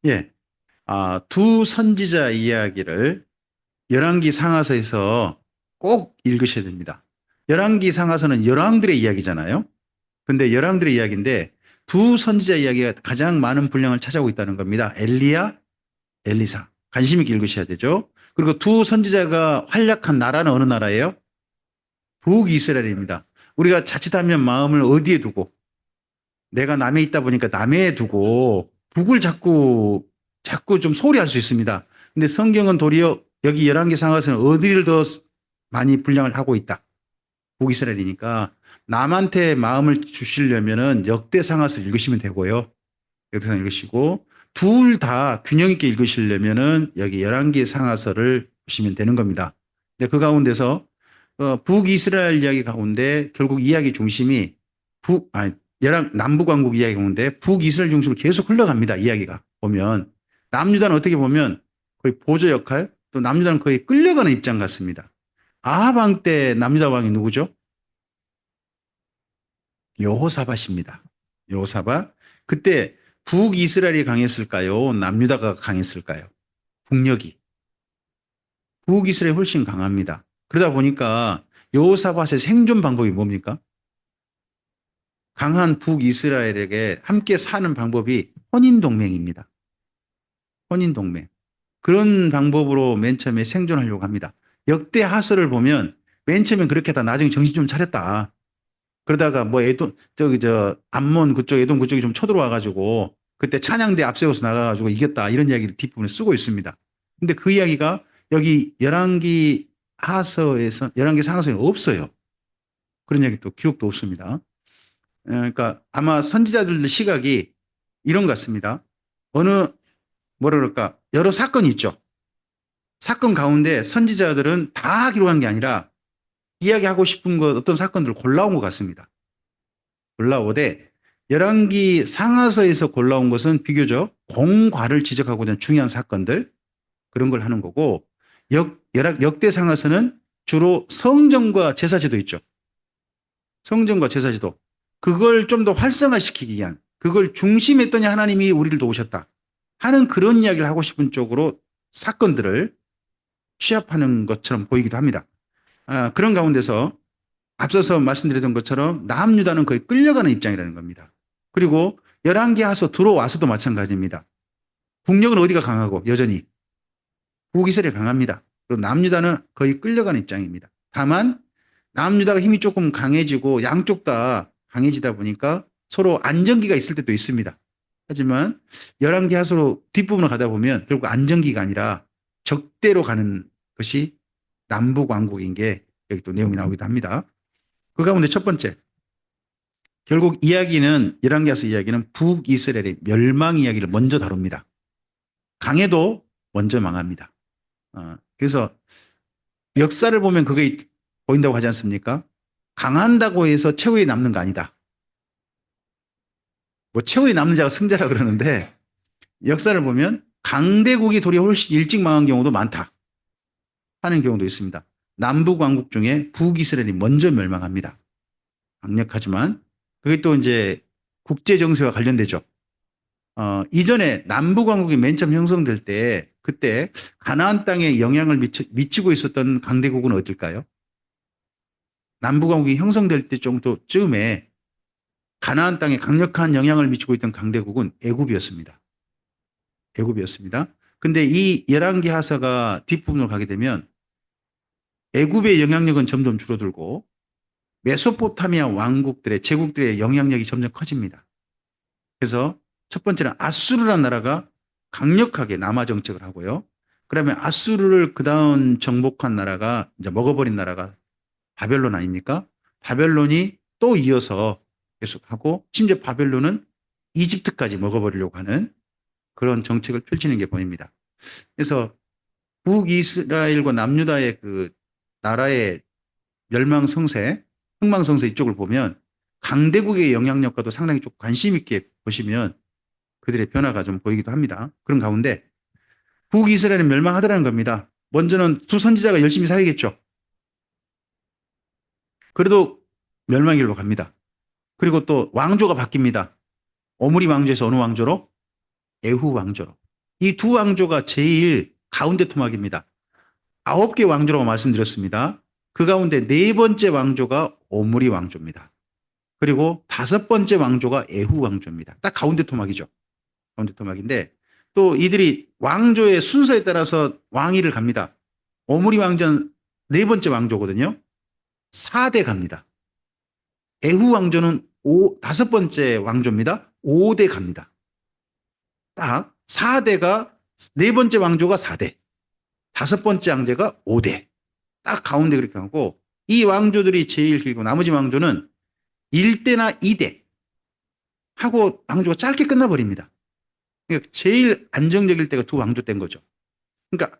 예. 두 선지자 이야기를 열왕기 상하서에서 꼭 읽으셔야 됩니다. 열왕기 상하서는 열왕들의 이야기잖아요. 근데 열왕들의 이야기인데 두 선지자 이야기가 가장 많은 분량을 차지하고 있다는 겁니다. 엘리야, 엘리사. 관심 있게 읽으셔야 되죠. 그리고 두 선지자가 활약한 나라는 어느 나라예요? 북이스라엘입니다. 우리가 자칫하면 마음을 어디에 두고 내가 남해 있다 보니까 남해에 두고 북을 자꾸 좀 소홀히 할 수 있습니다. 근데 성경은 도리어 여기 열왕기 상하서는 어디를 더 많이 분량을 하고 있다. 북이스라엘이니까 남한테 마음을 주시려면은 역대 상하서 읽으시면 되고요. 역대 상 읽으시고 둘 다 균형 있게 읽으시려면은 여기 열왕기 상하서를 보시면 되는 겁니다. 근데 그 가운데서 북이스라엘 이야기 가운데 결국 이야기 중심이 열왕 남북왕국 이야기 가운데 북이스라엘 중심으로 계속 흘러갑니다. 이야기가 보면 남유다는 어떻게 보면 거의 보조 역할 또 남유다는 거의 끌려가는 입장 같습니다. 아합 왕 때 남유다 왕이 누구죠? 여호사밧입니다. 여호사밧. 그때 북이스라엘이 강했을까요? 남유다가 강했을까요? 국력이. 북이스라엘이 훨씬 강합니다. 그러다 보니까 여호사밧의 생존 방법이 뭡니까? 강한 북이스라엘에게 함께 사는 방법이 혼인동맹입니다. 혼인동맹. 그런 방법으로 맨 처음에 생존하려고 합니다. 역대 하서를 보면 맨 처음엔 그렇게 다 나중에 정신 좀 차렸다. 그러다가 뭐 에돔 저기 저 암몬 그쪽 에돔 그쪽이 좀 쳐들어와 가지고 그때 찬양대 앞세워서 나가 가지고 이겼다 이런 이야기를 뒷부분에 쓰고 있습니다. 근데 그 이야기가 여기 열왕기 하서에서 열왕기 상하서에 없어요. 그런 이야기 또 기록도 없습니다. 그러니까 아마 선지자들 시각이 이런 것 같습니다. 어느 뭐라 그럴까 여러 사건이 있죠. 사건 가운데 선지자들은 다 기록한 게 아니라 이야기하고 싶은 것 어떤 사건들을 골라온 것 같습니다. 골라오되 열왕기 상하서에서 골라온 것은 비교적 공과를 지적하고자 하는 중요한 사건들 그런 걸 하는 거고 역대 상하서는 주로 성전과 제사제도 있죠. 성전과 제사제도 그걸 좀 더 활성화시키기 위한 그걸 중심했더니 하나님이 우리를 도우셨다 하는 그런 이야기를 하고 싶은 쪽으로 사건들을 취합하는 것처럼 보이기도 합니다. 그런 가운데서 앞서서 말씀드렸던 것처럼 남유다는 거의 끌려가는 입장이라는 겁니다. 그리고 열왕기 하서 들어와서도 마찬가지입니다. 국력은 어디가 강하고 여전히 북이스라엘이 강합니다. 그리고 남유다는 거의 끌려가는 입장입니다. 다만 남유다가 힘이 조금 강해지고 양쪽 다 강해지다 보니까 서로 안정기가 있을 때도 있습니다. 하지만 열왕기 하서로 뒷부분을 가다 보면 결국 안정기가 아니라 적대로 가는 것이 남북 왕국인 게 여기 또 내용이 나오기도 합니다. 그 가운데 첫 번째, 결국 이야기는 열왕기하서 이야기는 북이스라엘의 멸망 이야기를 먼저 다룹니다. 강해도 먼저 망합니다. 그래서 역사를 보면 그게 보인다고 하지 않습니까? 강한다고 해서 최후에 남는 거 아니다. 뭐 최후에 남는 자가 승자라 그러는데 역사를 보면 강대국이 도리어 훨씬 일찍 망한 경우도 많다 하는 경우도 있습니다. 남북 왕국 중에 북이스라엘이 먼저 멸망합니다. 강력하지만 그게 또 이제 국제 정세와 관련되죠. 이전에 남북 왕국이 맨 처음 형성될 때 그때 가나안 땅에 영향을 미치고 있었던 강대국은 어딜까요? 남북 왕국이 형성될 때 정도쯤에 가나안 땅에 강력한 영향을 미치고 있던 강대국은 애굽이었습니다. 애굽이었습니다. 근데 이 열왕기 하사가 뒷부분으로 가게 되면 애굽의 영향력은 점점 줄어들고 메소포타미아 왕국들의 제국들의 영향력이 점점 커집니다. 그래서 첫 번째는 아수르라는 나라가 강력하게 남하 정책을 하고요. 그러면 아수르를 그 다음 정복한 나라가 이제 먹어버린 나라가 바벨론 아닙니까? 바벨론이 또 이어서 계속하고 심지어 바벨론은 이집트까지 먹어버리려고 하는 그런 정책을 펼치는 게 보입니다. 그래서 북이스라엘과 남유다의 그 나라의 멸망성세, 흥망성세 이쪽을 보면 강대국의 영향력과도 상당히 좀 관심 있게 보시면 그들의 변화가 좀 보이기도 합니다. 그런 가운데 북이스라엘은 멸망하더라는 겁니다. 먼저는 두 선지자가 열심히 사역했죠. 그래도 멸망길로 갑니다. 그리고 또 왕조가 바뀝니다. 오므리 왕조에서 어느 왕조로? 에후 왕조로. 이 두 왕조가 제일 가운데 토막입니다. 9개 왕조라고 말씀드렸습니다. 그 가운데 네 번째 왕조가 오므리 왕조입니다. 그리고 다섯 번째 왕조가 에후 왕조입니다. 딱 가운데 토막이죠. 가운데 토막인데 또 이들이 왕조의 순서에 따라서 왕위를 갑니다. 오므리 왕조는 네 번째 왕조거든요. 4대 갑니다. 에후 왕조는 다섯 번째 왕조입니다. 5대 갑니다. 딱 4대가 네 번째 왕조가 4대, 다섯 번째 왕제가 5대. 딱 가운데 그렇게 하고 이 왕조들이 제일 길고 나머지 왕조는 1대나 2대 하고 왕조가 짧게 끝나버립니다. 그러니까 제일 안정적일 때가 두 왕조 때인 거죠. 그러니까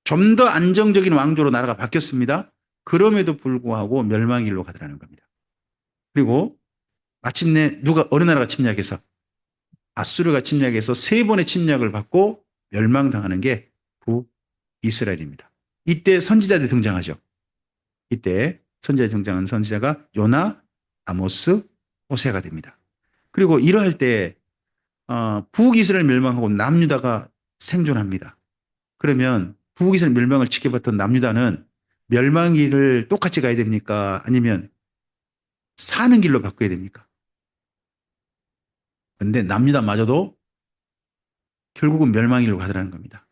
좀 더 안정적인 왕조로 나라가 바뀌었습니다. 그럼에도 불구하고 멸망의 길로 가더라는 겁니다. 그리고 마침내 어느 나라가 침략해서 아수르가 침략해서 세 번의 침략을 받고 멸망당하는 게 북이스라엘입니다. 이때 선지자들이 등장하죠. 이때 선지자에 등장한 선지자가 요나, 아모스, 호세아가 됩니다. 그리고 이러할 때 북이스라엘 멸망하고 남유다가 생존합니다. 그러면 북이스라엘 멸망을 지켜봤던 남유다는 멸망 길을 똑같이 가야 됩니까? 아니면 사는 길로 바꿔야 됩니까? 근데 남유다마저도 결국은 멸망 길로 가더라는 겁니다.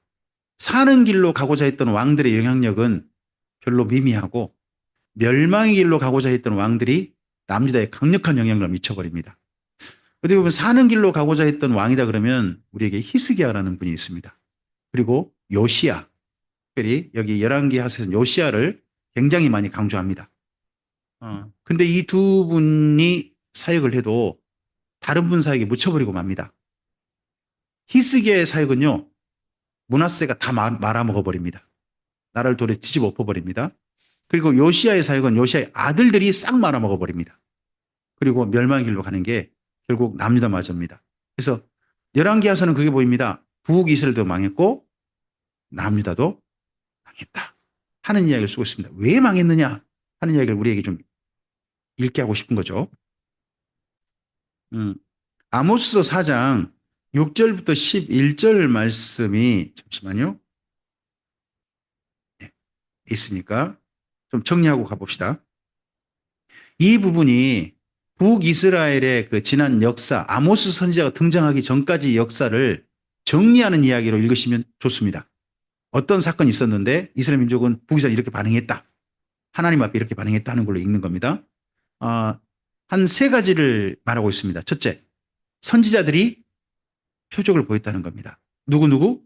사는 길로 가고자 했던 왕들의 영향력은 별로 미미하고 멸망의 길로 가고자 했던 왕들이 남유다에 강력한 영향을 미쳐버립니다. 어떻게 보면 사는 길로 가고자 했던 왕이다 그러면 우리에게 히스기야라는 분이 있습니다. 그리고 요시야, 특별히 여기 열왕기하에서는 요시야를 굉장히 많이 강조합니다. 근데 이 두 분이 사역을 해도 다른 분 사역에 묻혀버리고 맙니다. 히스기야의 사역은요, 므낫세가 다 말아먹어버립니다. 나라를 도래 뒤집어 엎어버립니다. 그리고 요시야의 사역은 요시야의 아들들이 싹 말아먹어버립니다. 그리고 멸망의 길로 가는 게 결국 남유다마저입니다. 그래서 열왕기하서는 그게 보입니다. 북이스라엘도 망했고 남유다도 망했다 하는 이야기를 쓰고 있습니다. 왜 망했느냐 하는 이야기를 우리에게 좀 읽게 하고 싶은 거죠. 아모스서 4장 6절부터 11절 말씀이 잠시만요. 네, 있으니까 좀 정리하고 가봅시다. 이 부분이 북이스라엘의 그 지난 역사, 아모스 선지자가 등장하기 전까지 역사를 정리하는 이야기로 읽으시면 좋습니다. 어떤 사건이 있었는데 이스라엘 민족은 북이스라엘 이렇게 반응했다. 하나님 앞에 이렇게 반응했다 하는 걸로 읽는 겁니다. 한 세 가지를 말하고 있습니다. 첫째, 선지자들이 표적을 보였다는 겁니다. 누구?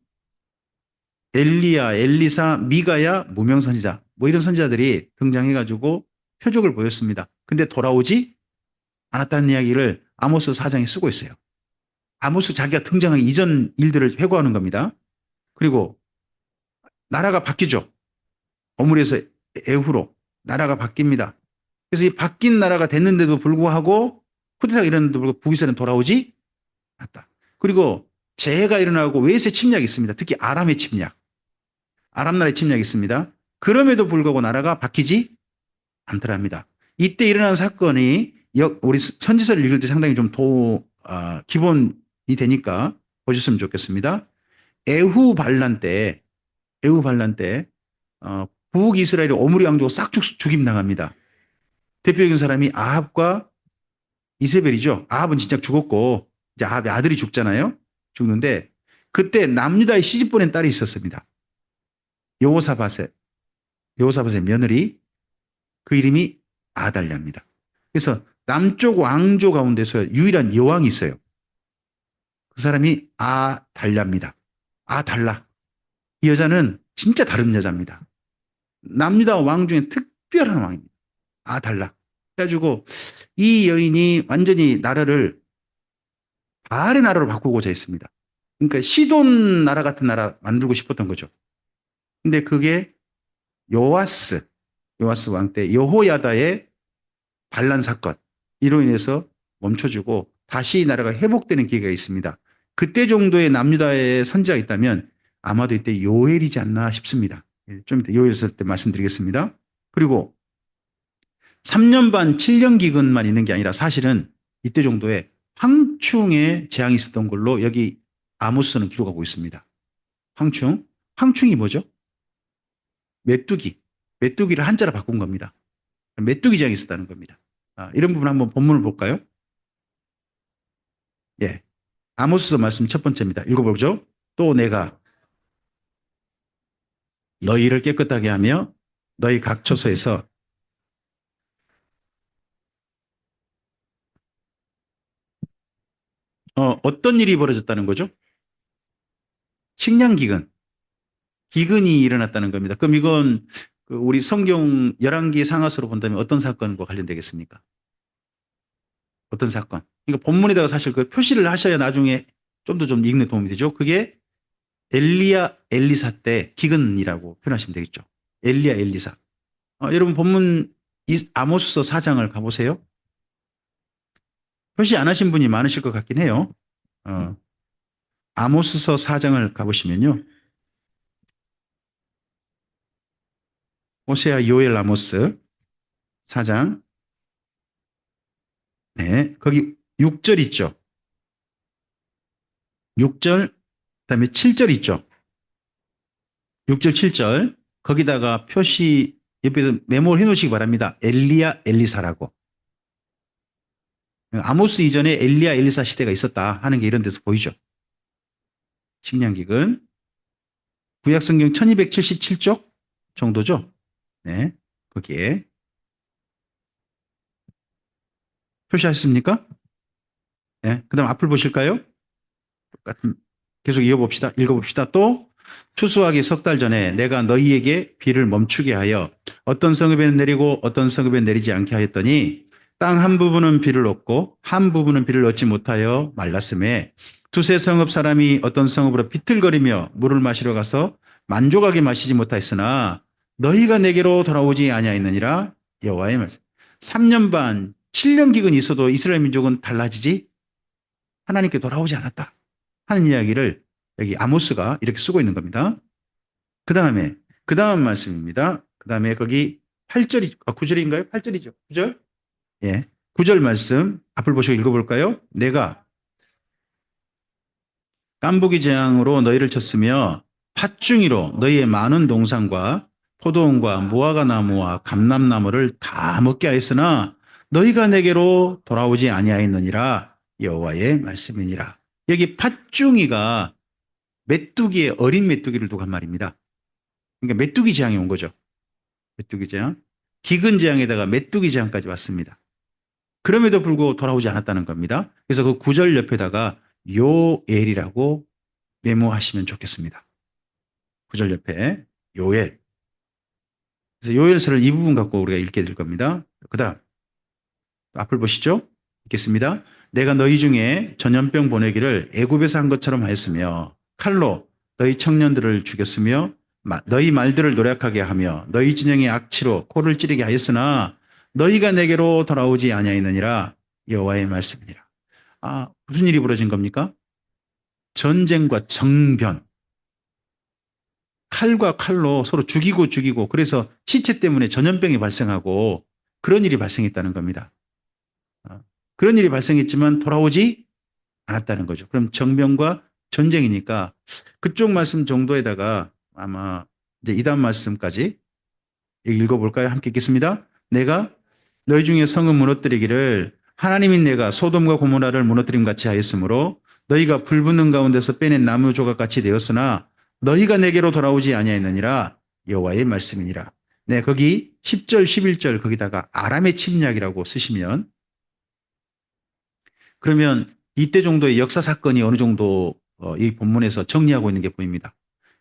엘리야, 엘리사, 미가야, 무명 선지자 뭐 이런 선지자들이 등장해가지고 표적을 보였습니다. 근데 돌아오지 않았다는 이야기를 아모스 4장에 쓰고 있어요. 아모스 자기가 등장하기 이전 일들을 회고하는 겁니다. 그리고 나라가 바뀌죠. 오므리에서 에후로 나라가 바뀝니다. 그래서 이 바뀐 나라가 됐는데도 불구하고 쿠데타가 일어났는데도 불구하고 북이스라엘은 돌아오지 않았다. 그리고 재해가 일어나고 외세 침략이 있습니다. 특히 아람의 침략. 아람 나라의 침략이 있습니다. 그럼에도 불구하고 나라가 바뀌지 않더랍니다. 이때 일어난 사건이 우리 선지서를 읽을 때 상당히 좀 기본이 되니까 보셨으면 좋겠습니다. 에후 반란 때 북이스라엘이 오므리 왕조가 싹 죽임당합니다. 대표적인 사람이 아합과 이세벨이죠. 아합은 진짜 죽었고 이제 아합의 아들이 죽잖아요. 죽는데 그때 남유다의 시집 보낸 딸이 있었습니다. 여호사밧의 며느리, 그 이름이 아달랴입니다. 그래서 남쪽 왕조 가운데서 유일한 여왕이 있어요. 그 사람이 아달랴입니다. 아달라. 이 여자는 진짜 다른 여자입니다. 남유다 왕 중에 특별한 왕입니다. 아달라. 그래가지고 이 여인이 완전히 나라를 바알의 나라로 바꾸고자 했습니다. 그러니까 시돈 나라 같은 나라 만들고 싶었던 거죠. 근데 그게 요아스 왕 때 여호야다의 반란 사건 이로 인해서 멈춰주고 다시 나라가 회복되는 기회가 있습니다. 그때 정도의 남유다의 선지자가 있다면 아마도 이때 요엘이지 않나 싶습니다. 좀 이따 요엘 쓸 때 말씀드리겠습니다. 그리고 3년 반 7년 기근만 있는 게 아니라 사실은 이때 정도의 황충의 재앙이 있었던 걸로 여기 아모스는 기록하고 있습니다. 황충. 황충이 뭐죠? 메뚜기. 메뚜기를 한자로 바꾼 겁니다. 메뚜기 재앙이 있었다는 겁니다. 이런 부분 한번 본문을 볼까요? 예. 아모스서 말씀 첫 번째입니다. 읽어보죠. 또 내가 너희를 깨끗하게 하며 너희 각 처소에서 어떤 일이 벌어졌다는 거죠? 식량기근. 기근이 일어났다는 겁니다. 그럼 이건 그 우리 성경 열왕기 상하서로 본다면 어떤 사건과 관련되겠습니까? 어떤 사건? 그러니까 본문에다가 사실 그 표시를 하셔야 나중에 좀 더 좀 읽는 도움이 되죠. 그게 엘리야 엘리사 때 기근이라고 표현하시면 되겠죠. 엘리야 엘리사. 여러분 본문 아모스서 4장을 가보세요. 표시 안 하신 분이 많으실 것 같긴 해요. 어, 아모스서 4장을 가보시면요. 호세아 요엘 아모스 4장. 네, 거기 6절 있죠. 6절, 그다음에 7절 있죠. 6절, 7절. 거기다가 표시 옆에서 메모를 해놓으시기 바랍니다. 엘리야, 엘리사라고. 아모스 이전에 엘리야, 엘리사 시대가 있었다 하는 게 이런 데서 보이죠. 식량기근. 구약성경 1277쪽 정도죠. 네, 거기에. 표시하셨습니까? 네, 그 다음 앞을 보실까요? 똑같은, 계속 이어봅시다. 읽어봅시다. 또 추수하기 석 달 전에 내가 너희에게 비를 멈추게 하여 어떤 성읍에는 내리고 어떤 성읍에 내리지 않게 하였더니 땅 한 부분은 비를 얻고 한 부분은 비를 얻지 못하여 말랐음에 두세 성읍 사람이 어떤 성읍으로 비틀거리며 물을 마시러 가서 만족하게 마시지 못하였으나 너희가 내게로 돌아오지 아니하였느니라. 여호와의 말씀. 3년 반 7년 기근이 있어도 이스라엘 민족은 달라지지 하나님께 돌아오지 않았다 하는 이야기를 여기 아모스가 이렇게 쓰고 있는 겁니다. 그 다음 말씀입니다. 그 다음에 거기 8절이, 9절인가요? 8절이죠. 9절? 예. 9절 말씀 앞을 보시고 읽어볼까요? 내가 깐부기 재앙으로 너희를 쳤으며 팥중이로 너희의 많은 동산과 포도원과 무화과 나무와 감람나무를 다 먹게 하였으나 너희가 내게로 돌아오지 아니하였느니라. 여호와의 말씀이니라. 여기 팥중이가 메뚜기의 어린 메뚜기를 두고 한 말입니다. 그러니까 메뚜기 재앙이 온 거죠. 메뚜기 재앙. 기근 재앙에다가 메뚜기 재앙까지 왔습니다. 그럼에도 불구하고 돌아오지 않았다는 겁니다. 그래서 그 구절 옆에다가 요엘이라고 메모하시면 좋겠습니다. 구절 옆에 요엘. 그래서 요엘서를 이 부분 갖고 우리가 읽게 될 겁니다. 그 다음 앞을 보시죠. 읽겠습니다. 내가 너희 중에 전염병 보내기를 애굽에서 한 것처럼 하였으며 칼로 너희 청년들을 죽였으며 너희 말들을 노력하게 하며 너희 진영의 악취로 코를 찌르게 하였으나 너희가 내게로 돌아오지 아니하였느니라. 여호와의 말씀이니라. 무슨 일이 벌어진 겁니까? 전쟁과 정변. 칼과 칼로 서로 죽이고 그래서 시체 때문에 전염병이 발생하고 그런 일이 발생했다는 겁니다. 그런 일이 발생했지만 돌아오지 않았다는 거죠. 그럼 정병과 전쟁이니까 그쪽 말씀 정도에다가 아마 이제 이 다음 말씀까지 읽어볼까요? 함께 읽겠습니다. 내가 너희 중에 성을 무너뜨리기를 하나님인 내가 소돔과 고모라를 무너뜨림 같이 하였으므로 너희가 불붙는 가운데서 빼낸 나무 조각 같이 되었으나 너희가 내게로 돌아오지 아니하였느니라. 여호와의 말씀이니라. 네, 거기 10절 11절 거기다가 아람의 침략이라고 쓰시면 그러면 이때 정도의 역사 사건이 어느 정도 이 본문에서 정리하고 있는 게 보입니다.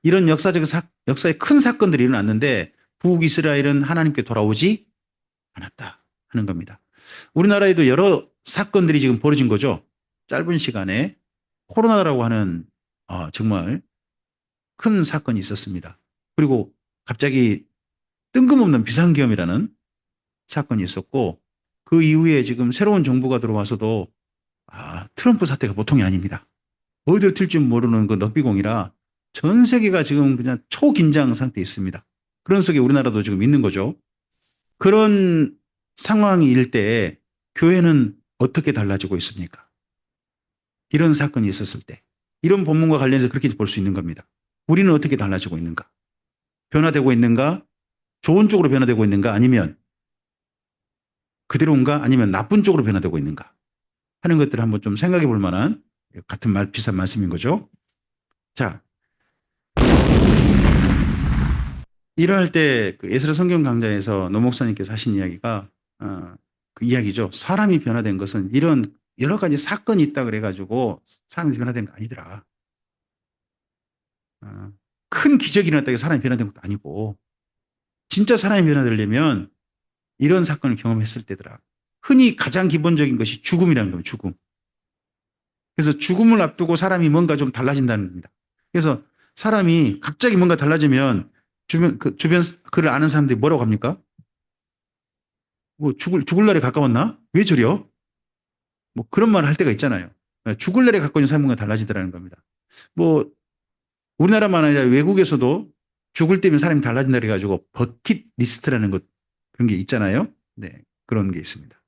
이런 역사의 큰 사건들이 일어났는데 북이스라엘은 하나님께 돌아오지 않았다 하는 겁니다. 우리나라에도 여러 사건들이 지금 벌어진 거죠. 짧은 시간에 코로나라고 하는 정말 큰 사건이 있었습니다. 그리고 갑자기 뜬금없는 비상계엄이라는 사건이 있었고 그 이후에 지금 새로운 정부가 들어와서도 트럼프 사태가 보통이 아닙니다. 어디로 튈지 모르는 그 넉비공이라 전 세계가 지금 그냥 초긴장 상태에 있습니다. 그런 속에 우리나라도 지금 있는 거죠. 그런 상황일 때 교회는 어떻게 달라지고 있습니까? 이런 사건이 있었을 때. 이런 본문과 관련해서 그렇게 볼 수 있는 겁니다. 우리는 어떻게 달라지고 있는가? 변화되고 있는가? 좋은 쪽으로 변화되고 있는가? 아니면 그대로인가? 아니면 나쁜 쪽으로 변화되고 있는가? 하는 것들을 한번 좀 생각해 볼 만한 같은 비슷한 말씀인 거죠. 자, 일할 때그 에스라 성경 강좌에서 노 목사님께서 하신 이야기가 그 이야기죠. 사람이 변화된 것은 이런 여러 가지 사건이 있다 그래가지고 사람이 변화된 거 아니더라. 큰 기적이 일어났다고 해서 사람이 변화된 것도 아니고 진짜 사람이 변화되려면 이런 사건을 경험했을 때더라. 흔히 가장 기본적인 것이 죽음이라는 겁니다. 죽음. 그래서 죽음을 앞두고 사람이 뭔가 좀 달라진다는 겁니다. 그래서 사람이 갑자기 뭔가 달라지면 주변 그를 아는 사람들이 뭐라고 합니까? 뭐 죽을 날에 가까웠나? 왜 저려? 뭐 그런 말을 할 때가 있잖아요. 죽을 날에 가까운 사람과 달라지더라는 겁니다. 뭐 우리나라만 아니라 외국에서도 죽을 때면 사람이 달라진다 그래가지고 버킷 리스트라는 것 그런 게 있잖아요. 네, 그런 게 있습니다.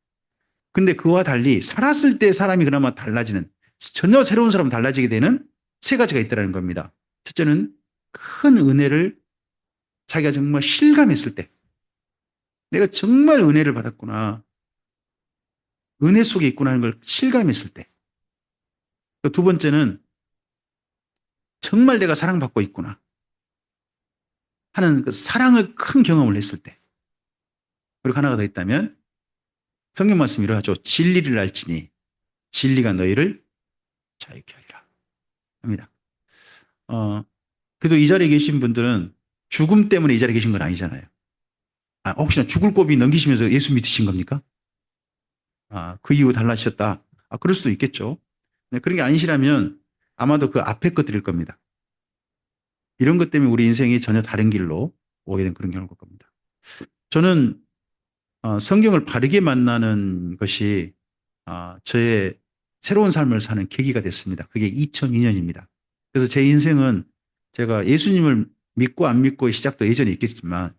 근데 그와 달리 살았을 때 사람이 그나마 달라지는 전혀 새로운 사람 달라지게 되는 세 가지가 있다는 겁니다. 첫째는 큰 은혜를 자기가 정말 실감했을 때 내가 정말 은혜를 받았구나. 은혜 속에 있구나 하는 걸 실감했을 때. 두 번째는 정말 내가 사랑받고 있구나 하는 그 사랑을 큰 경험을 했을 때. 그리고 하나가 더 있다면 성경 말씀이 이러하죠. 진리를 알지니 진리가 너희를 자유케 하리라 합니다. 그래도 이 자리에 계신 분들은 죽음 때문에 이 자리에 계신 건 아니잖아요. 혹시나 죽을 고비 넘기시면서 예수 믿으신 겁니까? 그 이후 달라지셨다. 그럴 수도 있겠죠. 네, 그런 게 아니시라면 아마도 그 앞에 것들일 겁니다. 이런 것 때문에 우리 인생이 전혀 다른 길로 오게 된 그런 경우일 겁니다. 저는 성경을 바르게 만나는 것이 저의 새로운 삶을 사는 계기가 됐습니다. 그게 2002년입니다. 그래서 제 인생은 제가 예수님을 믿고 안 믿고의 시작도 예전에 있겠지만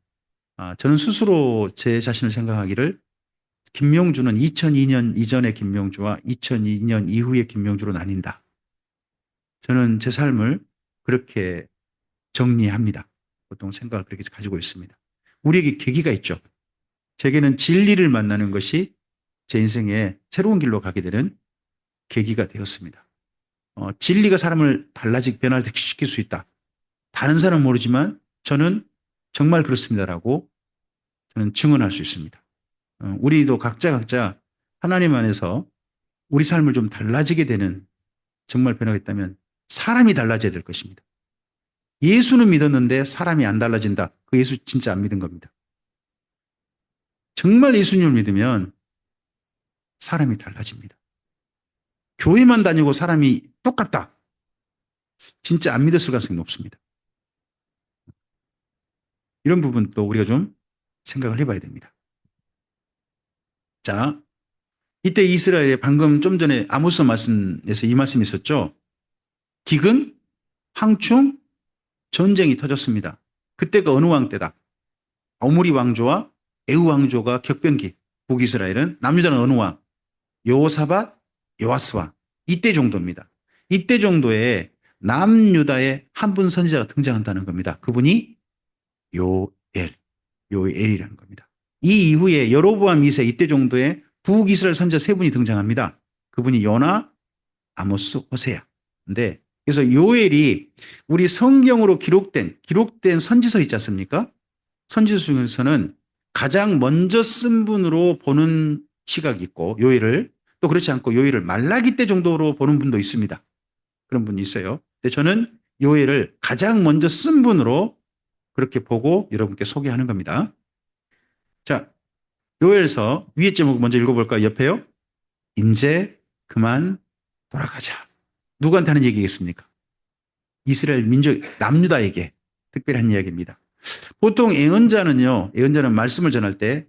저는 스스로 제 자신을 생각하기를 김명주는 2002년 이전의 김명주와 2002년 이후의 김명주로 나뉜다. 저는 제 삶을 그렇게 정리합니다. 보통 생각을 그렇게 가지고 있습니다. 우리에게 계기가 있죠. 제게는 진리를 만나는 것이 제 인생의 새로운 길로 가게 되는 계기가 되었습니다. 진리가 사람을 변화시킬 수 있다. 다른 사람은 모르지만 저는 정말 그렇습니다라고 저는 증언할 수 있습니다. 우리도 각자 하나님 안에서 우리 삶을 좀 달라지게 되는 정말 변화가 있다면 사람이 달라져야 될 것입니다. 예수는 믿었는데 사람이 안 달라진다. 그 예수 진짜 안 믿은 겁니다. 정말 예수님을 믿으면 사람이 달라집니다. 교회만 다니고 사람이 똑같다. 진짜 안 믿었을 가능성이 높습니다. 이런 부분도 우리가 좀 생각을 해봐야 됩니다. 자, 이때 이스라엘에 방금 좀 전에 아모스 말씀에서 이 말씀이 있었죠. 기근, 황충, 전쟁이 터졌습니다. 그때가 어느 왕 때다? 오므리 왕조와 에우 왕조가 격변기. 북이스라엘은 남유다는 어느 왕? 여호사밧, 요아스 왕. 이때 정도입니다. 이때 정도에 남유다의 한 분 선지자가 등장한다는 겁니다. 그분이 요엘이라는 겁니다. 이 이후에 여로보암 2세 이때 정도에 북이스라엘 선지자 세 분이 등장합니다. 그분이 요나, 아모스, 호세야. 근데 그래서 요엘이 우리 성경으로 기록된 선지서 있지 않습니까? 선지서 중에서는 가장 먼저 쓴 분으로 보는 시각이 있고 요엘을 또 그렇지 않고 요엘을 말라기 때 정도로 보는 분도 있습니다. 그런 분이 있어요. 근데 저는 요엘을 가장 먼저 쓴 분으로 그렇게 보고 여러분께 소개하는 겁니다. 자, 요엘서 위에 제목 먼저 읽어볼까요? 옆에요. 이제 그만 돌아가자. 누구한테 하는 얘기겠습니까? 이스라엘 민족 남유다에게 특별한 이야기입니다. 보통 애언자는 말씀을 전할 때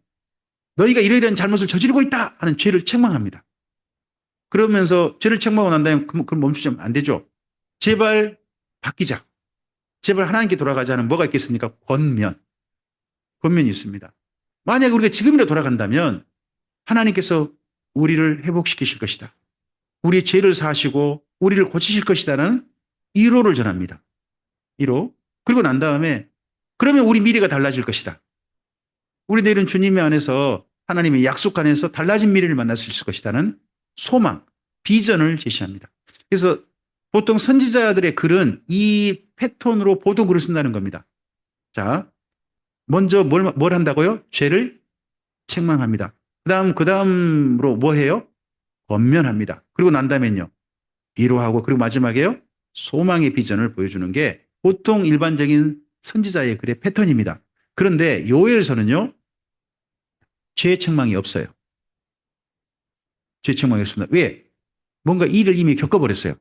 너희가 이러이러한 잘못을 저지르고 있다 하는 죄를 책망합니다. 그러면서 죄를 책망하고 난 다음에 그럼 멈추면 안 되죠. 제발 바뀌자. 제발 하나님께 돌아가자는 뭐가 있겠습니까? 권면이 있습니다. 만약에 우리가 지금이라 돌아간다면 하나님께서 우리를 회복시키실 것이다. 우리의 죄를 사하시고 우리를 고치실 것이다는 1호를 전합니다. 1호. 그리고 난 다음에 그러면 우리 미래가 달라질 것이다. 우리 내일은 주님의 안에서 하나님의 약속 안에서 달라진 미래를 만날 수 있을 것이다는 소망, 비전을 제시합니다. 그래서 보통 선지자들의 글은 이 패턴으로 보도 글을 쓴다는 겁니다. 자, 먼저 뭘 한다고요? 죄를 책망합니다. 그 다음으로 뭐 해요? 권면합니다. 그리고 난 다음엔요. 위로하고 그리고 마지막에요. 소망의 비전을 보여주는 게 보통 일반적인 선지자의 글의 패턴입니다. 그런데 요엘서는요. 죄 책망이 없어요. 죄 책망이 없습니다. 왜? 뭔가 일을 이미 겪어버렸어요.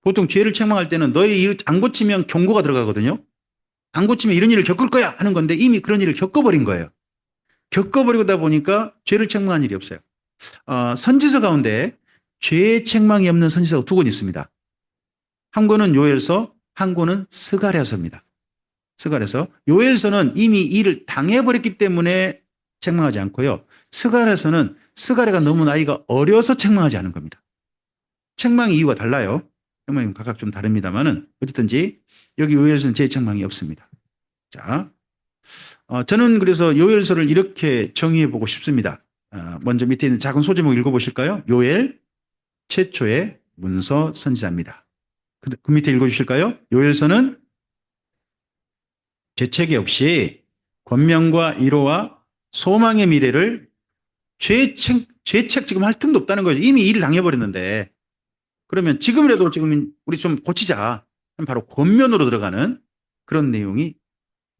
보통 죄를 책망할 때는 너의 일 안 고치면 경고가 들어가거든요. 안 고치면 이런 일을 겪을 거야 하는 건데 이미 그런 일을 겪어버린 거예요. 겪어버리다 보니까 죄를 책망한 일이 없어요. 선지서 가운데 죄 책망이 없는 선지서가 두 권 있습니다. 한 권은 요엘서, 한 권은 스가랴서입니다. 스가랴서. 요엘서는 이미 일을 당해버렸기 때문에 책망하지 않고요. 스가랴서는 스가랴가 너무 나이가 어려서 책망하지 않은 겁니다. 책망의 이유가 달라요. 책망이 각각 좀 다릅니다만은 어쨌든지 여기 요엘서는 제 책망이 없습니다. 자, 저는 그래서 요엘서를 이렇게 정의해 보고 싶습니다. 먼저 밑에 있는 작은 소제목 읽어보실까요? 요엘 최초의 문서 선지자입니다. 그 밑에 읽어주실까요? 요엘서는 죄책이 없이 권면과 위로와 소망의 미래를 죄책 지금 할 틈도 없다는 거죠. 이미 일을 당해버렸는데 그러면 지금이라도 지금 우리 좀 고치자. 바로 권면으로 들어가는 그런 내용이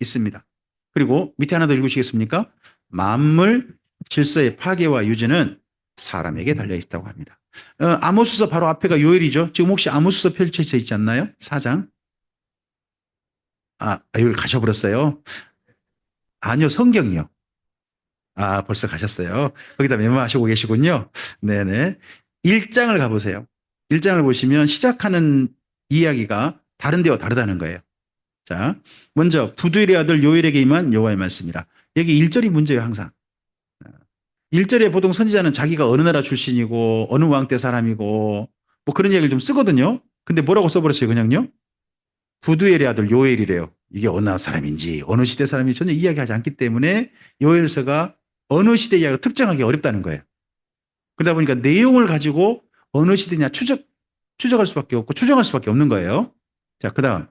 있습니다. 그리고 밑에 하나 더 읽으시겠습니까? 만물 질서의 파괴와 유지는 사람에게 달려 있다고 합니다. 아모스서 바로 앞에가 요엘이죠. 지금 혹시 아모스서 펼쳐져 있지 않나요? 4장. 요엘 가셔버렸어요. 아니요, 성경이요. 벌써 가셨어요. 거기다 메모하시고 계시군요. 네네. 1장을 가보세요. 1장을 보시면 시작하는 이야기가 다른 데와 다르다는 거예요. 자, 먼저 부두엘의 아들 요엘에게 임한 여호와의 말씀이라. 여기 1절이 문제예요, 항상. 1절에 보통 선지자는 자기가 어느 나라 출신이고 어느 왕 때 사람이고 뭐 그런 얘기를 좀 쓰거든요. 근데 뭐라고 써버렸어요, 그냥요? 부두엘의 아들 요엘이래요. 이게 어느 나라 사람인지 어느 시대 사람인지 전혀 이야기하지 않기 때문에 요엘서가 어느 시대 이야기를 특정하기 어렵다는 거예요. 그러다 보니까 내용을 가지고 어느 시대냐 추적할 수밖에 없고 추정할 수밖에 없는 거예요. 자, 그 다음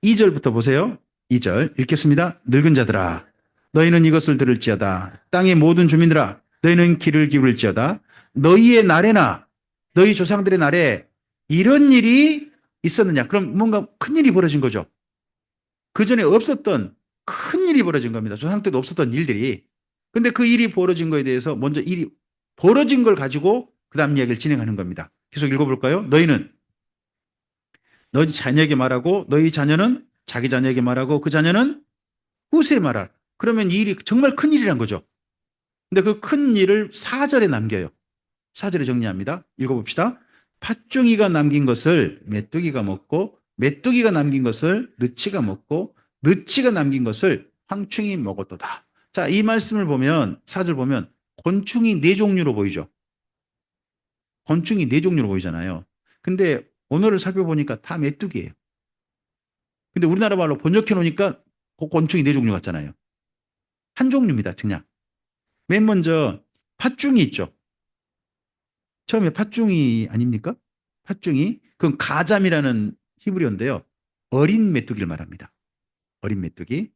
2절부터 보세요. 2절 읽겠습니다. 늙은 자들아 너희는 이것을 들을지어다. 땅의 모든 주민들아 너희는 귀를 기울일지어다. 너희의 날에나 너희 조상들의 날에 이런 일이 있었느냐. 그럼 뭔가 큰일이 벌어진 거죠. 그 전에 없었던 큰일이 벌어진 겁니다. 조상 때도 없었던 일들이. 근데 그 일이 벌어진 거에 대해서 먼저 일이 벌어진 걸 가지고 그 다음 이야기를 진행하는 겁니다. 계속 읽어볼까요? 너희는 너희 자녀에게 말하고 너희 자녀는 자기 자녀에게 말하고 그 자녀는 후세에 말할. 그러면 이 일이 정말 큰 일이란 거죠. 근데 그 큰 일을 4절에 남겨요. 4절에 정리합니다. 읽어봅시다. 팥종이가 남긴 것을 메뚜기가 먹고 메뚜기가 남긴 것을 느치가 먹고 느치가 남긴 것을 황충이 먹었도다. 자, 이 말씀을 보면 4절 보면 곤충이 네 종류로 보이죠. 곤충이 네 종류로 보이잖아요. 근데 언어를 살펴보니까 다 메뚜기예요. 근데 우리나라 말로 번역해 놓으니까 곤충이 네 종류 같잖아요. 한 종류입니다. 그냥. 맨 먼저 팥종이 있죠. 처음에 팥종이 아닙니까? 팥종이. 그건 가잠이라는 히브리어인데요. 어린 메뚜기를 말합니다. 어린 메뚜기.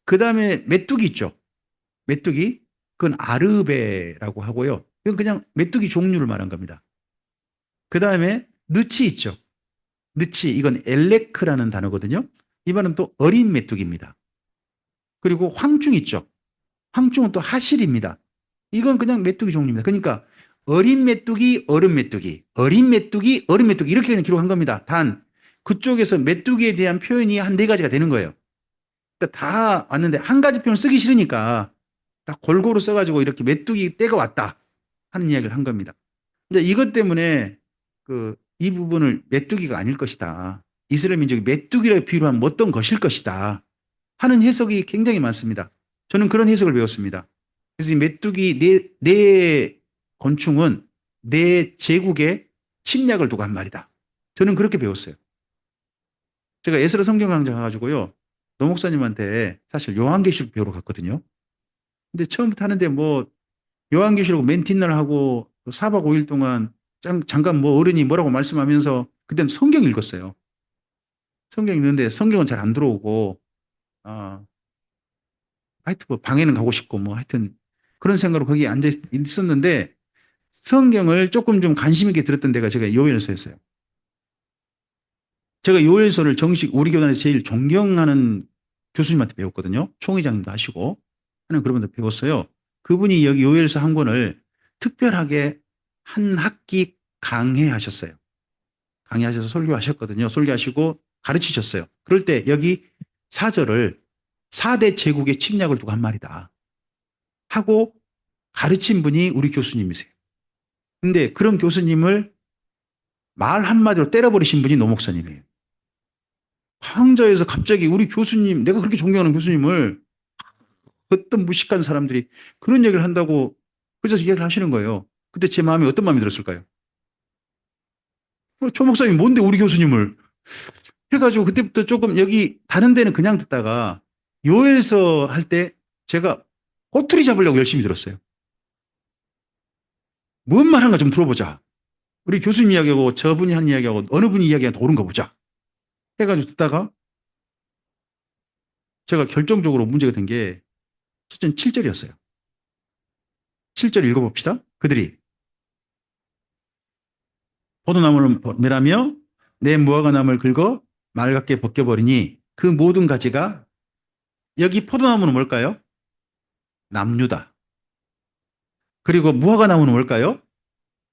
그 다음에 메뚜기 있죠. 메뚜기. 그건 아르베라고 하고요. 이건 그냥 메뚜기 종류를 말한 겁니다. 그 다음에 느치 있죠. 느치. 이건 엘레크라는 단어거든요. 이 말은 또 어린 메뚜기입니다. 그리고 황충 있죠. 황충은 또 하실입니다. 이건 그냥 메뚜기 종류입니다. 그러니까 어린 메뚜기, 어른 메뚜기, 어린 메뚜기, 어른 메뚜기 이렇게 그냥 기록한 겁니다. 단 그쪽에서 메뚜기에 대한 표현이 한 네 가지가 되는 거예요. 그러니까 다 왔는데 한 가지 표현 쓰기 싫으니까 딱 골고루 써가지고 이렇게 메뚜기 때가 왔다 하는 이야기를 한 겁니다. 근데 이것 때문에 이 부분을 메뚜기가 아닐 것이다. 이스라엘 민족이 메뚜기라고 비유하면 어떤 것일 것이다 하는 해석이 굉장히 많습니다. 저는 그런 해석을 배웠습니다. 그래서 이 메뚜기 네 곤충은 네 제국에 침략을 두고 한 말이다. 저는 그렇게 배웠어요. 제가 에스라 성경 강좌 가가지고요. 노 목사님한테 사실 요한계시록 배우러 갔거든요. 근데 처음부터 하는데 뭐 요한계시록 맨틴날 하고 4박 5일 동안 잠깐 뭐 어른이 뭐라고 말씀하면서 그때는 성경 읽었어요. 성경 읽는데 성경은 잘 안 들어오고 아, 하여튼 뭐 방에는 가고 싶고 뭐 하여튼 그런 생각으로 거기 앉아 있었는데 성경을 조금 좀 관심 있게 들었던 데가 제가 요엘서였어요. 제가 요엘서를 정식 우리 교단에서 제일 존경하는 교수님한테 배웠거든요. 총회장님도 하시고 하는 그런 분들 배웠어요. 그분이 여기 요엘서 한 권을 특별하게 한 학기 강해하셨어요. 강의하셔서 설교하셨거든요. 설교하시고 가르치셨어요. 그럴 때 여기 사절을 4대 제국의 침략을 두고 한 말이다. 하고 가르친 분이 우리 교수님이세요. 근데 그런 교수님을 말 한마디로 때려버리신 분이 노 목사님이에요. 황저에서 갑자기 우리 교수님, 내가 그렇게 존경하는 교수님을 어떤 무식한 사람들이 그런 얘기를 한다고 그래서 이야기를 하시는 거예요. 그때 제 마음이 어떤 마음이 들었을까요? 조 목사님 뭔데 우리 교수님을 해가지고 그때부터 조금 여기 다른 데는 그냥 듣다가 요엘서 할 때 제가 꼬투리 잡으려고 열심히 들었어요. 뭔 말한가 좀 들어보자. 우리 교수님 이야기하고 저분이 한 이야기하고 어느 분이 이야기가 더 옳은가 보자. 해가지고 듣다가 제가 결정적으로 문제가 된 게 첫째는 7절이었어요. 7절 읽어봅시다. 그들이 포도나무를 매라며 내 무화과나무를 긁어 맑게 벗겨버리니 그 모든 가지가 여기 포도나무는 뭘까요? 남유다. 그리고 무화과나무는 뭘까요?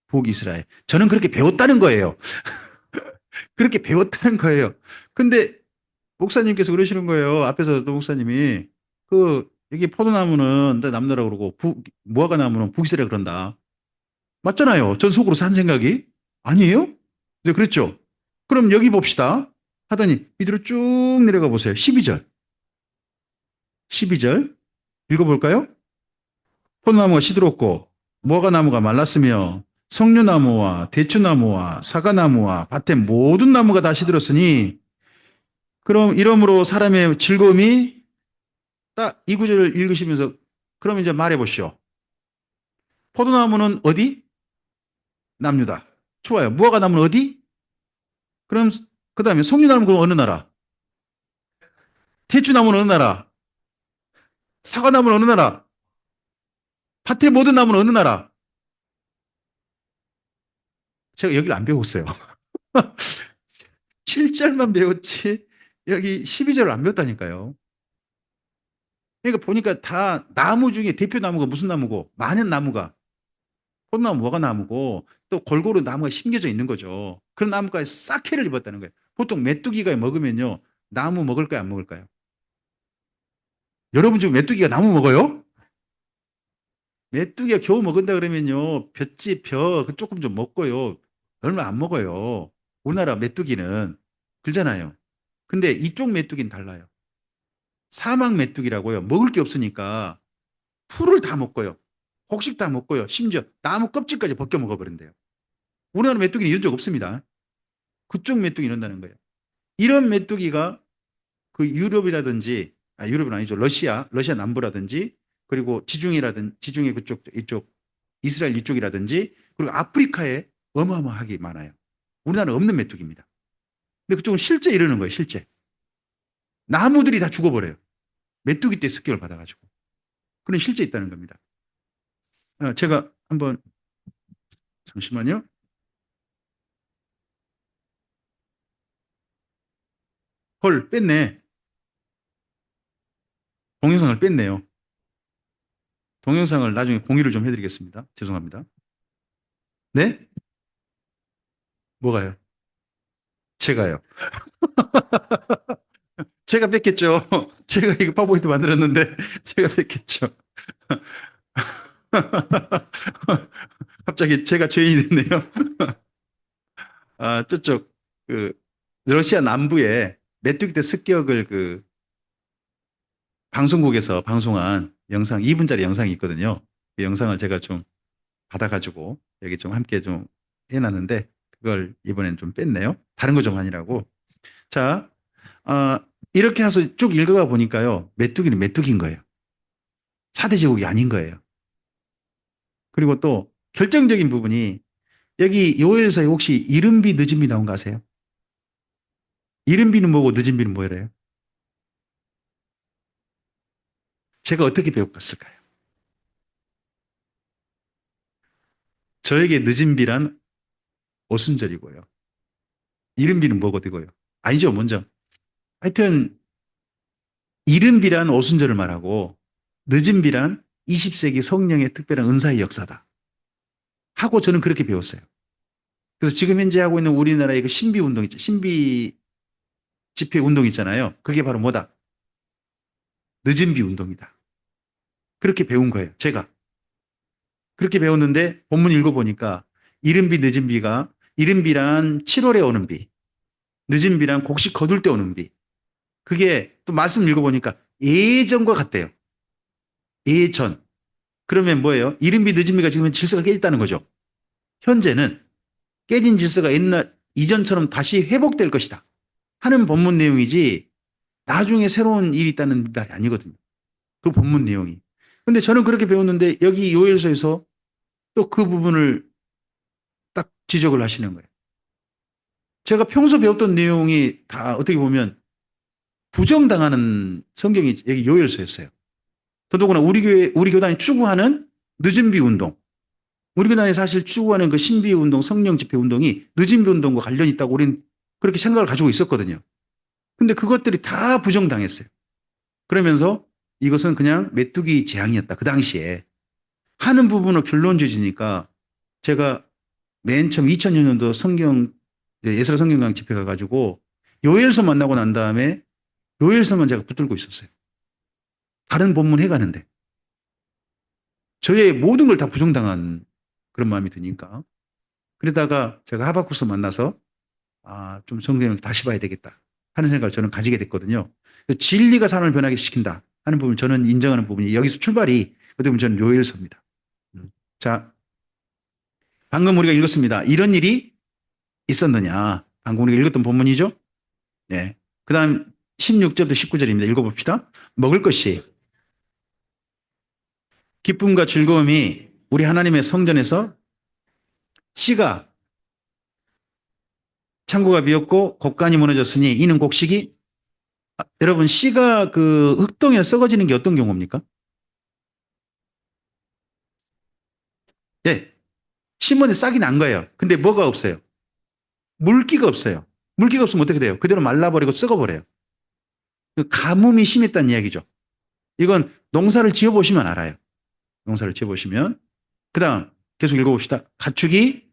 북이스라엘. 저는 그렇게 배웠다는 거예요. 그렇게 배웠다는 거예요. 근데 목사님께서 그러시는 거예요. 앞에서 또 목사님이 그 여기 포도나무는 남유다라고 그러고 무화과나무는 북이스라엘 그런다. 맞잖아요. 전 속으로 산 생각이 아니에요? 네, 그랬죠. 그럼 여기 봅시다. 하더니 밑으로 쭉 내려가 보세요. 12절. 12절. 읽어볼까요? 포도나무가 시들었고 무화과나무가 말랐으며 석류나무와 대추나무와 사과나무와 밭의 모든 나무가 다 시들었으니 그럼 이러므로 사람의 즐거움이 딱 이 구절을 읽으시면서 그럼 이제 말해 보시오. 포도나무는 어디? 남유다. 좋아요. 무화과나무는 어디? 그럼 그 다음에 석류나무는 어느 나라? 대추나무는 어느 나라? 사과나무는 어느 나라? 밭의 모든 나무는 어느 나라? 제가 여기를 안 배웠어요. 7절만 배웠지 여기 12절을 안 배웠다니까요. 그러니까 보니까 다 나무 중에 대표 나무가 무슨 나무고 많은 나무가 포도나무 뭐가 나무고 또 골고루 나무가 심겨져 있는 거죠. 그런 나무까지 싹 해를 입었다는 거예요. 보통 메뚜기가 먹으면요. 나무 먹을까요? 안 먹을까요? 여러분 중 메뚜기가 나무 먹어요? 메뚜기가 겨우 먹은다 그러면요. 볏짚, 벼 조금 좀 먹고요. 얼마 안 먹어요. 우리나라 메뚜기는 그러잖아요. 근데 이쪽 메뚜기는 달라요. 사막 메뚜기라고요. 먹을 게 없으니까 풀을 다 먹고요. 곡식 다 먹고요. 심지어 나무 껍질까지 벗겨 먹어버린대요. 우리나라 메뚜기는 이런 적 없습니다. 그쪽 메뚜기 이런다는 거예요. 이런 메뚜기가 그 유럽이라든지, 유럽은 아니죠. 러시아 남부라든지, 그리고 지중해 그쪽, 이쪽, 이스라엘 이쪽이라든지, 그리고 아프리카에 어마어마하게 많아요. 우리나라는 없는 메뚜기입니다. 근데 그쪽은 실제 이러는 거예요, 실제. 나무들이 다 죽어버려요. 메뚜기 때 습격을 받아가지고. 그런 실제 있다는 겁니다. 제가 한번, 잠시만요. 헐, 뺐네. 동영상을 뺐네요. 동영상을 나중에 공유를 좀 해드리겠습니다. 죄송합니다. 네? 뭐가요? 제가요. 제가 뺐겠죠. 제가 이거 파워포인트 만들었는데 제가 뺐겠죠. 갑자기 제가 죄인이 됐네요. 저쪽 그 러시아 남부에 메뚜기 때 습격을 그 방송국에서 방송한 영상 2분짜리 영상이 있거든요. 그 영상을 제가 좀 받아가지고 여기 좀 함께 좀 해놨는데 그걸 이번엔 좀 뺐네요. 다른 거 좀 아니라고. 자, 이렇게 해서 쭉 읽어가 보니까요. 메뚜기는 메뚜기인 거예요. 4대 제국이 아닌 거예요. 그리고 또 결정적인 부분이 여기 요엘서에 혹시 이른비 늦은비 나온 거 아세요? 이른비는 뭐고 늦은비는 뭐래요? 제가 어떻게 배웠을까요? 저에게 늦은비란 오순절이고요. 이른비는 뭐고요? 아니죠, 먼저. 하여튼 이른비란 오순절을 말하고 늦은비란 20세기 성령의 특별한 은사의 역사다. 하고 저는 그렇게 배웠어요. 그래서 지금 현재 하고 있는 우리나라의 그 신비 운동 있죠. 신비 집회 운동 있잖아요. 그게 바로 뭐다? 늦은비 운동이다. 그렇게 배운 거예요. 제가. 그렇게 배웠는데 본문 읽어보니까 이른비 늦은비가 이른비란 7월에 오는 비, 늦은비란 곡식 거둘 때 오는 비. 그게 또 말씀 읽어보니까 예전과 같대요. 예전. 그러면 뭐예요? 이른비 늦은비가 지금 질서가 깨졌다는 거죠. 현재는 깨진 질서가 옛날 이전처럼 다시 회복될 것이다 하는 본문 내용이지 나중에 새로운 일이 있다는 말이 아니거든요. 그 본문 내용이. 근데 저는 그렇게 배웠는데 여기 요엘서에서 또 그 부분을 딱 지적을 하시는 거예요. 제가 평소 배웠던 내용이 다 어떻게 보면 부정당하는 성경이 여기 요엘서였어요. 더더구나 우리 교단이 추구하는 늦은비 운동. 우리 교단이 사실 추구하는 그 신비 운동, 성령 집회 운동이 늦은비 운동과 관련이 있다고 우리는 그렇게 생각을 가지고 있었거든요. 근데 그것들이 다 부정당했어요. 그러면서 이것은 그냥 메뚜기 재앙이었다. 그 당시에 하는 부분을 결론지으니까 제가 맨 처음 2000년도 성경 예스라 성경강 집회 가가지고 요엘서 만나고 난 다음에 요엘서만 제가 붙들고 있었어요. 다른 본문 해가는데 저의 모든 걸 다 부정당한 그런 마음이 드니까 그러다가 제가 하박국서 만나서 좀 성경을 다시 봐야 되겠다 하는 생각을 저는 가지게 됐거든요. 진리가 사람을 변하게 시킨다 하는 부분 저는 인정하는 부분이 여기서 출발이 어떻게 보면 저는 요엘서입니다. 자, 방금 우리가 읽었습니다. 이런 일이 있었느냐. 방금 우리가 읽었던 본문이죠. 네. 그 다음 16절부터 19절입니다. 읽어봅시다. 먹을 것이 기쁨과 즐거움이 우리 하나님의 성전에서 씨가 창고가 비었고 곡간이 무너졌으니 이는 곡식이 여러분 씨가 그 흙동에 썩어지는 게 어떤 경우입니까? 예. 심은데 싹이 난 거예요. 근데 뭐가 없어요? 물기가 없어요. 물기가 없으면 어떻게 돼요? 그대로 말라버리고 썩어버려요. 그 가뭄이 심했다는 이야기죠. 이건 농사를 지어보시면 알아요. 농사를 지어보시면. 그 다음 계속 읽어봅시다. 가축이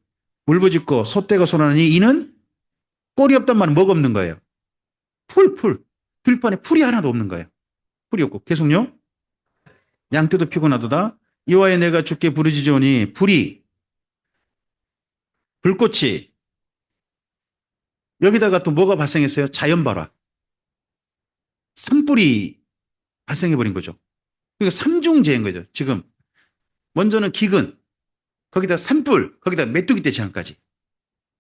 울부짖고 소떼가 소나니 이는 꼴이 없단 말은 뭐가 없는 거예요? 풀. 들판에 풀이 하나도 없는 거예요. 풀이 없고. 계속요. 양떼도 피곤하도다. 이와에 내가 주께 부르짖으니 불꽃이 여기다가 또 뭐가 발생했어요? 자연발화. 산불이 발생해버린 거죠. 그러니까 삼중재해인 거죠. 지금 먼저는 기근, 거기다 산불, 거기다 메뚜기 떼 재앙까지.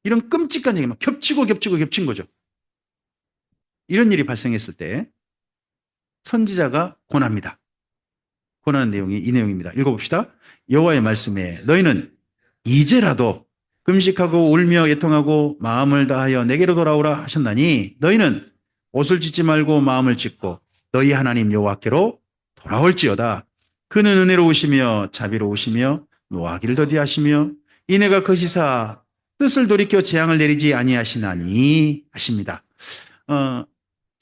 이런 끔찍한 얘기 막 겹친 거죠. 이런 일이 발생했을 때 선지자가 권합니다. 권하는 내용이 이 내용입니다. 읽어봅시다. 여호와의 말씀에 너희는 이제라도 금식하고 울며 애통하고 마음을 다하여 내게로 돌아오라 하셨나니 너희는 옷을 찢지 말고 마음을 찢고 너희 하나님 여호와께로 돌아올지어다. 그는 은혜로우시며 자비로우시며 노하기를 더디하시며 이내가 거시사 뜻을 돌이켜 재앙을 내리지 아니하시나니 하십니다.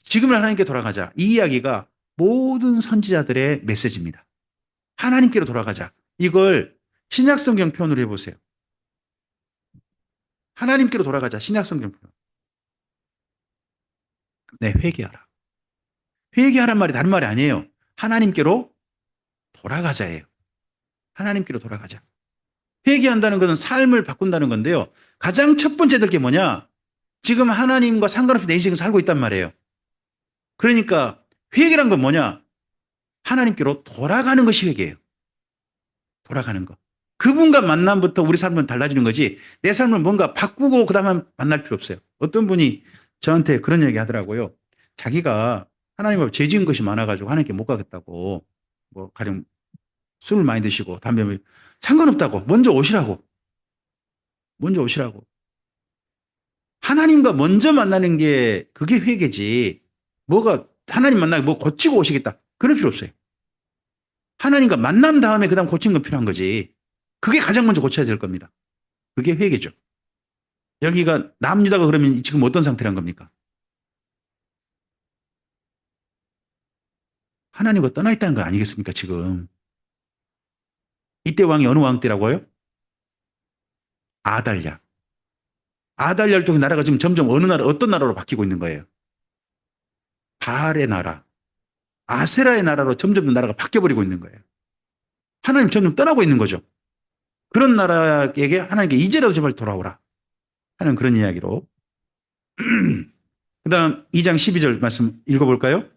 지금을 하나님께 돌아가자. 이 이야기가 모든 선지자들의 메시지입니다. 하나님께로 돌아가자. 이걸 신약성경 표현으로 해보세요. 하나님께로 돌아가자. 신약성경 표현. 네, 회개하라. 회개하란 말이 다른 말이 아니에요. 하나님께로 돌아가자예요. 하나님께로 돌아가자. 회개한다는 것은 삶을 바꾼다는 건데요. 가장 첫 번째 될 게 뭐냐? 지금 하나님과 상관없이 내 인생을 살고 있단 말이에요. 그러니까 회개란 건 뭐냐? 하나님께로 돌아가는 것이 회개예요. 돌아가는 것. 그분과 만남부터 우리 삶은 달라지는 거지. 내 삶을 뭔가 바꾸고 그다음에 만날 필요 없어요. 어떤 분이 저한테 그런 얘기 하더라고요. 자기가 하나님 앞에 죄 지은 것이 많아가지고 하나님께 못 가겠다고. 뭐 가령 술을 많이 드시고 담배 상관없다고. 먼저 오시라고. 먼저 오시라고. 하나님과 먼저 만나는 게 그게 회개지. 뭐가 하나님 만나고 뭐 고치고 오시겠다. 그럴 필요 없어요. 하나님과 만난 다음에 그다음 고치는 건 필요한 거지. 그게 가장 먼저 고쳐야 될 겁니다. 그게 회개죠. 여기가 남유다가 그러면 지금 어떤 상태란 겁니까? 하나님과 떠나 있다는 거 아니겠습니까, 지금? 이때 왕이 어느 왕 때라고요? 아달랴. 아달랴를 통해 나라가 지금 점점 어느 나라, 어떤 나라로 바뀌고 있는 거예요? 바알의 나라, 아세라의 나라로 점점 나라가 바뀌어버리고 있는 거예요. 하나님 점점 떠나고 있는 거죠. 그런 나라에게 하나님께 이제라도 제발 돌아오라 하는 그런 이야기로. 그 다음 2장 12절 말씀 읽어볼까요?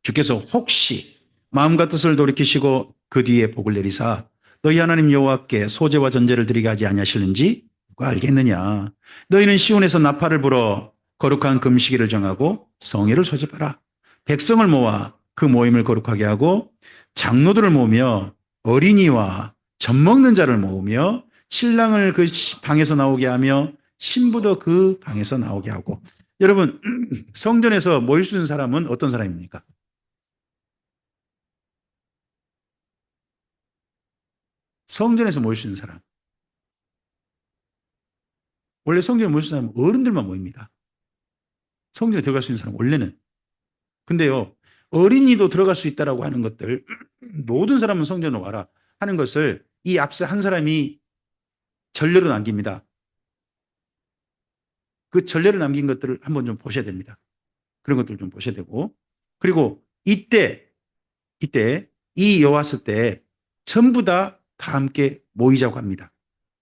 주께서 혹시 마음과 뜻을 돌이키시고 그 뒤에 복을 내리사 너희 하나님 여호와께 소제와 전제를 드리게 하지 아니하실는지 누가 알겠느냐. 너희는 시온에서 나팔을 불어 거룩한 금식일을 정하고 성회를 소집하라. 백성을 모아 그 모임을 거룩하게 하고 장로들을 모으며 어린이와 젖먹는 자를 모으며 신랑을 그 방에서 나오게 하며 신부도 그 방에서 나오게 하고. 여러분, 성전에서 모일 수 있는 사람은 어떤 사람입니까? 성전에서 모일 수 있는 사람. 원래 성전에 모일 수 있는 사람은 어른들만 모입니다. 성전에 들어갈 수 있는 사람은 원래는. 근데요, 어린이도 들어갈 수 있다라고 하는 것들, 모든 사람은 성전으로 와라 하는 것을 이 앞서 한 사람이 전례로 남깁니다. 그 전례를 남긴 것들을 한번 좀 보셔야 됩니다. 그런 것들 좀 보셔야 되고. 그리고 이때 이 여호와스 때 전부 다 함께 모이자고 합니다.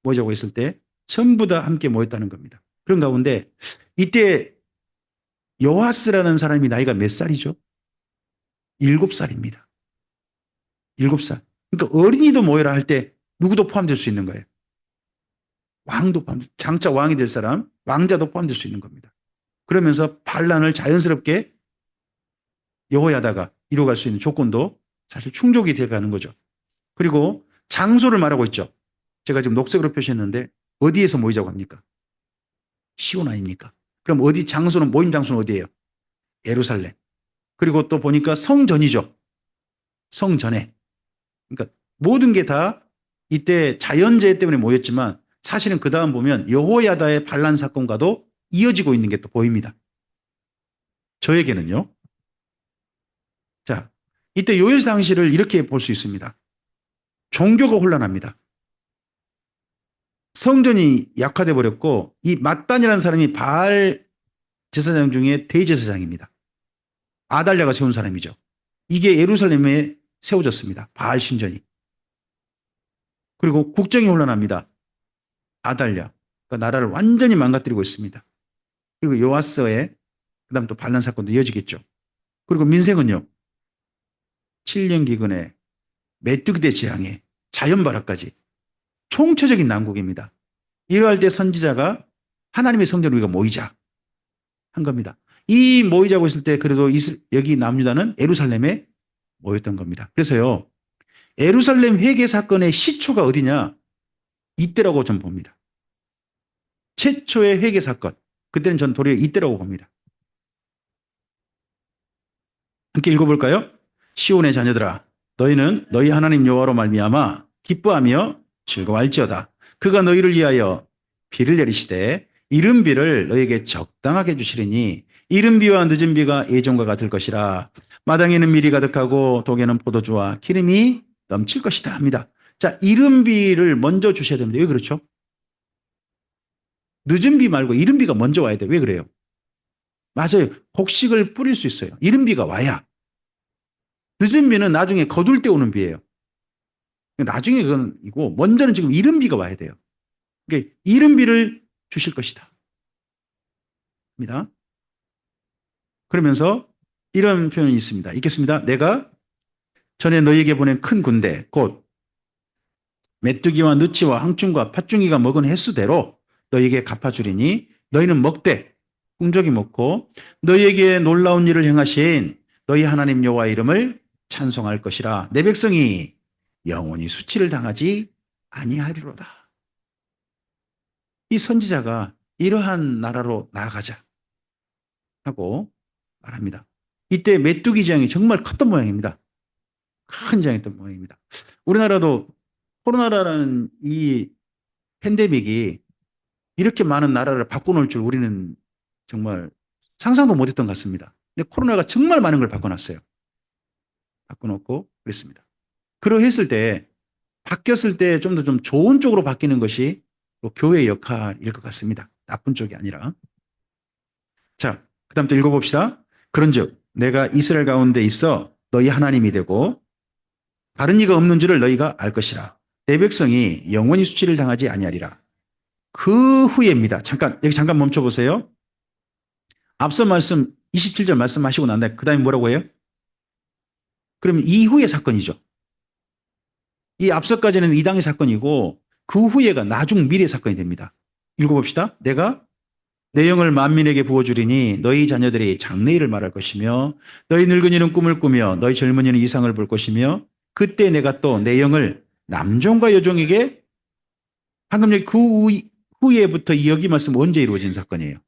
모이자고 했을 때 전부 다 함께 모였다는 겁니다. 그런 가운데 이때 여호와스라는 사람이 나이가 몇 살이죠? 7살입니다. 7살. 그러니까 어린이도 모여라 할 때 누구도 포함될 수 있는 거예요. 왕도 포함, 장차 왕이 될 사람, 왕자도 포함될 수 있는 겁니다. 그러면서 반란을 자연스럽게 여호야다가 이루어갈 수 있는 조건도 사실 충족이 되어가는 거죠. 그리고 장소를 말하고 있죠. 제가 지금 녹색으로 표시했는데 어디에서 모이자고 합니까? 시온 아닙니까? 그럼 어디 장소는 모임 장소는 어디예요? 예루살렘. 그리고 또 보니까 성전이죠. 성전에. 그러니까 모든 게 다 이때 자연재해 때문에 모였지만 사실은 그 다음 보면 여호야다의 반란 사건과도 이어지고 있는 게 또 보입니다. 저에게는요. 자, 이때 요엘상시를 이렇게 볼 수 있습니다. 종교가 혼란합니다. 성전이 약화돼 버렸고 이 mat단이라는 사람이 바알 제사장 중에 대제사장입니다. 아달랴가 세운 사람이죠. 이게 예루살렘에 세워졌습니다. 바알 신전이. 그리고 국정이 혼란합니다. 아달랴. 그러니까 나라를 완전히 망가뜨리고 있습니다. 그리고 요아스의 그다음 또 반란 사건도 이어지겠죠. 그리고 민생은요. 7년 기근에 메뚜기대 재앙에 자연발화까지 총체적인 난국입니다. 이러할 때 선지자가 하나님의 성전을 우리가 모이자 한 겁니다. 이 모이자고 했을 때 그래도 여기 남유다는 예루살렘에 모였던 겁니다. 그래서요. 예루살렘 회개 사건의 시초가 어디냐? 이때라고 좀 봅니다. 최초의 회개 사건. 그때는 전 도리어 이때라고 봅니다. 함께 읽어볼까요? 시온의 자녀들아 너희는 너희 하나님 여호와로 말미암아 기뻐하며 즐거워할지어다. 그가 너희를 위하여 비를 내리시되 이른 비를 너희에게 적당하게 주시리니 이른 비와 늦은 비가 예전과 같을 것이라. 마당에는 밀이 가득하고 독에는 포도주와 기름이 넘칠 것이다 합니다. 자, 이른 비를 먼저 주셔야 됩니다. 왜 그렇죠? 늦은 비 말고 이른 비가 먼저 와야 돼. 왜 그래요? 맞아요. 곡식을 뿌릴 수 있어요. 이른 비가 와야. 늦은 비는 나중에 거둘 때 오는 비예요. 나중에 그건 이고 먼저는 지금 이른 비가 와야 돼요. 그러니까 이른 비를 주실 것이다. 입니다. 그러면서 이런 표현이 있습니다. 읽겠습니다. 내가 전에 너희에게 보낸 큰 군대 곧 메뚜기와 느치와 항충과 팥중이가 먹은 횟수대로 너희에게 갚아주리니 너희는 먹되 풍족히 먹고 너희에게 놀라운 일을 행하신 너희 하나님 여호와 이름을 찬송할 것이라. 내 백성이 영원히 수치를 당하지 아니하리로다. 이 선지자가 이러한 나라로 나아가자 하고 말합니다. 이때 메뚜기 재앙이 정말 컸던 모양입니다. 큰 재앙이었던 모양입니다. 우리나라도 코로나라는 이 팬데믹이 이렇게 많은 나라를 바꿔놓을 줄 우리는 정말 상상도 못했던 것 같습니다. 근데 코로나가 정말 많은 걸 바꿔놨어요. 바꿔놓고 그랬습니다. 그러했을 때 바뀌었을 때 좀 더 좀 좋은 쪽으로 바뀌는 것이 교회의 역할일 것 같습니다. 나쁜 쪽이 아니라. 자, 그 다음 또 읽어봅시다. 그런즉 내가 이스라엘 가운데 있어 너희 하나님이 되고 다른 이가 없는 줄을 너희가 알 것이라. 내 백성이 영원히 수치를 당하지 아니하리라. 그 후에입니다. 여기 잠깐 멈춰보세요. 앞서 말씀 27절 말씀하시고 난 다음에 그 다음에 뭐라고 해요? 그러면 이후의 사건이죠. 이 앞서까지는 이당의 사건이고 그 후에가 나중 미래 사건이 됩니다. 읽어봅시다. 내가 내 영을 만민에게 부어주리니 너희 자녀들이 장래일을 말할 것이며 너희 늙은이는 꿈을 꾸며 너희 젊은이는 이상을 볼 것이며 그때 내가 또 내 영을 남종과 여종에게 방금 여기 그 후에부터 이 여기 말씀 언제 이루어진 사건이에요?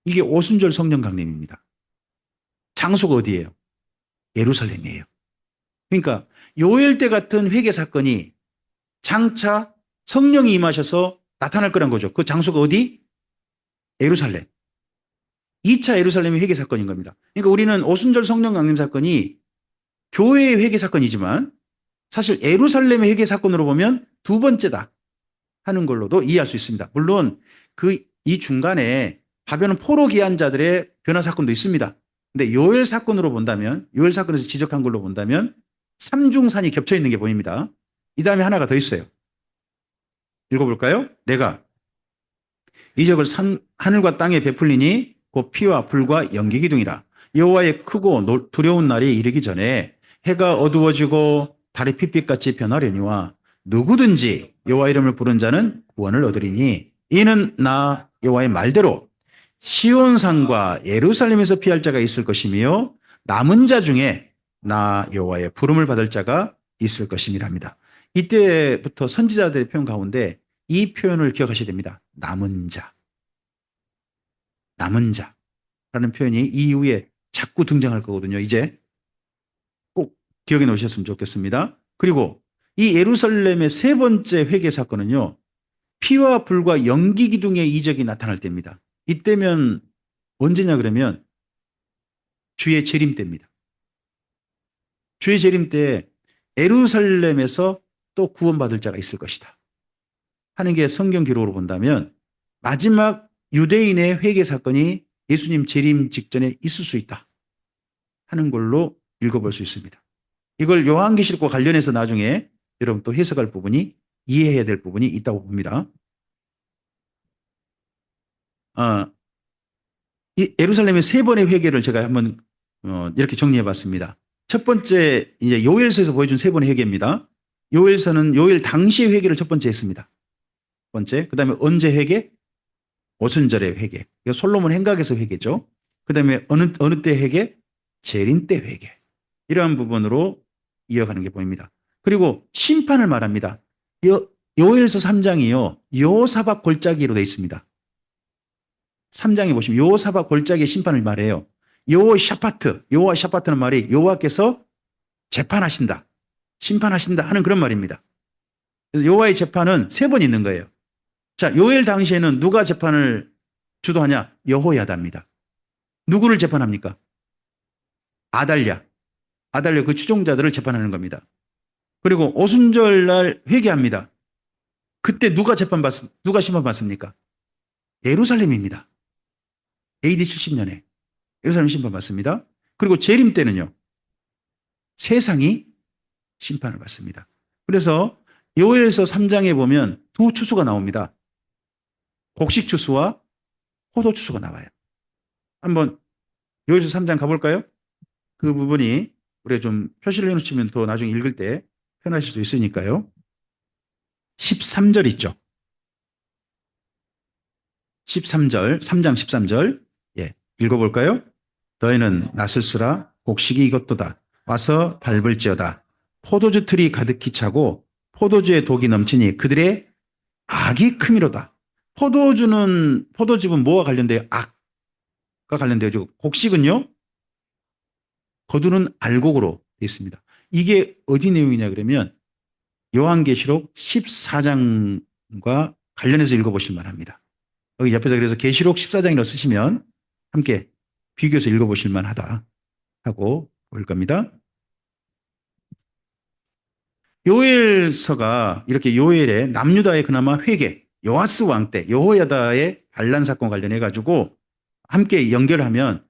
이게 오순절 성령 강림입니다. 장소가 어디예요? 예루살렘이에요. 그러니까 요엘 때 같은 회개 사건이 장차 성령이 임하셔서 나타날 거란 거죠. 그 장소가 어디? 예루살렘. 2차 예루살렘의 회개 사건인 겁니다. 그러니까 우리는 오순절 성령 강림 사건이 교회의 회개 사건이지만 사실 예루살렘의 회개 사건으로 보면 두 번째다 하는 걸로도 이해할 수 있습니다. 물론 이 중간에 바벨론 포로 기한자들의 변화 사건도 있습니다. 근데 요엘 사건으로 본다면, 요엘 사건에서 지적한 걸로 본다면 삼중산이 겹쳐 있는 게 보입니다. 이 다음에 하나가 더 있어요. 읽어볼까요? 내가 이적을 하늘과 땅에 베풀리니 곧 피와 불과 연기 기둥이라. 여호와의 크고 두려운 날이 이르기 전에 해가 어두워지고 달이 핏빛같이 변하려니와 누구든지 여호와 이름을 부른 자는 구원을 얻으리니 이는 나 여호와의 말대로 시온산과 예루살렘에서 피할 자가 있을 것이며 남은 자 중에 나 여호와의 부름을 받을 자가 있을 것임이랍니다. 이때부터 선지자들의 표현 가운데 이 표현을 기억하셔야 됩니다. 남은 자. 남은 자라는 표현이 이후에 자꾸 등장할 거거든요. 이제 꼭 기억해 놓으셨으면 좋겠습니다. 그리고 이 예루살렘의 세 번째 회개 사건은요. 피와 불과 연기 기둥의 이적이 나타날 때입니다. 이때면 언제냐 그러면 주의 재림 때입니다. 주의 재림 때 예루살렘에서 또 구원받을 자가 있을 것이다 하는 게 성경 기록으로 본다면 마지막 유대인의 회개 사건이 예수님 재림 직전에 있을 수 있다 하는 걸로 읽어볼 수 있습니다. 이걸 요한계시록과 관련해서 나중에 여러분 또 해석할 부분이 이해해야 될 부분이 있다고 봅니다. 이 예루살렘의 세 번의 회개를 제가 한번 이렇게 정리해 봤습니다. 첫 번째 이제 요엘서에서 보여준 세 번의 회개입니다. 요엘서는 요엘 당시의 회개를 첫 번째 했습니다. 첫 번째. 그다음에 언제 회개? 오순절의 회개. 이거 솔로몬 행각에서 회개죠. 그다음에 어느 때 회개? 재림 때 회개. 이러한 부분으로 이어가는 게 보입니다. 그리고 심판을 말합니다. 요엘서 3장이요. 요사박 골짜기로 되어 있습니다. 3장에 보시면 요사박 골짜기의 심판을 말해요. 여호와 샤파트는 말이 여호와께서 재판하신다. 심판하신다 하는 그런 말입니다. 그래서 여호와의 재판은 세 번 있는 거예요. 자, 요엘 당시에는 누가 재판을 주도하냐? 여호야다입니다. 누구를 재판합니까? 아달랴 그 추종자들을 재판하는 겁니다. 그리고 오순절 날 회개합니다. 그때 누가 심판받습니까? 예루살렘입니다. AD 70년에 예루살렘 심판받습니다. 그리고 재림 때는요. 세상이 심판을 받습니다. 그래서 요엘서 3장에 보면 두 추수가 나옵니다. 곡식 추수와 포도 추수가 나와요. 한번 요엘서 3장 가볼까요? 그 부분이 우리가 좀 표시를 해놓으시면 더 나중에 읽을 때 편하실 수 있으니까요. 13절 있죠. 13절, 3장 13절. 예, 읽어볼까요? 너희는 나설수라 곡식이 익었도다. 와서 밟을지어다. 포도주 틀이 가득히 차고 포도주에 독이 넘치니 그들의 악이 크미로다. 포도즙은 뭐와 관련돼요? 악과 관련되죠. 곡식은요, 거두는 알곡으로 되어 있습니다. 이게 어디 내용이냐 그러면 요한계시록 14장과 관련해서 읽어보실 만합니다. 여기 옆에서 그래서 계시록 14장이라고 쓰시면 함께 비교해서 읽어보실 만하다 하고 볼 겁니다. 요엘서가 이렇게 요엘의 남유다의 그나마 회개, 요아스 왕 때 여호야다의 반란 사건 관련해 가지고 함께 연결하면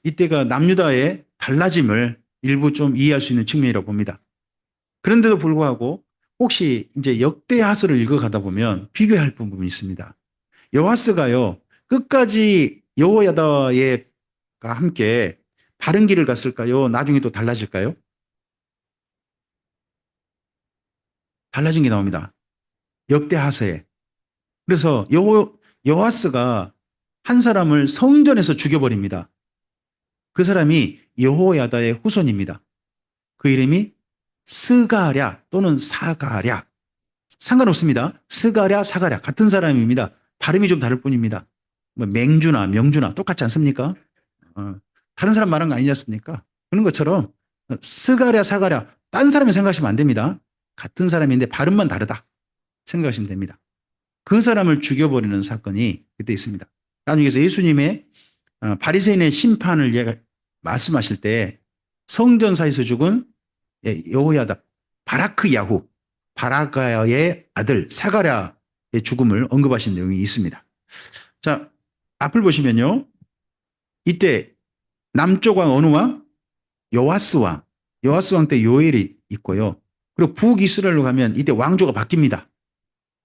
이때가 남유다의 달라짐을 일부 좀 이해할 수 있는 측면이라고 봅니다. 그런데도 불구하고 혹시 이제 역대하서를 읽어가다 보면 비교할 부분이 있습니다. 여호와스가요 끝까지 여호야다가 함께 바른 길을 갔을까요? 나중에 또 달라질까요? 달라진 게 나옵니다. 역대하서에. 그래서 여호와스가 한 사람을 성전에서 죽여버립니다. 그 사람이 여호야다의 후손입니다. 그 이름이 스가랴 또는 사가랴. 상관없습니다. 스가랴, 사가랴 같은 사람입니다. 발음이 좀 다를 뿐입니다. 뭐 맹주나 명주나 똑같지 않습니까? 다른 사람 말한 거 아니지 않습니까? 그런 것처럼 스가랴, 사가랴 딴 사람이 생각하시면 안 됩니다. 같은 사람인데 발음만 다르다 생각하시면 됩니다. 그 사람을 죽여버리는 사건이 그때 있습니다. 나중에서 예수님의 바리새인의 심판을 말씀하실 때 성전사에서 죽은 여호야다 바라크 야후 바라가의 아들 사가랴의 죽음을 언급하신 내용이 있습니다. 자, 앞을 보시면요. 이때 남쪽 왕 어느 왕? 요아스 왕. 요아스 왕 때 요엘이 있고요. 그리고 북이스라엘로 가면 이때 왕조가 바뀝니다.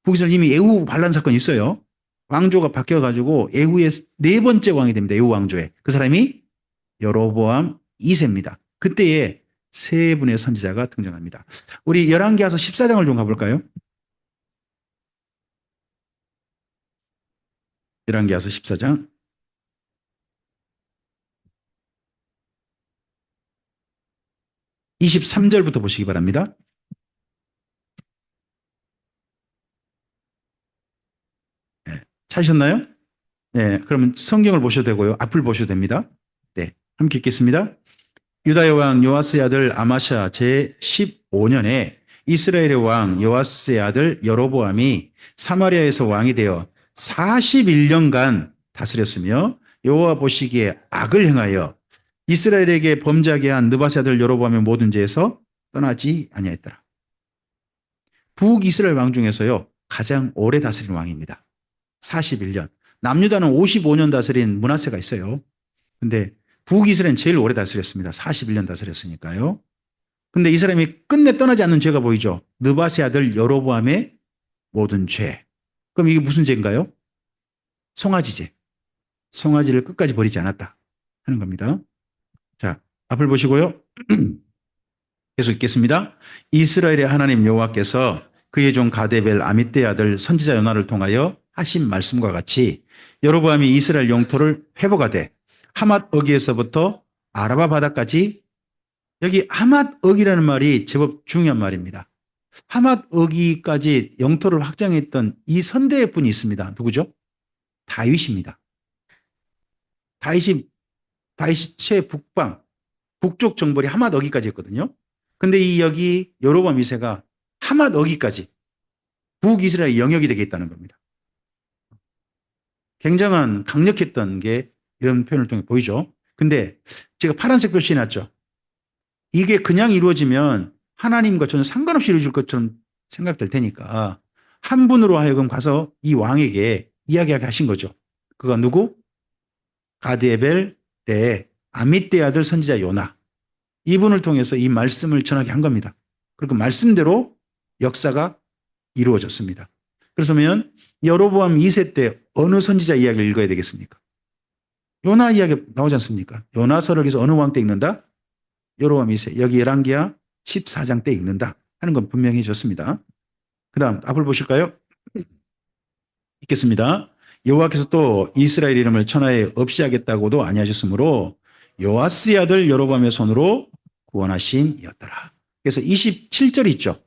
북이스라엘 이미 에후 반란 사건이 있어요. 왕조가 바뀌어가지고 에후의 네 번째 왕이 됩니다. 에후 왕조에. 그 사람이 여로보암 2세입니다. 그때에 세 분의 선지자가 등장합니다. 우리 열왕기하서 14장을 좀 가볼까요? 열왕기하서 14장. 23절부터 보시기 바랍니다. 네, 찾으셨나요? 네, 그러면 성경을 보셔도 되고요. 앞을 보셔도 됩니다. 네, 함께 읽겠습니다. 유다의 왕 요아스의 아들 아마샤 제15년에 이스라엘의 왕 요아스의 아들 여로보암이 사마리아에서 왕이 되어 41년간 다스렸으며 여호와 보시기에 악을 행하여 이스라엘에게 범죄하게 한 느바세 아들 여로보암의 모든 죄에서 떠나지 아니하였더라. 북이스라엘 왕 중에서요 가장 오래 다스린 왕입니다. 41년. 남유다는 55년 다스린 므낫세가 있어요. 근데 북이스라엘은 제일 오래 다스렸습니다. 41년 다스렸으니까요. 근데 이 사람이 끝내 떠나지 않는 죄가 보이죠. 느바세 아들 여로보암의 모든 죄. 그럼 이게 무슨 죄인가요? 송아지죄. 송아지를 끝까지 버리지 않았다 하는 겁니다. 자, 앞을 보시고요. 계속 읽겠습니다. 이스라엘의 하나님 여호와께서 그의 종 가데벨 아mit대 아들 선지자 요나를 통하여 하신 말씀과 같이 여로보암이 이스라엘 영토를 회복하되 하맛 어기에서부터 아라바 바다까지. 여기 하맛 어기라는 말이 제법 중요한 말입니다. 하맛 어기까지 영토를 확장했던 이 선대의 분이 있습니다. 누구죠? 다윗입니다. 다윗이 최북방 북쪽 정벌이 하맛 어기까지 했거든요. 근데 이 여기 여로보암 2세가 하맛 어기까지 북이스라엘 영역이 되겠다는 겁니다. 굉장한 강력했던 게 이런 표현을 통해 보이죠. 근데 제가 파란색 표시해 놨죠. 이게 그냥 이루어지면 하나님과 전혀 상관없이 이루어질 것처럼 생각될 테니까 한 분으로 하여금 가서 이 왕에게 이야기하게 하신 거죠. 그가 누구? 가드에벨의 아mit대 아들 선지자 요나. 이분을 통해서 이 말씀을 전하게 한 겁니다. 그리고 말씀대로 역사가 이루어졌습니다. 그래서면 여로보암 2세 때 어느 선지자 이야기를 읽어야 되겠습니까? 요나 이야기 나오지 않습니까? 요나서를 해서 어느 왕 때 읽는다? 여로보암 2세. 여기 열왕기하 14장 때 읽는다 하는 건 분명히 해줬습니다. 다음 앞을 보실까요? 읽겠습니다. 여호와께서 또 이스라엘 이름을 천하에 없이 하겠다고도 아니하셨으므로 요아스의 아들 여로보암의 손으로 구원하심이었더라. 그래서 27절 있죠.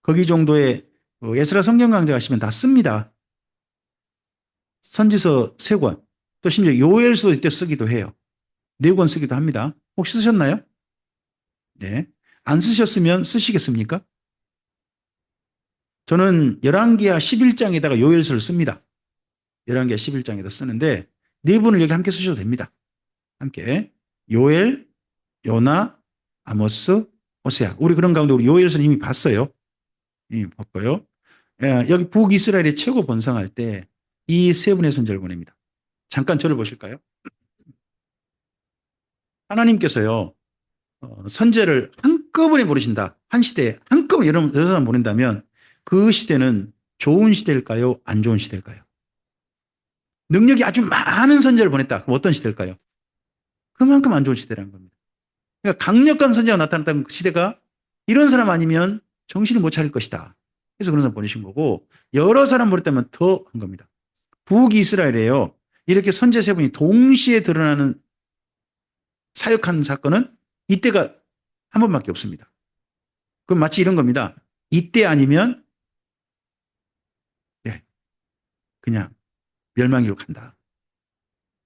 거기 정도의 에스라 성경 강좌하시면 다 씁니다. 선지서 3권, 또 심지어 요엘서도 이때 쓰기도 해요. 4권 쓰기도 합니다. 혹시 쓰셨나요? 네. 안 쓰셨으면 쓰시겠습니까? 저는 열왕기하 11장에다가 요엘서를 씁니다. 열왕기하 11장에다 쓰는데 네 분을 여기 함께 쓰셔도 됩니다. 함께. 요엘, 요나, 아모스, 호세아. 우리 그런 가운데 우리 요엘서는 이미 봤어요. 이미 봤고요. 여기 북이스라엘의 최고 번성할 때 이 세 분의 선지자를 보냅니다. 잠깐 저를 보실까요? 하나님께서요. 선지자를 한꺼번에 보내신다. 한 시대에 한꺼번에 여러 사람 보낸다면 그 시대는 좋은 시대일까요? 안 좋은 시대일까요? 능력이 아주 많은 선지자를 보냈다. 그럼 어떤 시대일까요? 그만큼 안 좋은 시대라는 겁니다. 그러니까 강력한 선지자가 나타났다는 그 시대가 이런 사람 아니면 정신을 못 차릴 것이다. 그래서 그런 사람 보내신 거고 여러 사람 보냈다면 더 한 겁니다. 북이스라엘에요. 이렇게 선지자 세 분이 동시에 드러나는 사역한 사건은 이때가 한 번밖에 없습니다. 그럼 마치 이런 겁니다. 이때 아니면 네, 그냥 멸망으로 간다.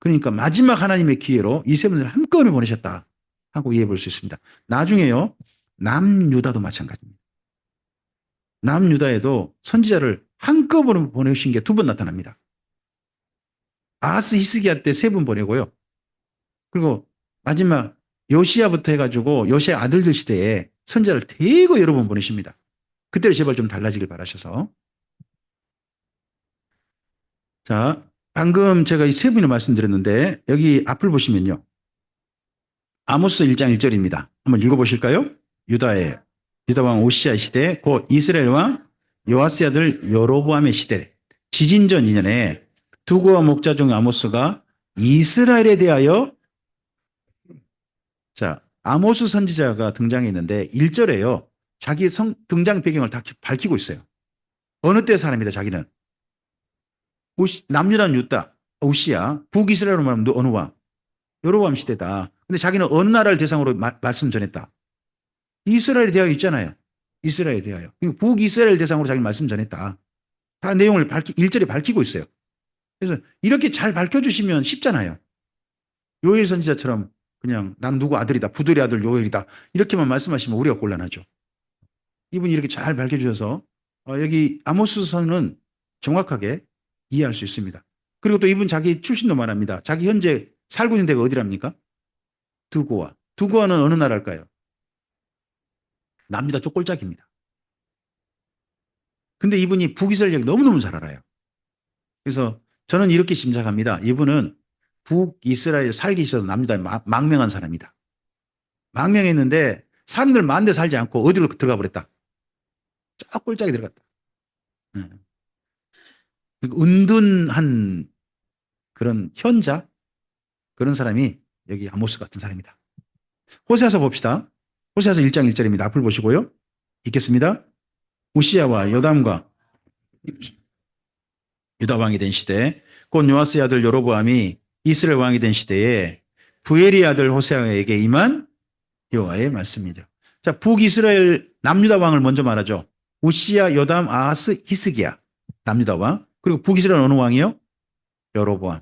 그러니까 마지막 하나님의 기회로 이 세 분을 한꺼번에 보내셨다 하고 이해해 볼 수 있습니다. 나중에요. 남유다도 마찬가지입니다. 남유다에도 선지자를 한꺼번에 보내신 게 2번 나타납니다. 아하스 히스기야 때 3분 보내고요. 그리고 마지막 요시야부터 해가지고 요시야 아들들 시대에 선지자를 대거 여러 번 보내십니다. 그때를 제발 좀 달라지길 바라셔서. 자, 방금 제가 이 3분을 말씀드렸는데 여기 앞을 보시면요. 아모스 1장 1절입니다. 한번 읽어보실까요? 유다 왕 오시아 시대 곧 이스라엘 왕 요아스 아들 여로보암의 시대 지진전 2년에 두고와 목자 중 아모스가 이스라엘에 대하여 자 아모스 선지자가 등장했는데 1절에요. 자기 등장 배경을 다 밝히고 있어요. 어느 때 사람이다 자기는. 남유다 유다 오시아 북이스라엘로 말하면 어느 왕? 여로보암 시대다. 근데 자기는 어느 나라를 대상으로 말씀 전했다. 이스라엘에 대하여 있잖아요. 이스라엘에 대하여. 북이스라엘 대상으로 자기 말씀 전했다. 다 내용을 1절에 밝히고 있어요. 그래서 이렇게 잘 밝혀주시면 쉽잖아요. 요엘 선지자처럼 그냥 난 누구 아들이다. 부들의 아들 요엘이다. 이렇게만 말씀하시면 우리가 곤란하죠. 이분이 이렇게 잘 밝혀주셔서 여기 아모스서는 정확하게 이해할 수 있습니다. 그리고 또 이분 자기 출신도 말합니다. 자기 현재 살고 있는 데가 어디랍니까? 두고와. 두고와는 어느 나라일까요? 남유다 쪽 꼴짝입니다. 근데 이분이 북이스라엘 얘기 너무너무 잘 알아요. 그래서 저는 이렇게 짐작합니다. 이분은 북이스라엘 살기 싫어서 남유다에 망명한 사람이다. 망명했는데 사람들 많은 데 살지 않고 어디로 들어가 버렸다. 저 꼴짝에 들어갔다. 은둔한 그런 현자 그런 사람이 여기 아모스 같은 사람이다. 호세아서 봅시다. 호세아서 1장 1절입니다. 앞을 보시고요. 읽겠습니다. 우시야와 요담과 유다 왕이 된 시대 곧 요아스의 아들 여로보암이 이스라엘 왕이 된 시대에 부엘의 아들 호세아에게 임한 여호와의 말씀이죠. 자, 북이스라엘 남유다 왕을 먼저 말하죠. 우시야, 요담, 아하스, 히스기야. 남유다 왕. 그리고 북이스라엘 어느 왕이요? 여로보암.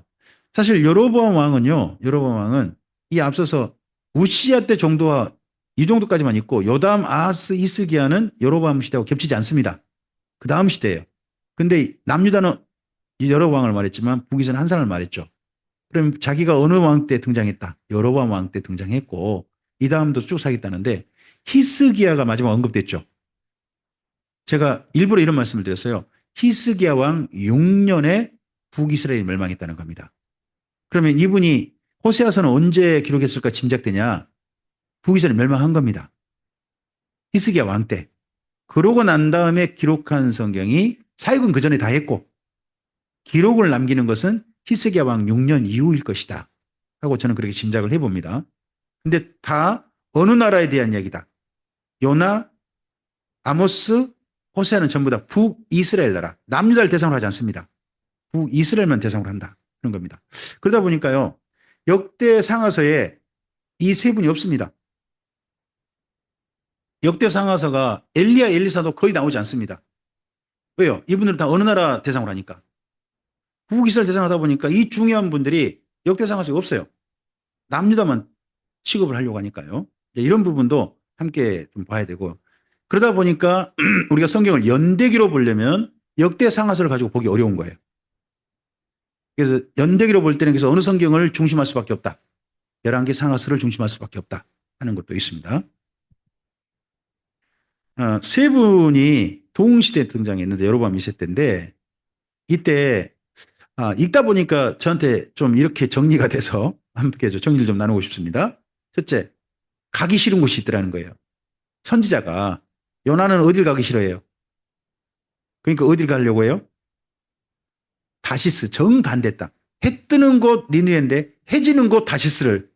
사실 여로보암 왕은 이 앞서서 우시야 때 정도와 이 정도까지만 있고 요담, 아하스, 히스기야는 여로보암 시대하고 겹치지 않습니다. 그 다음 시대예요. 근데 남유다는 여러 왕을 말했지만 북이스는 한 사람을 말했죠. 그럼 자기가 어느 왕 때 등장했다? 여로보암 왕 때 등장했고 이 다음도 쭉 사겠다는데 히스기야가 마지막 언급됐죠. 제가 일부러 이런 말씀을 드렸어요. 히스기야 왕 6년에 북이스라엘이 멸망했다는 겁니다. 그러면 이분이 호세아서는 언제 기록했을까 짐작되냐? 북이스라엘 멸망한 겁니다. 히스기야 왕 때. 그러고 난 다음에 기록한 성경이 사역은 그 전에 다 했고 기록을 남기는 것은 히스기야 왕 6년 이후일 것이다 하고 저는 그렇게 짐작을 해봅니다. 근데 다 어느 나라에 대한 이야기다. 요나, 아모스, 호세아는 전부 다 북이스라엘 나라, 남유다를 대상으로 하지 않습니다. 북이스라엘만 대상으로 한다. 그런 겁니다. 그러다 보니까요, 역대 상하서에 이 세 분이 없습니다. 역대 상하서가 엘리야, 엘리사도 거의 나오지 않습니다. 왜요? 이분들은 다 어느 나라 대상으로 하니까. 북이스라엘 대상으로 하다 보니까 이 중요한 분들이 역대 상하서가 없어요. 남유다만 취급을 하려고 하니까요. 이런 부분도 함께 좀 봐야 되고, 그러다 보니까 우리가 성경을 연대기로 보려면 역대 상하서를 가지고 보기 어려운 거예요. 그래서 연대기로 볼 때는 그래서 어느 성경을 중심할 수밖에 없다. 11개 상하서를 중심할 수밖에 없다 하는 것도 있습니다. 세 분이 동시대에 등장했는데 여로보암 2세 때인데, 이때 읽다 보니까 저한테 좀 이렇게 정리가 돼서 함께 정리를 좀 나누고 싶습니다. 첫째, 가기 싫은 곳이 있더라는 거예요. 선지자가 요나는 어딜 가기 싫어해요? 그러니까 어딜 가려고 해요? 다시스, 정반대 땅. 해 뜨는 곳 니느웨인데 해 지는 곳 다시스를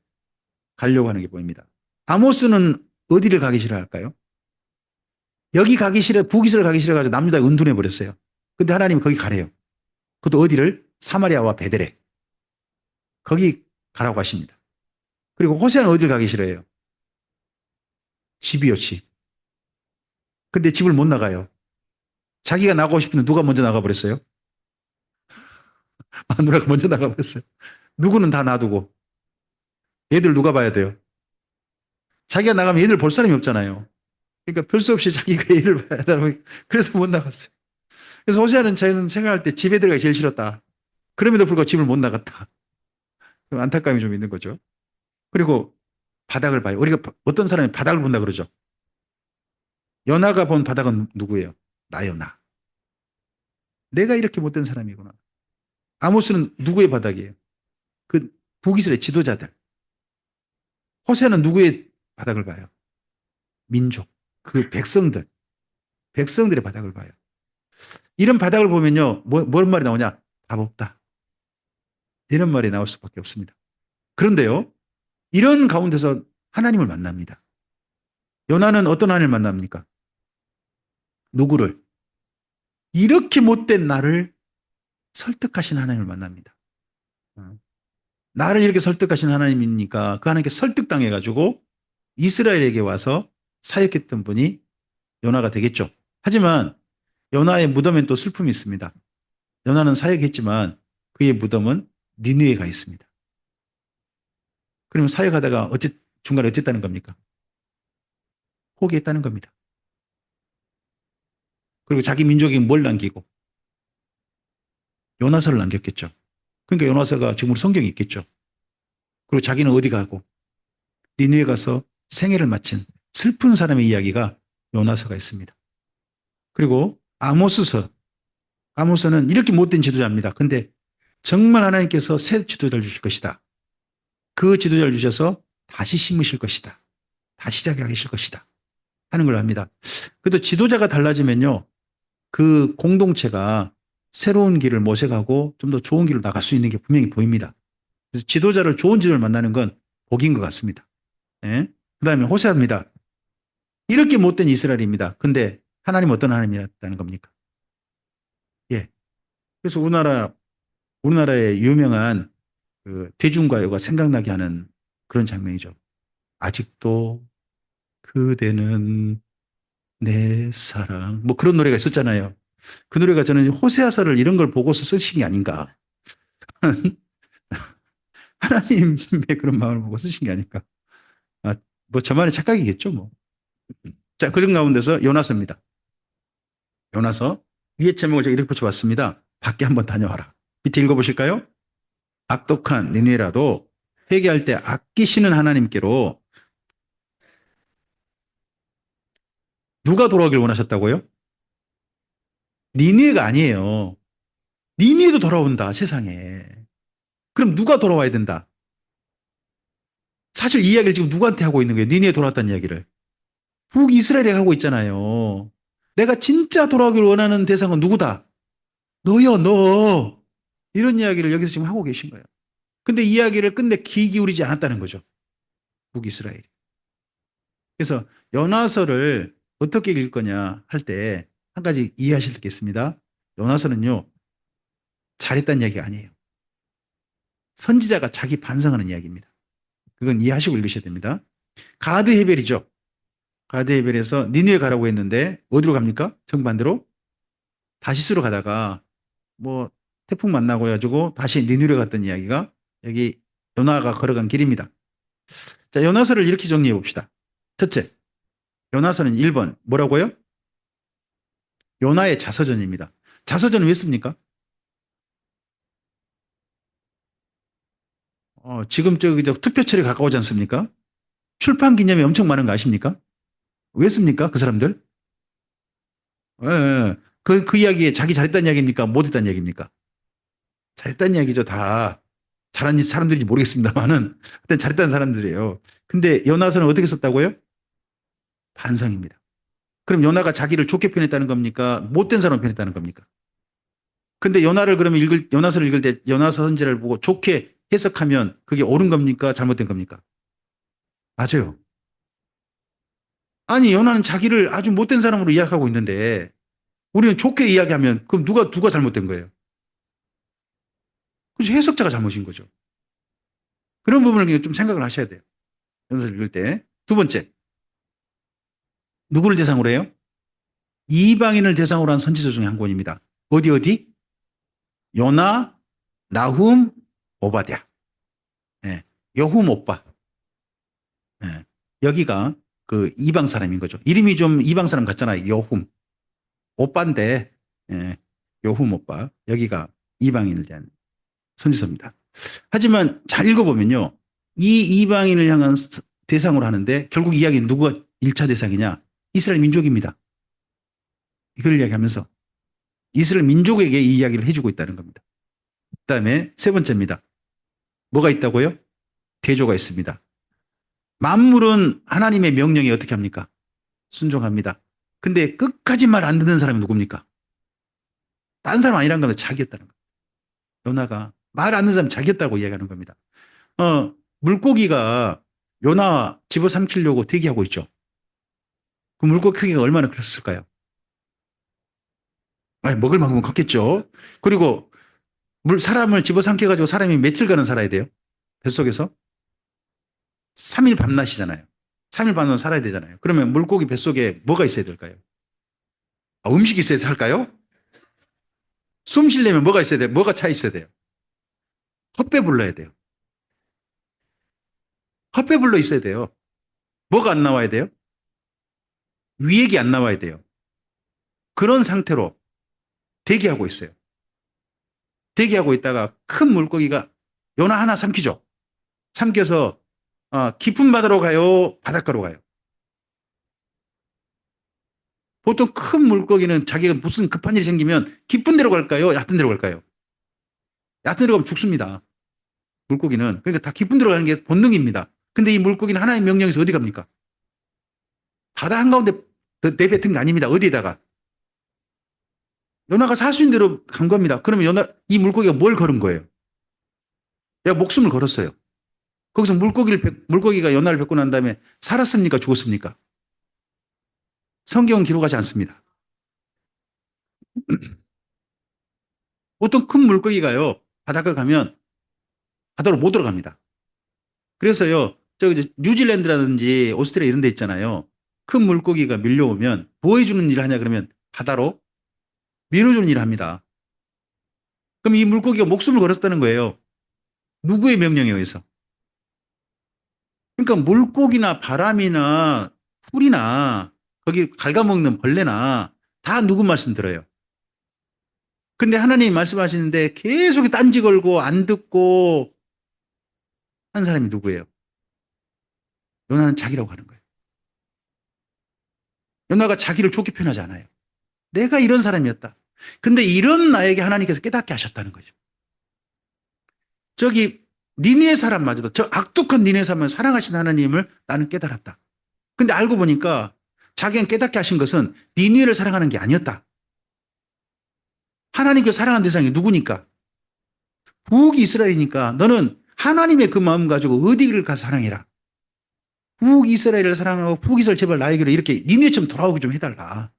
가려고 하는 게 보입니다. 아모스는 어디를 가기 싫어할까요? 여기 가기 싫어, 북이스를 가기 싫어가지고 남유다에 은둔해 버렸어요. 근데 하나님이 거기 가래요. 그것도 어디를? 사마리아와 베델에. 거기 가라고 하십니다. 그리고 호세아는 어딜 가기 싫어해요? 집이요, 집. 근데 집을 못 나가요. 자기가 나가고 싶은데 누가 먼저 나가버렸어요? 마누라가 먼저 나가버렸어요. 누구는 다 놔두고. 얘들 누가 봐야 돼요? 자기가 나가면 얘들 볼 사람이 없잖아요. 그러니까 별 수 없이 자기가 얘를 봐야 되는 그래서 못 나갔어요. 그래서 호세아는 저는 생각할 때 집에 들어가기 제일 싫었다. 그럼에도 불구하고 집을 못 나갔다. 안타까움이 좀 있는 거죠. 그리고 바닥을 봐요. 우리가 어떤 사람이 바닥을 본다 그러죠. 연하가 본 바닥은 누구예요? 나연하. 내가 이렇게 못된 사람이구나. 아모스는 누구의 바닥이에요? 그 북이스라엘 지도자들. 호세아는 누구의 바닥을 봐요? 민족. 그 백성들. 백성들의 바닥을 봐요. 이런 바닥을 보면요. 뭔 말이 나오냐? 답 없다. 이런 말이 나올 수밖에 없습니다. 그런데요. 이런 가운데서 하나님을 만납니다. 요나는 어떤 하나님을 만납니까? 누구를? 이렇게 못된 나를 설득하신 하나님을 만납니다. 나를 이렇게 설득하신 하나님이니까 그 하나님께 설득당해가지고 이스라엘에게 와서 사역했던 분이 요나가 되겠죠. 하지만 요나의 무덤엔 또 슬픔이 있습니다. 요나는 사역했지만 그의 무덤은 니느웨에 가 있습니다. 그러면 사역하다가 중간에 어땠다는 겁니까? 포기했다는 겁니다. 그리고 자기 민족이 뭘 남기고? 요나서를 남겼겠죠. 그러니까 요나서가 지금 우리 성경에 있겠죠. 그리고 자기는 어디 가고? 니느웨 가서 생애를 마친 슬픈 사람의 이야기가 요나서가 있습니다. 그리고 아모스는 이렇게 못된 지도자입니다. 근데 정말 하나님께서 새 지도자를 주실 것이다. 그 지도자를 주셔서 다시 심으실 것이다. 다시 시작하실 것이다. 하는 걸 합니다. 그래도 지도자가 달라지면요. 그 공동체가 새로운 길을 모색하고 좀 더 좋은 길로 나갈 수 있는 게 분명히 보입니다. 그래서 좋은 지도를 만나는 건 복인 것 같습니다. 예? 그 다음에 호세아입니다. 이렇게 못된 이스라엘입니다. 근데 하나님 어떤 하나님이었다는 겁니까? 예. 그래서 우리나라의 유명한 그 대중가요가 생각나게 하는 그런 장면이죠. 아직도 그대는 내 사랑. 뭐 그런 노래가 있었잖아요. 그 노래가 저는 호세아서를 이런 걸 보고서 쓰신 게 아닌가. 하나님의 그런 마음을 보고 쓰신 게 아닐까. 뭐 저만의 착각이겠죠, 뭐. 자, 그중 가운데서 요나서입니다. 요나서 위에 제목을 제가 이렇게 붙여봤습니다. 밖에 한번 다녀와라. 밑에 읽어보실까요? 악독한 니느웨라도 회개할 때 아끼시는 하나님께로 누가 돌아오길 원하셨다고요? 니느웨가 아니에요. 니느웨도 돌아온다, 세상에. 그럼 누가 돌아와야 된다? 사실 이 이야기를 지금 누구한테 하고 있는 거예요? 니느웨 돌아왔다는 이야기를. 북이스라엘에 하고 있잖아요. 내가 진짜 돌아오길 원하는 대상은 누구다? 너요, 너. 이런 이야기를 여기서 지금 하고 계신 거예요. 근데 이야기를 끝내 귀 기울이지 않았다는 거죠. 북이스라엘이. 그래서 연화서를 어떻게 읽을 거냐 할 때 한 가지 이해하실 게 있습니다. 요나서는요, 잘했다는 이야기가 아니에요. 선지자가 자기 반성하는 이야기입니다. 그건 이해하시고 읽으셔야 됩니다. 가드 헤벨이죠. 가드 헤벨에서 니느웨 가라고 했는데 어디로 갑니까? 정반대로 다시스로 가다가 뭐 태풍 만나고 해가지고 다시 니느웨 갔던 이야기가 여기 요나가 걸어간 길입니다. 자, 요나서를 이렇게 정리해 봅시다. 첫째, 요나서는 1번 뭐라고요? 요나의 자서전입니다. 자서전은 왜 씁니까? 지금 저 투표철이 가까우지 않습니까? 출판 기념이 엄청 많은 거 아십니까? 왜 씁니까? 그 사람들? 예, 예. 그 이야기에 자기 잘했다는 이야기입니까? 못했다는 이야기입니까? 잘했다는 이야기죠. 다 잘한 사람들인지 모르겠습니다만은 일단 잘했다는 사람들이에요. 근데 요나서는 어떻게 썼다고요? 반성입니다. 그럼 요나가 자기를 좋게 표현했다는 겁니까? 못된 사람 표현했다는 겁니까? 근데 요나를 그러면 요나서를 읽을 때 요나서 선지를 보고 좋게 해석하면 그게 옳은 겁니까? 잘못된 겁니까? 맞아요. 아니, 요나는 자기를 아주 못된 사람으로 이야기하고 있는데 우리는 좋게 이야기하면 그럼 누가 잘못된 거예요? 그래서 해석자가 잘못인 거죠. 그런 부분을 좀 생각을 하셔야 돼요. 요나서를 읽을 때. 두 번째, 누구를 대상으로 해요? 이방인을 대상으로 한 선지서 중에 한 권입니다. 어디? 요나, 나훔, 오바댜. 예, 여훔 오빠. 예, 여기가 그 이방 사람인 거죠. 이름이 좀 이방 사람 같잖아요. 여훔. 오빠인데, 예, 여훔 오빠. 여기가 이방인을 대한 선지서입니다. 하지만 잘 읽어보면요. 이 이방인을 향한 대상으로 하는데 결국 이야기는 누가 1차 대상이냐? 이스라엘 민족입니다. 이걸 이야기하면서 이스라엘 민족에게 이 이야기를 해주고 있다는 겁니다. 그 다음에 세 번째입니다. 뭐가 있다고요? 대조가 있습니다. 만물은 하나님의 명령에 어떻게 합니까? 순종합니다. 근데 끝까지 말 안 듣는 사람이 누굽니까? 딴 사람 아니란 겁니다. 자기였다는 겁니다. 요나가 말 안 듣는 사람 자기였다고 이야기하는 겁니다. 물고기가 요나 집어삼키려고 대기하고 있죠. 그 물고기 크기가 얼마나 컸을까요? 아니, 먹을 만큼은 컸겠죠. 그리고 사람을 집어삼켜가지고 사람이 며칠간은 살아야 돼요? 뱃속에서? 3일 밤낮이잖아요. 3일 밤낮 살아야 되잖아요. 그러면 물고기 뱃속에 뭐가 있어야 될까요? 음식이 있어야 할까요? 숨 쉬려면 뭐가 있어야 돼요? 뭐가 차 있어야 돼요? 헛배 불러야 돼요. 헛배 불러 있어야 돼요. 뭐가 안 나와야 돼요? 위액이 안 나와야 돼요. 그런 상태로 대기하고 있어요. 대기하고 있다가 큰 물고기가 요나 하나 삼키죠. 삼켜서 깊은 바다로 가요? 바닷가로 가요? 보통 큰 물고기는 자기가 무슨 급한 일이 생기면 깊은 데로 갈까요? 얕은 데로 갈까요? 얕은 데로 가면 죽습니다. 물고기는. 그러니까 다 깊은 데로 가는 게 본능입니다. 근데 이 물고기는 하나님의 명령에서 어디 갑니까? 바다 한가운데 내뱉은 게 아닙니다. 어디에다가? 요나가 살 수 있는 대로 간 겁니다. 그러면 이 물고기가 뭘 걸은 거예요? 내가 목숨을 걸었어요. 거기서 물고기가 요나를 뵙고 난 다음에 살았습니까? 죽었습니까? 성경은 기록하지 않습니다. 보통 큰 물고기가요, 바닷가 가면 바다로 못 들어갑니다. 그래서요, 저기 뉴질랜드라든지 오스트레일리아 이런 데 있잖아요. 큰 물고기가 밀려오면 뭐 해주는 일을 하냐 그러면 바다로 밀어주는 일을 합니다. 그럼 이 물고기가 목숨을 걸었다는 거예요. 누구의 명령에 의해서? 그러니까 물고기나 바람이나 풀이나 거기 갉아먹는 벌레나 다 누구 말씀 들어요. 근데 하나님이 말씀하시는데 계속 딴지 걸고 안 듣고 한 사람이 누구예요? 요나는 자기라고 하는 거예요. 요나가 자기를 좋게 표현하지 않아요. 내가 이런 사람이었다. 근데 이런 나에게 하나님께서 깨닫게 하셨다는 거죠. 저기 니네 사람마저도 저 악독한 니네 사람을 사랑하신 하나님을 나는 깨달았다. 근데 알고 보니까 자기는 깨닫게 하신 것은 니네를 사랑하는 게 아니었다. 하나님께서 사랑하는 대상이 누구니까? 북 이스라엘이니까 너는 하나님의 그 마음 가지고 어디를 가서 사랑해라. 북 이스라엘을 사랑하고 북 이스라엘 제발 나에게로 이렇게 니네처럼 돌아오게 좀 해달라.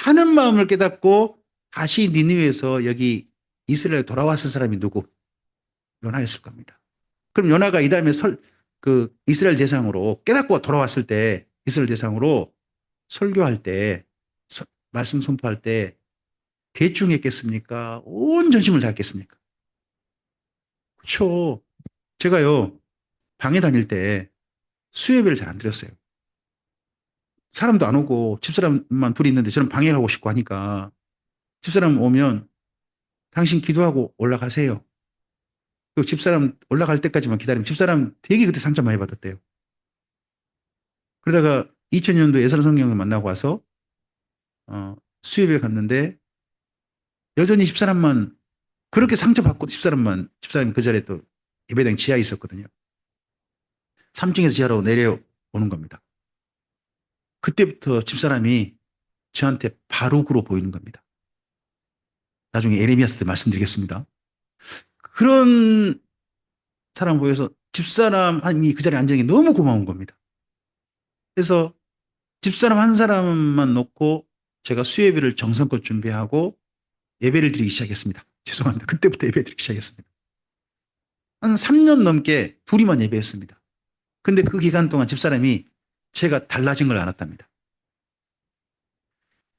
하는 마음을 깨닫고 다시 니느웨에서 여기 이스라엘에 돌아왔을 사람이 누구? 요나였을 겁니다. 그럼 요나가 이 다음에 그 이스라엘 대상으로 깨닫고 돌아왔을 때 이스라엘 대상으로 설교할 때 말씀 선포할 때 대충 했겠습니까? 온 전심을 다했겠습니까? 그렇죠. 제가요 방에 다닐 때 수예배를 잘 안 드렸어요. 사람도 안 오고 집사람만 둘이 있는데 저는 방에 가고 싶고 하니까 집사람 오면 당신 기도하고 올라가세요. 그리고 집사람 올라갈 때까지만 기다리면 집사람 되게 그때 상처 많이 받았대요. 그러다가 2000년도 예선 성령을 만나고 와서 수협에 갔는데 여전히 집사람만 그렇게 상처받고 집사람 그 자리에 또 예배당 지하에 있었거든요. 3층에서 지하로 내려오는 겁니다. 그때부터 집사람이 저한테 바룩으로 보이는 겁니다. 나중에 에레미야스 때 말씀드리겠습니다. 그런 사람 보여서 집사람이 그 자리에 앉은 게 너무 고마운 겁니다. 그래서 집사람 한 사람만 놓고 제가 수예배를 정성껏 준비하고 예배를 드리기 시작했습니다. 죄송합니다. 그때부터 예배 드리기 시작했습니다. 한 3년 넘게 둘이만 예배했습니다. 근데 그 기간 동안 집사람이 제가 달라진 걸 알았답니다.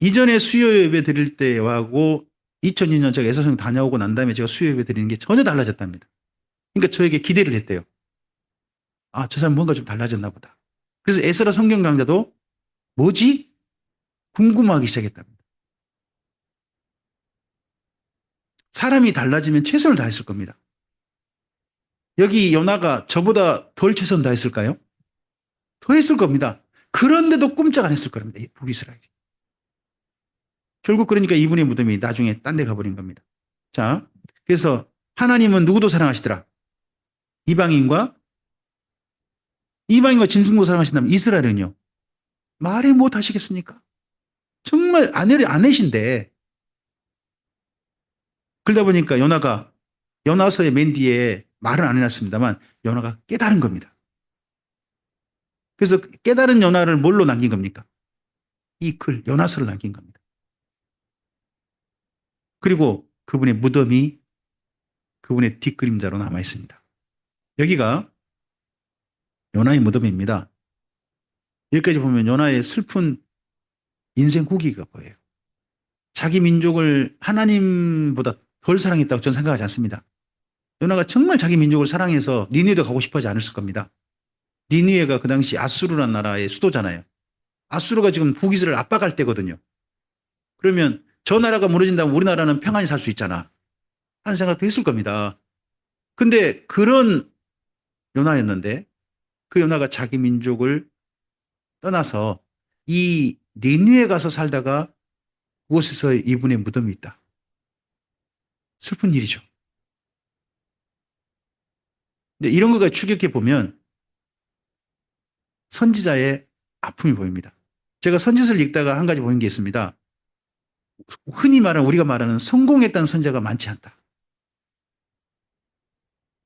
이전에 수요 예배 드릴 때하고 2002년 제가 예사성 다녀오고 난 다음에 제가 수요 예배 드리는 게 전혀 달라졌답니다. 그러니까 저에게 기대를 했대요. 아, 저 사람 뭔가 좀 달라졌나 보다. 그래서 에스라 성경 강좌도 뭐지? 궁금하기 시작했답니다. 사람이 달라지면 최선을 다했을 겁니다. 여기 요나가 저보다 덜 최선 다했을까요? 더 했을 겁니다. 그런데도 꼼짝 안 했을 겁니다. 북이스라엘이. 결국 그러니까 이분의 무덤이 나중에 딴 데 가버린 겁니다. 자, 그래서 하나님은 누구도 사랑하시더라? 이방인과 짐승도 사랑하신다면 이스라엘은요? 말해 못 하시겠습니까? 정말 아내신데 그러다 보니까 요나서의 맨 뒤에 말은 안 해놨습니다만 요나가 깨달은 겁니다. 그래서 깨달은 요나를 뭘로 남긴 겁니까? 이 글 요나서를 남긴 겁니다. 그리고 그분의 무덤이 그분의 뒷그림자로 남아 있습니다. 여기가 요나의 무덤입니다. 여기까지 보면 요나의 슬픈 인생 후기가 보여요. 자기 민족을 하나님보다 덜 사랑했다고 저는 생각하지 않습니다. 요나가 정말 자기 민족을 사랑해서 니느웨도 가고 싶어 하지 않았을 겁니다. 니느웨가 그 당시 아수르라는 나라의 수도잖아요. 아수르가 지금 북이스라엘 압박할 때거든요. 그러면 저 나라가 무너진다면 우리나라는 평안히 살 수 있잖아 하는 생각도 했을 겁니다. 근데 그런 요나였는데 그 요나가 자기 민족을 떠나서 이 니느웨에 가서 살다가 그곳에서 이분의 무덤이 있다. 슬픈 일이죠. 근데 이런 것까지 추격해 보면 선지자의 아픔이 보입니다. 제가 선지서를 읽다가 한 가지 보인 게 있습니다. 흔히 우리가 말하는 성공했다는 선지자가 많지 않다.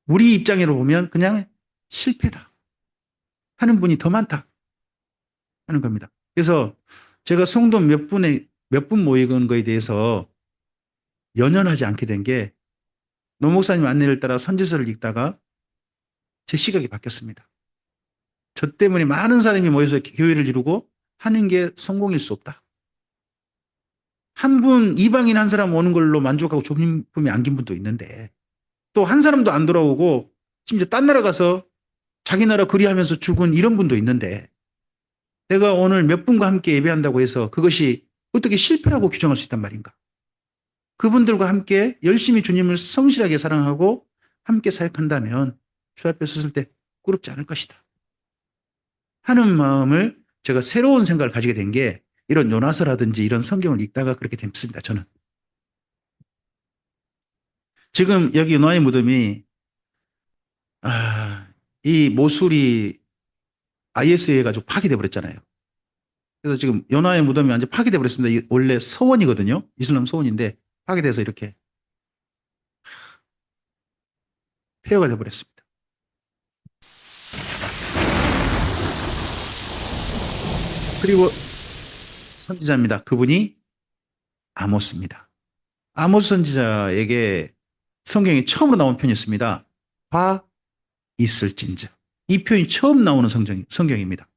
우리 입장으로 보면 그냥 실패다 하는 분이 더 많다 하는 겁니다. 그래서 제가 성도 몇 분 모이는 거에 대해서 연연하지 않게 된 게 노 목사님 안내를 따라 선지서를 읽다가 제 시각이 바뀌었습니다. 저 때문에 많은 사람이 모여서 교회를 이루고 하는 게 성공일 수 없다. 한 분, 이방인 한 사람 오는 걸로 만족하고 조품이 안긴 분도 있는데 또 한 사람도 안 돌아오고 심지어 딴 나라 가서 자기 나라 그리하면서 죽은 이런 분도 있는데 내가 오늘 몇 분과 함께 예배한다고 해서 그것이 어떻게 실패라고 규정할 수 있단 말인가? 그분들과 함께 열심히 주님을 성실하게 사랑하고 함께 사역한다면 주 앞에 섰을 때 부끄럽지 않을 것이다 하는 마음을 제가 새로운 생각을 가지게 된 게 이런 요나서라든지 이런 성경을 읽다가 그렇게 됐습니다. 저는. 지금 여기 요나의 무덤이 이 모술이 IS에 가지고 파괴돼 버렸잖아요. 그래서 지금 요나의 무덤이 완전 파괴돼 버렸습니다. 원래 서원이거든요. 이슬람 서원인데 파괴돼서 이렇게 폐허가 돼 버렸습니다. 그리고 선지자입니다. 그분이 아모스입니다. 아모스 선지자에게 성경에 처음으로 나온 편이었습니다. 봐 있을진저. 이 표현이 처음 나오는 성경입니다.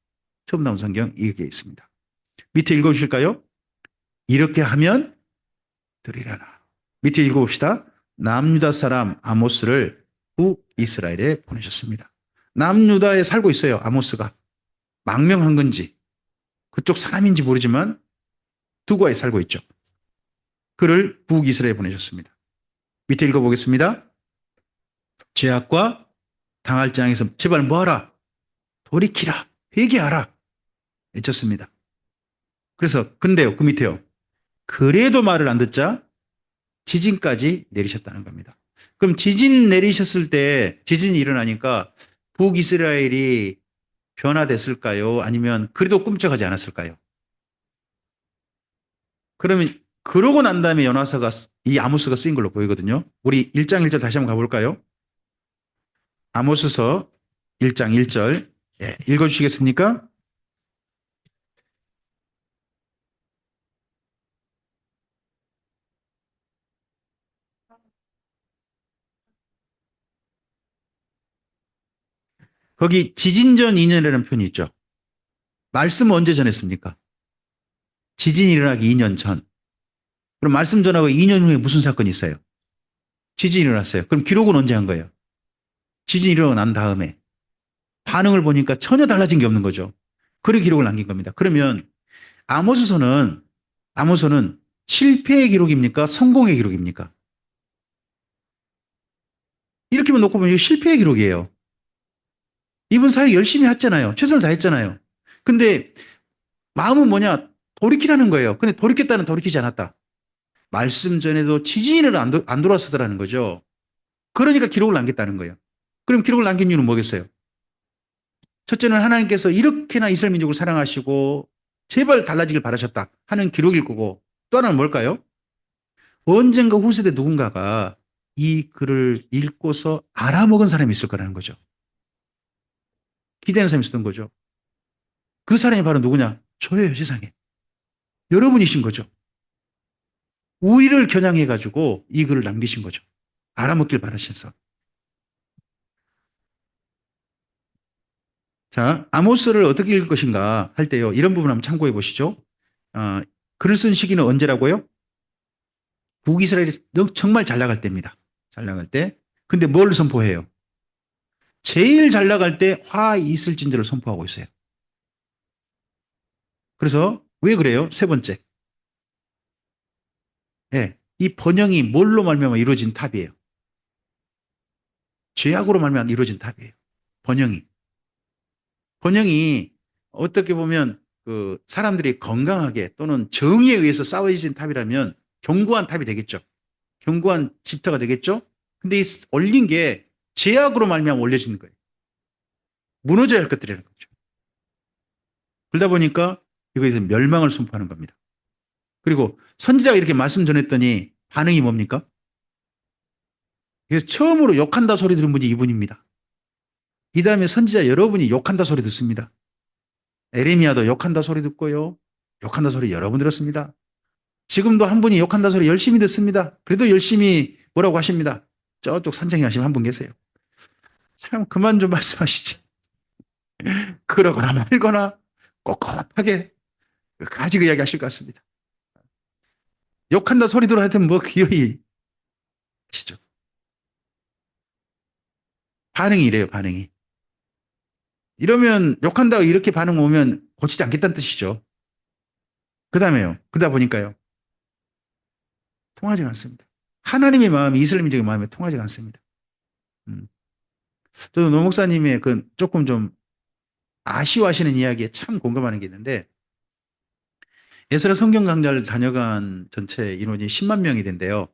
처음 나온 성경 이게 있습니다. 밑에 읽어주실까요? 이렇게 하면 들으려나. 밑에 읽어봅시다. 남유다 사람 아모스를 북이스라엘에 보내셨습니다. 남유다에 살고 있어요. 아모스가. 망명한 건지 그쪽 사람인지 모르지만 두고에 살고 있죠. 그를 북이스라엘에 보내셨습니다. 밑에 읽어보겠습니다. 죄악과 당할 장에서 제발 뭐하라? 돌이키라. 회개하라. 외쳤습니다. 그래서 근데요. 그 밑에요. 그래도 말을 안 듣자 지진까지 내리셨다는 겁니다. 그럼 지진 내리셨을 때 지진이 일어나니까 북이스라엘이 변화됐을까요? 아니면 그래도 꿈쩍하지 않았을까요? 그러면 그러고 난 다음에 연화서가 이 아모스가 쓰인 걸로 보이거든요. 우리 1장 1절 다시 한번 가볼까요? 아모스서 1장 1절 읽어주시겠습니까? 거기 지진전 2년이라는 표현이 있죠. 말씀 언제 전했습니까? 지진이 일어나기 2년 전. 그럼 말씀 전하고 2년 후에 무슨 사건이 있어요? 지진이 일어났어요. 그럼 기록은 언제 한 거예요? 지진이 일어나고 난 다음에. 반응을 보니까 전혀 달라진 게 없는 거죠. 그런 기록을 남긴 겁니다. 그러면 아모스서는 아모스는 실패의 기록입니까? 성공의 기록입니까? 이렇게만 놓고 보면 실패의 기록이에요. 이분 사역 열심히 했잖아요. 최선을 다했잖아요. 근데 마음은 뭐냐? 돌이키라는 거예요. 근데 돌이켰다는 돌이키지 않았다. 말씀 전에도 지진을 안 돌아서더라는 거죠. 그러니까 기록을 남겼다는 거예요. 그럼 기록을 남긴 이유는 뭐겠어요? 첫째는 하나님께서 이렇게나 이스라엘 민족을 사랑하시고 제발 달라지길 바라셨다 하는 기록일 거고 또 하나는 뭘까요? 언젠가 후세대 누군가가 이 글을 읽고서 알아먹은 사람이 있을 거라는 거죠. 기대하는 사람이 있었던 거죠. 그 사람이 바로 누구냐? 저예요, 세상에. 여러분이신 거죠. 우리를 겨냥해가지고 이 글을 남기신 거죠. 알아먹길 바라셔서. 자, 아모스를 어떻게 읽을 것인가 할 때요. 이런 부분 한번 참고해 보시죠. 어, 글을 쓴 시기는 언제라고요? 북이스라엘이 정말 잘 나갈 때입니다. 잘 나갈 때. 근데 뭘 선포해요? 제일 잘 나갈 때 화 있을진저를 선포하고 있어요. 그래서 왜 그래요? 세 번째. 예, 이 번영이 뭘로 말미암아 이루어진 탑이에요. 죄악으로 말미암아 이루어진 탑이에요. 번영이. 번영이 어떻게 보면 그 사람들이 건강하게 또는 정의에 의해서 쌓아진 탑이라면 견고한 탑이 되겠죠. 견고한 집터가 되겠죠. 근데 이 올린 게 죄악으로 말미암아 올려지는 거예요. 무너져야 할 것들이라는 거죠. 그러다 보니까 이거에서 멸망을 선포하는 겁니다. 그리고 선지자가 이렇게 말씀 전했더니 반응이 뭡니까? 그래서 처음으로 욕한다 소리 들은 분이 이분입니다. 이 다음에 선지자 여러분이 욕한다 소리 듣습니다. 에레미야도 욕한다 소리 듣고요. 욕한다 소리 여러 번 들었습니다. 지금도 한 분이 욕한다 소리 열심히 듣습니다. 그래도 열심히 뭐라고 하십니다. 저쪽 산청에 가시면 한 분 계세요. 참 그만 좀 말씀하시지. 그러거나 말거나 꼿꼿하게 가지고 이야기하실 것 같습니다. 욕한다 소리 들어 하여튼 뭐 기어이 하시죠. 반응이 이래요, 반응이. 이러면 욕한다고 이렇게 반응 오면 고치지 않겠다는 뜻이죠. 그 다음에요. 그러다 보니까요. 통하지 않습니다. 하나님의 마음이 이스라엘 민족의 마음에 통하지 않습니다. 음. 저도 노 목사님의 그 조금 좀 아쉬워하시는 이야기에 참 공감하는 게 있는데 에스라 성경 강좌를 다녀간 전체 인원이 10만 명이 된대요.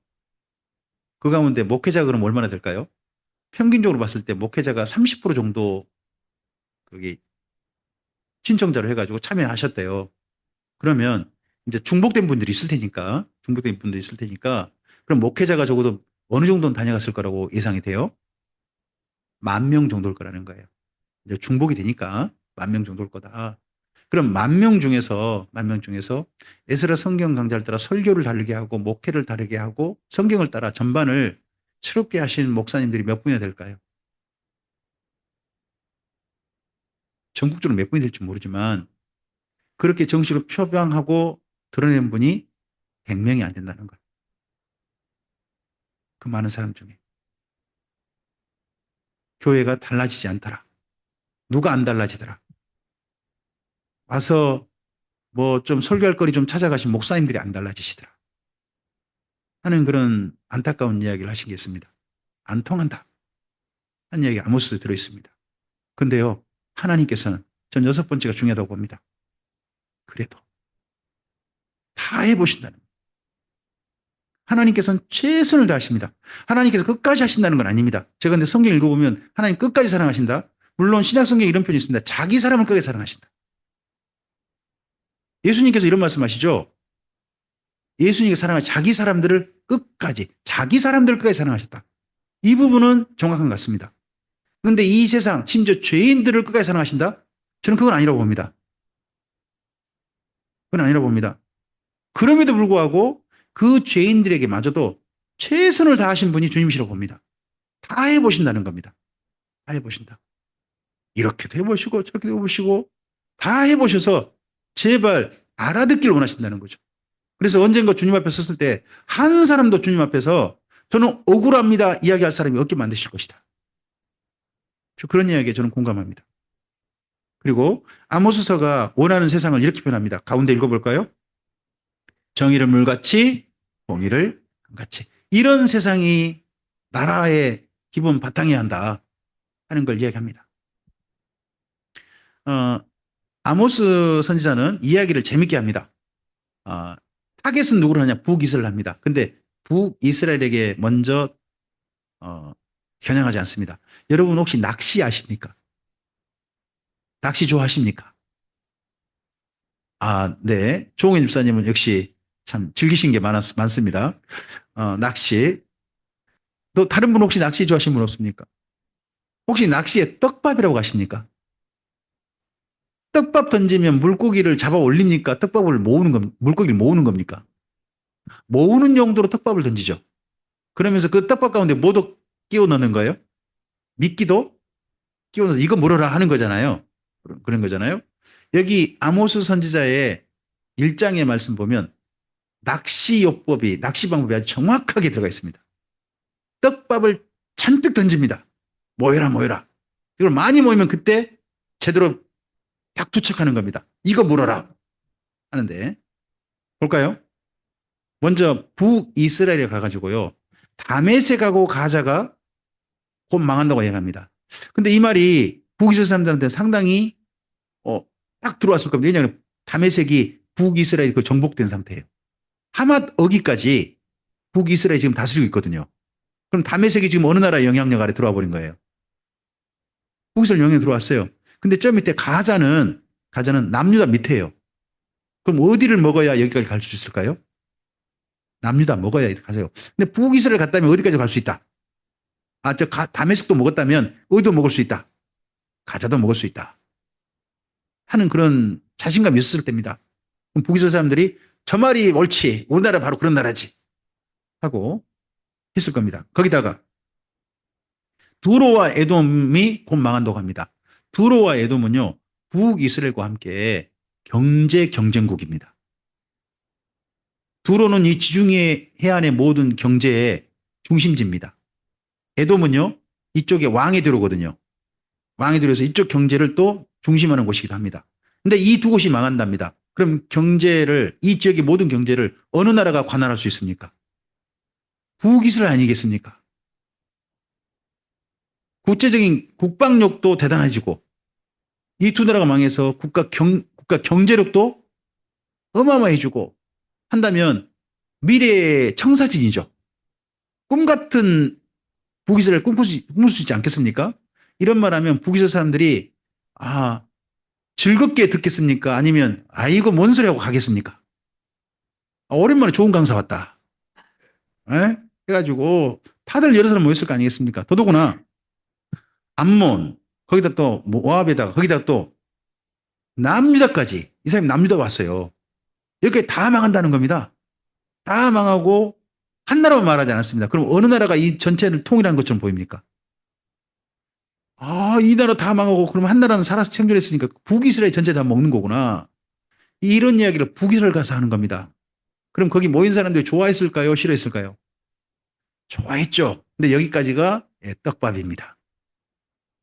그 가운데 목회자 그럼 얼마나 될까요? 평균적으로 봤을 때 목회자가 30% 정도 거기 신청자로 해가지고 참여하셨대요. 그러면 이제 중복된 분들이 있을 테니까, 중복된 분들이 있을 테니까, 그럼 목회자가 적어도 어느 정도는 다녀갔을 거라고 예상이 돼요? 10,000명 정도일 거라는 거예요. 이제 중복이 되니까 10,000명 정도일 거다. 그럼 10,000명 중에서 에스라 성경 강좌를 따라 설교를 다르게 하고 목회를 다르게 하고 성경을 따라 전반을 새롭게 하신 목사님들이 몇 분이나 될까요? 전국적으로 몇 분이 될지 모르지만 그렇게 정식으로 표방하고 드러낸 분이 100명이 안 된다는 거예요. 그 많은 사람 중에. 교회가 달라지지 않더라. 누가 안 달라지더라. 와서 뭐 좀 설교할 거리 좀 찾아가신 목사님들이 안 달라지시더라. 하는 그런 안타까운 이야기를 하신 게 있습니다. 안 통한다. 하는 이야기 아모스에 들어있습니다. 근데요, 하나님께서는 전 6번째가 중요하다고 봅니다. 그래도 다 해보신다는 거예요. 하나님께서는 최선을 다하십니다. 하나님께서 끝까지 하신다는 건 아닙니다. 제가 근데 성경 읽어보면 하나님 끝까지 사랑하신다. 물론 신약 성경에 이런 표현이 있습니다. 자기 사람을 끝까지 사랑하신다. 예수님께서 이런 말씀하시죠. 예수님이 사랑하신 자기 사람들을 끝까지, 자기 사람들을 끝까지 사랑하셨다. 이 부분은 정확한 것 같습니다. 그런데 이 세상, 심지어 죄인들을 끝까지 사랑하신다? 저는 그건 아니라고 봅니다. 그건 아니라고 봅니다. 그럼에도 불구하고 그 죄인들에게마저도 최선을 다하신 분이 주님이시라고 봅니다. 다 해보신다는 겁니다. 다 해보신다. 이렇게도 해보시고 저렇게도 해보시고 다 해보셔서 제발 알아듣기를 원하신다는 거죠. 그래서 언젠가 주님 앞에 섰을 때 한 사람도 주님 앞에서 저는 억울합니다 이야기할 사람이 없게 만드실 것이다. 그런 이야기에 저는 공감합니다. 그리고 아모스서가 원하는 세상을 이렇게 표현합니다. 가운데 읽어볼까요? 정의를 물같이 공의를 같이. 이런 세상이 나라의 기본 바탕이어야 한다 하는 걸 이야기합니다. 아모스 선지자는 이야기를 재밌게 합니다. 타겟은 누구를 하냐? 북이스라엘 합니다. 근데 북이스라엘에게 먼저 겨냥하지 않습니다. 여러분 혹시 낚시 아십니까? 낚시 좋아하십니까? 네. 조홍현 집사님은 역시 참 즐기신 게 많습니다. 낚시. 또 다른 분 혹시 낚시 좋아하시는 분 없습니까? 혹시 낚시에 떡밥이라고 아십니까? 떡밥 던지면 물고기를 잡아 올립니까? 떡밥을 물고기를 모으는 겁니까? 모으는 용도로 떡밥을 던지죠. 그러면서 그 떡밥 가운데 뭐도 끼워 넣는 거예요? 미끼도 끼워 넣어서 이거 물어라 하는 거잖아요. 그런 거잖아요. 여기 아모스 선지자의 1장의 말씀 보면 낚시요법이, 낚시 방법이 아주 정확하게 들어가 있습니다. 떡밥을 잔뜩 던집니다. 모여라, 모여라. 이걸 많이 모이면 그때 제대로 딱 투척하는 겁니다. 이거 물어라. 하는데, 볼까요? 먼저 북이스라엘에 가가지고요. 다메섹하고 가자가 곧 망한다고 얘기합니다. 근데 이 말이 북이스라엘 사람들한테 상당히 딱 들어왔을 겁니다. 왜냐하면 다메섹이 북이스라엘 그 정복된 상태예요. 하맛 어기까지 북이스라엘이 지금 다스리고 있거든요. 그럼 다메섹이 지금 어느 나라의 영향력 아래 들어와 버린 거예요? 북이스라엘 영향이 들어왔어요. 근데 저 밑에 가자는 남유다 밑에예요. 그럼 어디를 먹어야 여기까지 갈 수 있을까요? 남유다 먹어야 가세요. 근데 북이스라엘 갔다면 어디까지 갈 수 있다? 다메섹도 먹었다면 어디도 먹을 수 있다. 가자도 먹을 수 있다. 하는 그런 자신감이 있었을 때입니다. 그럼 북이스라엘 사람들이 저 말이 옳지. 우리나라 바로 그런 나라지. 하고 했을 겁니다. 거기다가 두로와 에돔이 곧 망한다고 합니다. 두로와 에돔은요, 북이스라엘과 함께 경제 경쟁국입니다. 두로는 이 지중해 해안의 모든 경제의 중심지입니다. 에돔은요, 이쪽에 왕의 도로거든요. 왕의 도로에서 이쪽 경제를 또 중심하는 곳이기도 합니다. 근데 이 두 곳이 망한답니다. 그럼 이 지역의 모든 경제를 어느 나라가 관할할 수 있습니까? 북이스라엘 아니겠습니까? 국제적인 국방력도 대단해지고 이 두 나라가 망해서 국가 경제력도 어마어마해지고 한다면 미래의 청사진이죠. 꿈 같은 북이스라엘 꿈꿀 수 있지 않겠습니까? 이런 말하면 북이스라엘 사람들이 즐겁게 듣겠습니까? 아니면 이거 뭔 소리 하고 가겠습니까? 오랜만에 좋은 강사 왔다. 에? 해가지고 다들 여러 사람 모였을 거 아니겠습니까? 더더구나 암몬 거기다 또 모압에다가 거기다 또 남유다까지. 이 사람이 남유다 왔어요. 여기까지 다 망한다는 겁니다. 다 망하고 한 나라만 말하지 않았습니다. 그럼 어느 나라가 이 전체를 통일한 것처럼 보입니까? 아, 이 나라 다 망하고 그럼 한 나라는 살아서 생존했으니까 북이스라엘 전체 다 먹는 거구나. 이런 이야기를 북이스라엘 가서 하는 겁니다. 그럼 거기 모인 사람들이 좋아했을까요? 싫어했을까요? 좋아했죠. 근데 여기까지가 예, 떡밥입니다.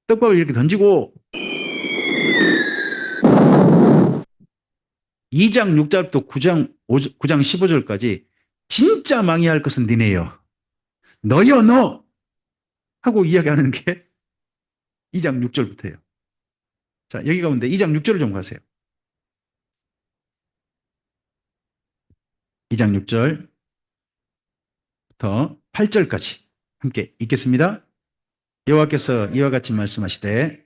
떡밥을 이렇게 던지고 2장 6절부터 9장 15절까지 진짜 망해야 할 것은 니네요. 너요, 너! 하고 이야기하는 게 2장 6절부터예요. 자, 여기 가운데 2장 6절을 좀 가세요. 2장 6절부터 8절까지 함께 읽겠습니다. 여호와께서 이와 같이 말씀하시되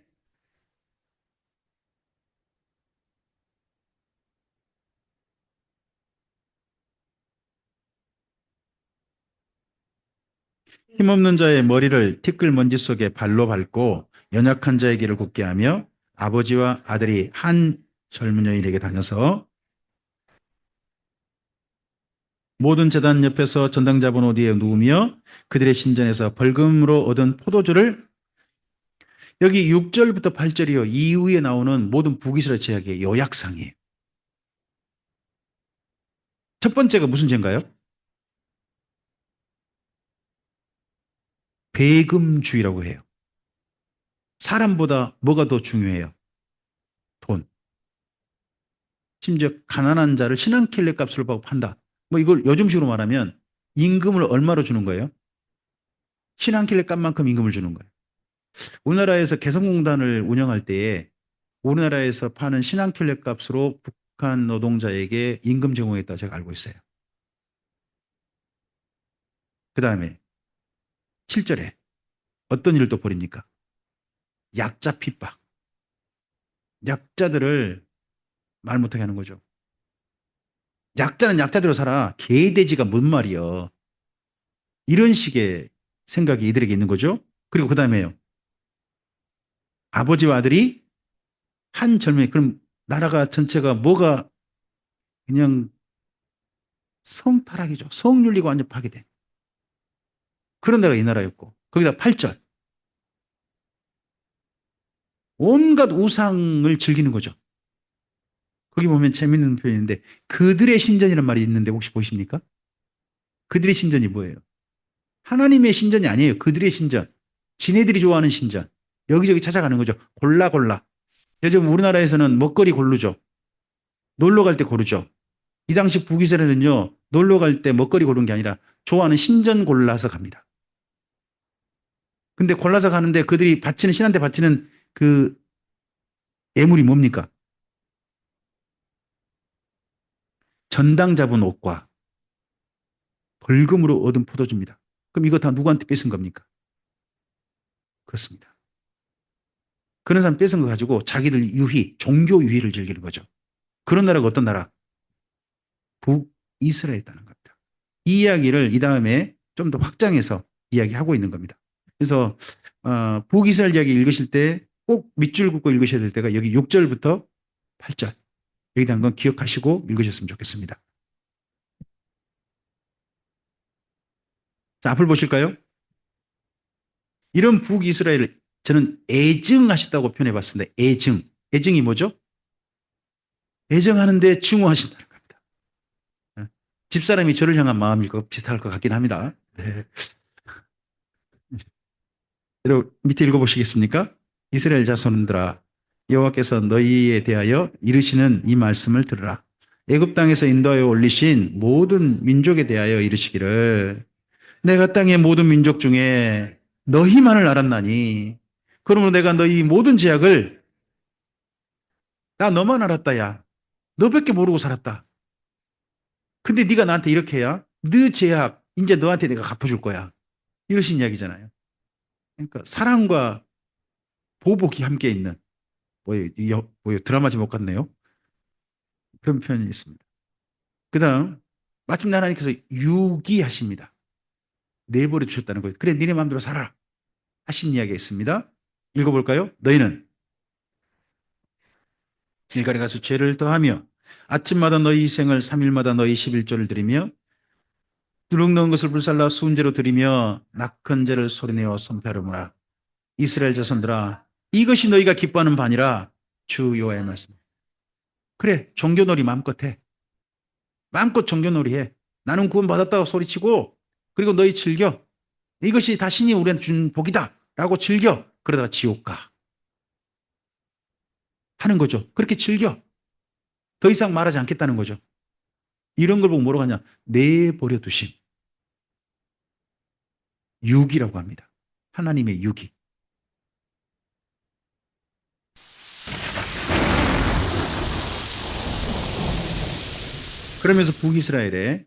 힘없는 자의 머리를 티끌 먼지 속에 발로 밟고 연약한 자의 길을 굽게 하며 아버지와 아들이 한 젊은 여인에게 다녀서 모든 제단 옆에서 전당 잡은 옷 위에 누우며 그들의 신전에서 벌금으로 얻은 포도주를 여기 6절부터 8절이요. 이후에 나오는 모든 북이스라엘 제약의 요약상이에요. 첫 번째가 무슨 죄인가요? 배금주의라고 해요. 사람보다 뭐가 더 중요해요? 돈. 심지어 가난한 자를 신한킬레 값으로 받고 판다. 뭐 이걸 요즘식으로 말하면 임금을 얼마로 주는 거예요? 신한킬레 값만큼 임금을 주는 거예요. 우리나라에서 개성공단을 운영할 때에 우리나라에서 파는 신한킬레 값으로 북한 노동자에게 임금 제공했다 제가 알고 있어요. 그 다음에 7절에 어떤 일을 또 벌입니까? 약자 핍박. 약자들을 말 못하게 하는 거죠. 약자는 약자대로 살아. 개돼지가 뭔 말이여. 이런 식의 생각이 이들에게 있는 거죠. 그리고 그 다음에요. 아버지와 아들이 한 젊은이, 그럼 나라가 전체가 뭐가 그냥 성타락이죠. 성윤리가 완전 파괴된. 그런 나라가 이 나라였고. 거기다 8절. 온갖 우상을 즐기는 거죠. 거기 보면 재밌는 표현인데 그들의 신전이라는 말이 있는데 혹시 보십니까? 그들의 신전이 뭐예요? 하나님의 신전이 아니에요. 그들의 신전. 지네들이 좋아하는 신전. 여기저기 찾아가는 거죠. 골라 골라. 요즘 우리나라에서는 먹거리 고르죠. 놀러 갈 때 고르죠. 이 당시 북이스라엘은요. 놀러 갈 때 먹거리 고르는 게 아니라 좋아하는 신전 골라서 갑니다. 근데 골라서 가는데 그들이 바치는 신한테 바치는 그 예물이 뭡니까? 전당 잡은 옷과 벌금으로 얻은 포도주입니다. 그럼 이거 다 누구한테 뺏은 겁니까? 그렇습니다. 그런 사람 뺏은 거 가지고 자기들 유희, 종교 유희를 즐기는 거죠. 그런 나라가 어떤 나라? 북이스라엘이라는 겁니다. 이 이야기를 이 다음에 좀 더 확장해서 이야기하고 있는 겁니다. 그래서 북이스라엘 이야기 읽으실 때 꼭 밑줄 긋고 읽으셔야 될 때가 여기 6절부터 8절 여기 대한 건 기억하시고 읽으셨으면 좋겠습니다. 자, 앞을 보실까요? 이런 북이스라엘을 저는 애증하셨다고 표현해 봤습니다. 애증. 애증이 뭐죠? 애정하는데 증오하신다는 겁니다. 집사람이 저를 향한 마음일 것 비슷할 것 같긴 합니다. 네. 여러분 밑에 읽어보시겠습니까? 이스라엘 자손들아 여호와께서 너희에 대하여 이르시는 이 말씀을 들으라. 애굽 땅에서 인도하여 올리신 모든 민족에 대하여 이르시기를 내가 땅의 모든 민족 중에 너희만을 알았나니 그러므로 내가 너희 모든 죄악을 나 너만 알았다 야 너밖에 모르고 살았다. 근데 네가 나한테 이렇게 해야 네 죄악 이제 너한테 내가 갚아줄 거야. 이러신 이야기잖아요. 그러니까 사랑과 보복이 함께 있는 뭐예요? 드라마 제목 같네요. 그런 표현이 있습니다. 그다음 마침내 하나님께서 유기하십니다. 내버려 두셨다는 거예요. 그래 니네 마음대로 살아라 하신 이야기가 있습니다. 읽어볼까요? 너희는 길갈에 가서 죄를 더하며 아침마다 너희 희생을 3일마다 너희 11조를 드리며 누룩 넣은 것을 불살라 순제로 드리며 낙헌제를 소리내어 선포하려무라. 이스라엘 자손들아, 이것이 너희가 기뻐하는 바니라. 주 여호와의 말씀. 그래, 종교놀이 마음껏 해. 마음껏 종교놀이 해. 나는 구원받았다고 소리치고, 그리고 너희 즐겨. 이것이 다 신이 우리한테 준 복이다 라고 즐겨. 그러다가 지옥 가 하는 거죠. 그렇게 즐겨. 더 이상 말하지 않겠다는 거죠. 이런 걸 보고 뭐라고 하냐, 내버려 두심. 유기라고 합니다. 하나님의 유기. 그러면서 북이스라엘에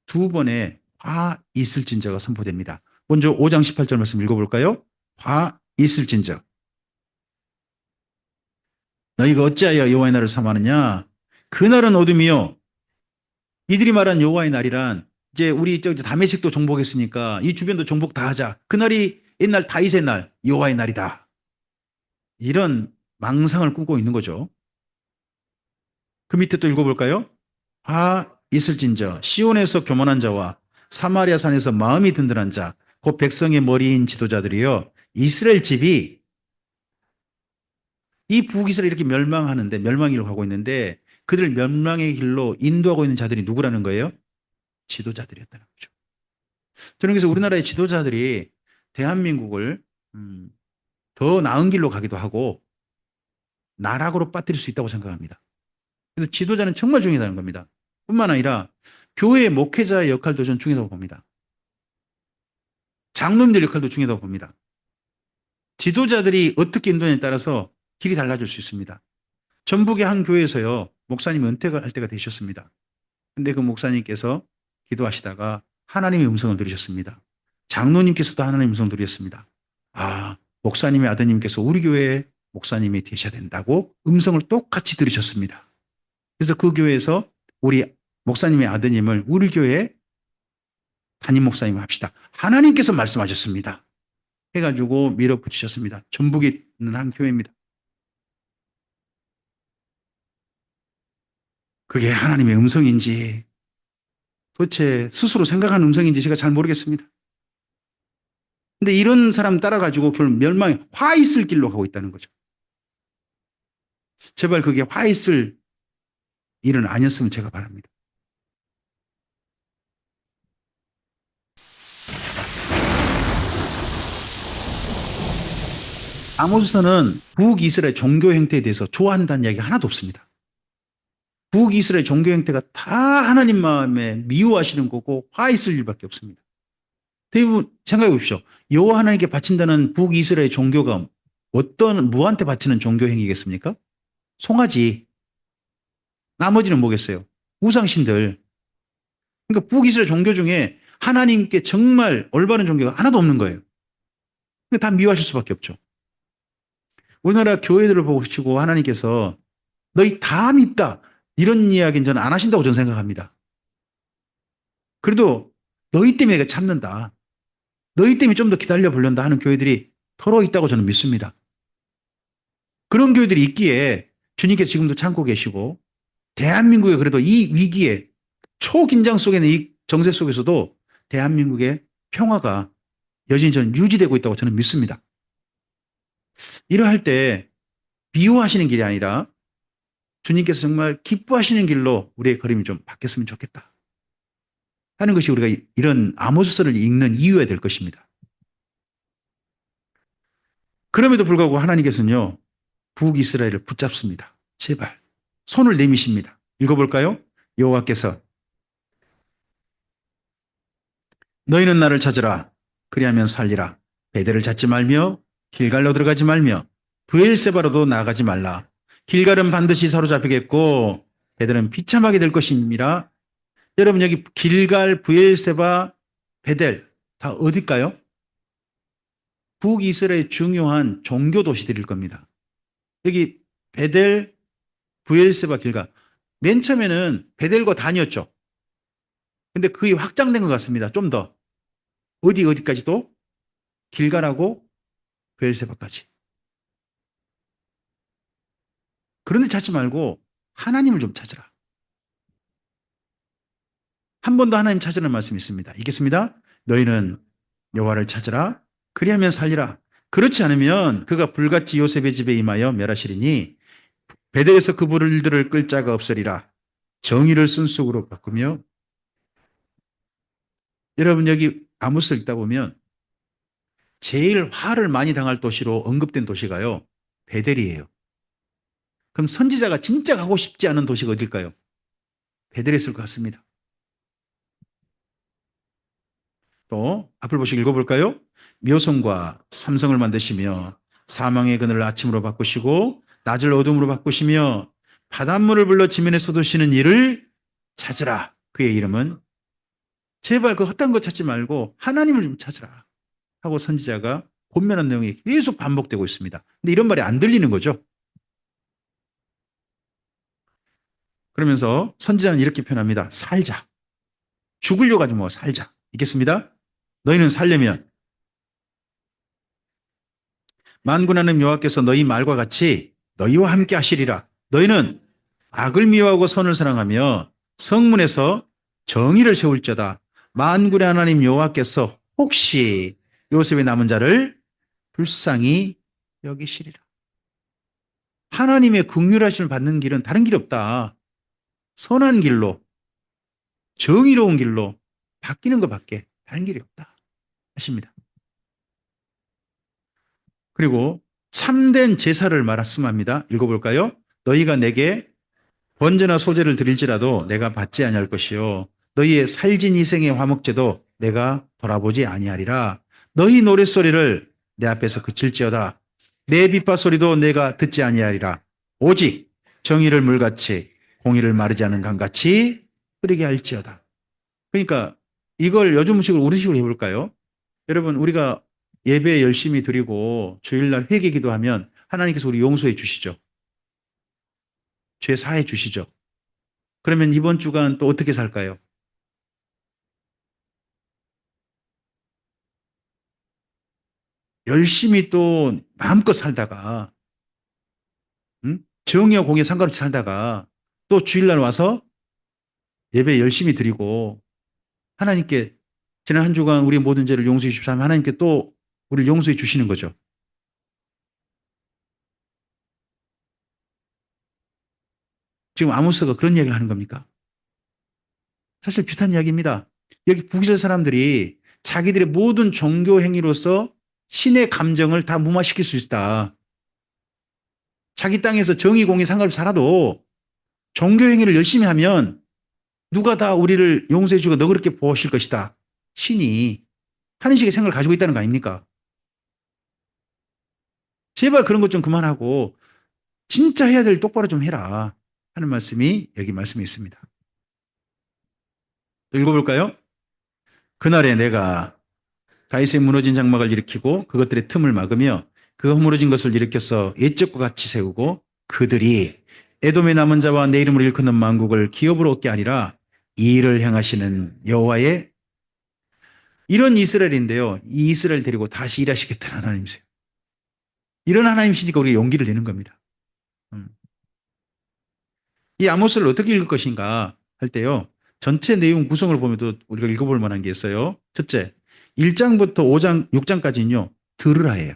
두 번의 화 있을진저가 선포됩니다. 먼저 5장 18절 말씀 읽어볼까요? 화 있을진저. 너희가 어찌하여 여호와의 날을 삼하느냐? 그날은 어둠이요. 이들이 말한 여호와의 날이란 이제 우리 다메섹도 정복했으니까 이 주변도 정복 다 하자. 그날이 옛날 다윗의 날, 여호와의 날이다. 이런 망상을 꾸고 있는 거죠. 그 밑에 또 읽어볼까요? 화 있을진저 시온에서 교만한 자와 사마리아 산에서 마음이 든든한 자, 곧 백성의 머리인 지도자들이여. 이스라엘 집이 이 북이스라엘 이렇게 멸망하는데 멸망의 길로 가고 있는데 그들 멸망의 길로 인도하고 있는 자들이 누구라는 거예요? 지도자들이었다는 거죠. 저는 그래서 우리나라의 지도자들이 대한민국을 더 나은 길로 가기도 하고 나락으로 빠뜨릴 수 있다고 생각합니다. 그래서 지도자는 정말 중요하다는 겁니다. 뿐만 아니라 교회의 목회자의 역할도 저는 중요하다고 봅니다. 장로님들 역할도 중요하다고 봅니다. 지도자들이 어떻게 인도하냐에 따라서 길이 달라질 수 있습니다. 전북의 한 교회에서요, 목사님이 은퇴할 때가 되셨습니다. 근데 그 목사님께서 기도하시다가 하나님의 음성을 들으셨습니다. 장로님께서도 하나님의 음성을 들으셨습니다. 아, 목사님의 아드님께서 우리 교회에 목사님이 되셔야 된다고 음성을 똑같이 들으셨습니다. 그래서 그 교회에서 우리 목사님의 아드님을 우리 교회에 담임 목사님을 합시다. 하나님께서 말씀하셨습니다. 해가지고 밀어붙이셨습니다. 전북에 있는 한 교회입니다. 그게 하나님의 음성인지 도대체 스스로 생각하는 음성인지 제가 잘 모르겠습니다. 근데 이런 사람 따라가지고 결국 멸망에 화 있을 길로 가고 있다는 거죠. 제발 그게 화 있을 일은 아니었으면 제가 바랍니다. 아모스서는 북이스라엘 종교 행태에 대해서 좋아한다는 이야기 하나도 없습니다. 북이스라엘 종교 행태가 다 하나님 마음에 미워하시는 거고 화 있을 일밖에 없습니다. 대부분 생각해 보십시오. 여호와 하나님께 바친다는 북이스라엘 종교가 어떤 무한테 바치는 종교 행위겠습니까? 송아지. 나머지는 뭐겠어요? 우상신들. 그러니까 북이스라엘 종교 중에 하나님께 정말 올바른 종교가 하나도 없는 거예요. 다 미워하실 수밖에 없죠. 우리나라 교회들을 보시고 하나님께서 너희 다 밉다. 이런 이야기는 저는 안 하신다고 저는 생각합니다. 그래도 너희 때문에 내가 참는다. 너희 때문에 좀 더 기다려 보련다 하는 교회들이 더러 있다고 저는 믿습니다. 그런 교회들이 있기에 주님께서 지금도 참고 계시고 대한민국에 그래도 이 위기에 초긴장 속에는 이 정세 속에서도 대한민국의 평화가 여전히 저는 유지되고 있다고 저는 믿습니다. 이러할 때 미워하시는 길이 아니라 주님께서 정말 기뻐하시는 길로 우리의 걸음이 좀 바뀌었으면 좋겠다 하는 것이 우리가 이런 아모스서를 읽는 이유가 될 것입니다. 그럼에도 불구하고 하나님께서는요, 북이스라엘을 붙잡습니다. 제발 손을 내미십니다. 읽어볼까요? 여호와께서 너희는 나를 찾으라. 그리하면 살리라. 베델을 찾지 말며 길갈로 들어가지 말며 브엘세바로도 나가지 말라. 길갈은 반드시 사로잡히겠고 베델은 비참하게 될 것입니다. 여러분 여기 길갈, 브엘세바, 베델 다 어딜까요? 북이스라엘의 중요한 종교 도시들일 겁니다. 여기 베델, 브엘세바, 길갈. 맨 처음에는 베델과 단이었죠. 근데 그게 확장된 것 같습니다. 좀 더. 어디까지도? 길갈하고 브엘세바까지. 그런 데 찾지 말고 하나님을 좀 찾으라. 한 번 더 하나님 찾으라는 말씀이 있습니다. 읽겠습니다. 너희는 여호와를 찾으라. 그리하면 살리라. 그렇지 않으면 그가 불같이 요셉의 집에 임하여 멸하시리니 베델에서 그들을 끌 자가 없으리라. 정의를 순쑥으로 바꾸며 여러분 여기 아모스 읽다 보면 제일 화를 많이 당할 도시로 언급된 도시가요. 베델이에요. 그럼 선지자가 진짜 가고 싶지 않은 도시가 어딜까요? 베델이었을 것 같습니다. 또 앞을 보시고 읽어볼까요? 묘성과 삼성을 만드시며 사망의 그늘을 아침으로 바꾸시고 낮을 어둠으로 바꾸시며 바닷물을 불러 지면에 쏟으시는 이를 찾으라. 그의 이름은 제발 그 헛된 거 찾지 말고 하나님을 좀 찾으라 하고 선지자가 권면한 내용이 계속 반복되고 있습니다. 근데 이런 말이 안 들리는 거죠. 그러면서 선지자는 이렇게 표현합니다. 살자. 죽으려고 하지 뭐 살자. 읽겠습니다. 너희는 살려면 만군 하나님 여호와께서 너희 말과 같이 너희와 함께 하시리라. 너희는 악을 미워하고 선을 사랑하며 성문에서 정의를 세울지어다. 만군의 하나님 여호와께서 혹시 요셉의 남은 자를 불쌍히 여기시리라. 하나님의 긍휼하심을 받는 길은 다른 길이 없다. 선한 길로, 정의로운 길로 바뀌는 것밖에 다른 길이 없다 하십니다. 그리고 참된 제사를 말씀합니다. 읽어볼까요? 너희가 내게 번제나 소제를 드릴지라도 내가 받지 아니할 것이요 너희의 살진 이생의 화목제도 내가 돌아보지 아니하리라. 너희 노랫소리를 내 앞에서 그칠지어다. 내 빗바 소리도 내가 듣지 아니하리라. 오직 정의를 물같이 공의를 마르지 않은 강같이 흐르게 할지어다. 그러니까 이걸 요즘식으로 우리식으로 해볼까요? 여러분 우리가 예배 열심히 드리고 주일날 회개 기도하면 하나님께서 우리 용서해 주시죠. 죄 사해 주시죠. 그러면 이번 주간 또 어떻게 살까요? 열심히 또 마음껏 살다가 정의와 공에 상관없이 살다가 또 주일날 와서 예배 열심히 드리고 하나님께 지난 한 주간 우리 모든 죄를 용서해 주십사 하면 하나님께 또 우리를 용서해 주시는 거죠. 지금 아모스가 그런 이야기를 하는 겁니까? 사실 비슷한 이야기입니다. 여기 북이스라엘 사람들이 자기들의 모든 종교 행위로서 신의 감정을 다 무마시킬 수 있다. 자기 땅에서 정의 공의 상관없이 살아도 종교 행위를 열심히 하면 누가 다 우리를 용서해 주고 너 그렇게 보실 것이다. 신이 하는 식의 생각을 가지고 있다는 거 아닙니까? 제발 그런 것 좀 그만하고 진짜 해야 될 똑바로 좀 해라 하는 말씀이 여기 말씀에 있습니다. 또 읽어볼까요? 그날에 내가 다윗의 무너진 장막을 일으키고 그것들의 틈을 막으며 그 허물어진 것을 일으켜서 옛적과 같이 세우고 그들이 에돔의 남은 자와 내 이름을 일컫는 만국을 기업으로 얻게 하리라. 이 일을 행하시는 여호와의 이런 이스라엘인데요. 이 이스라엘 데리고 다시 일하시겠다는 하나님이세요. 이런 하나님이시니까 우리가 용기를 내는 겁니다. 이 아모스를 어떻게 읽을 것인가 할 때요. 전체 내용 구성을 보면 우리가 읽어볼 만한 게 있어요. 첫째, 1장부터 5장, 6장까지는요. 들으라예요.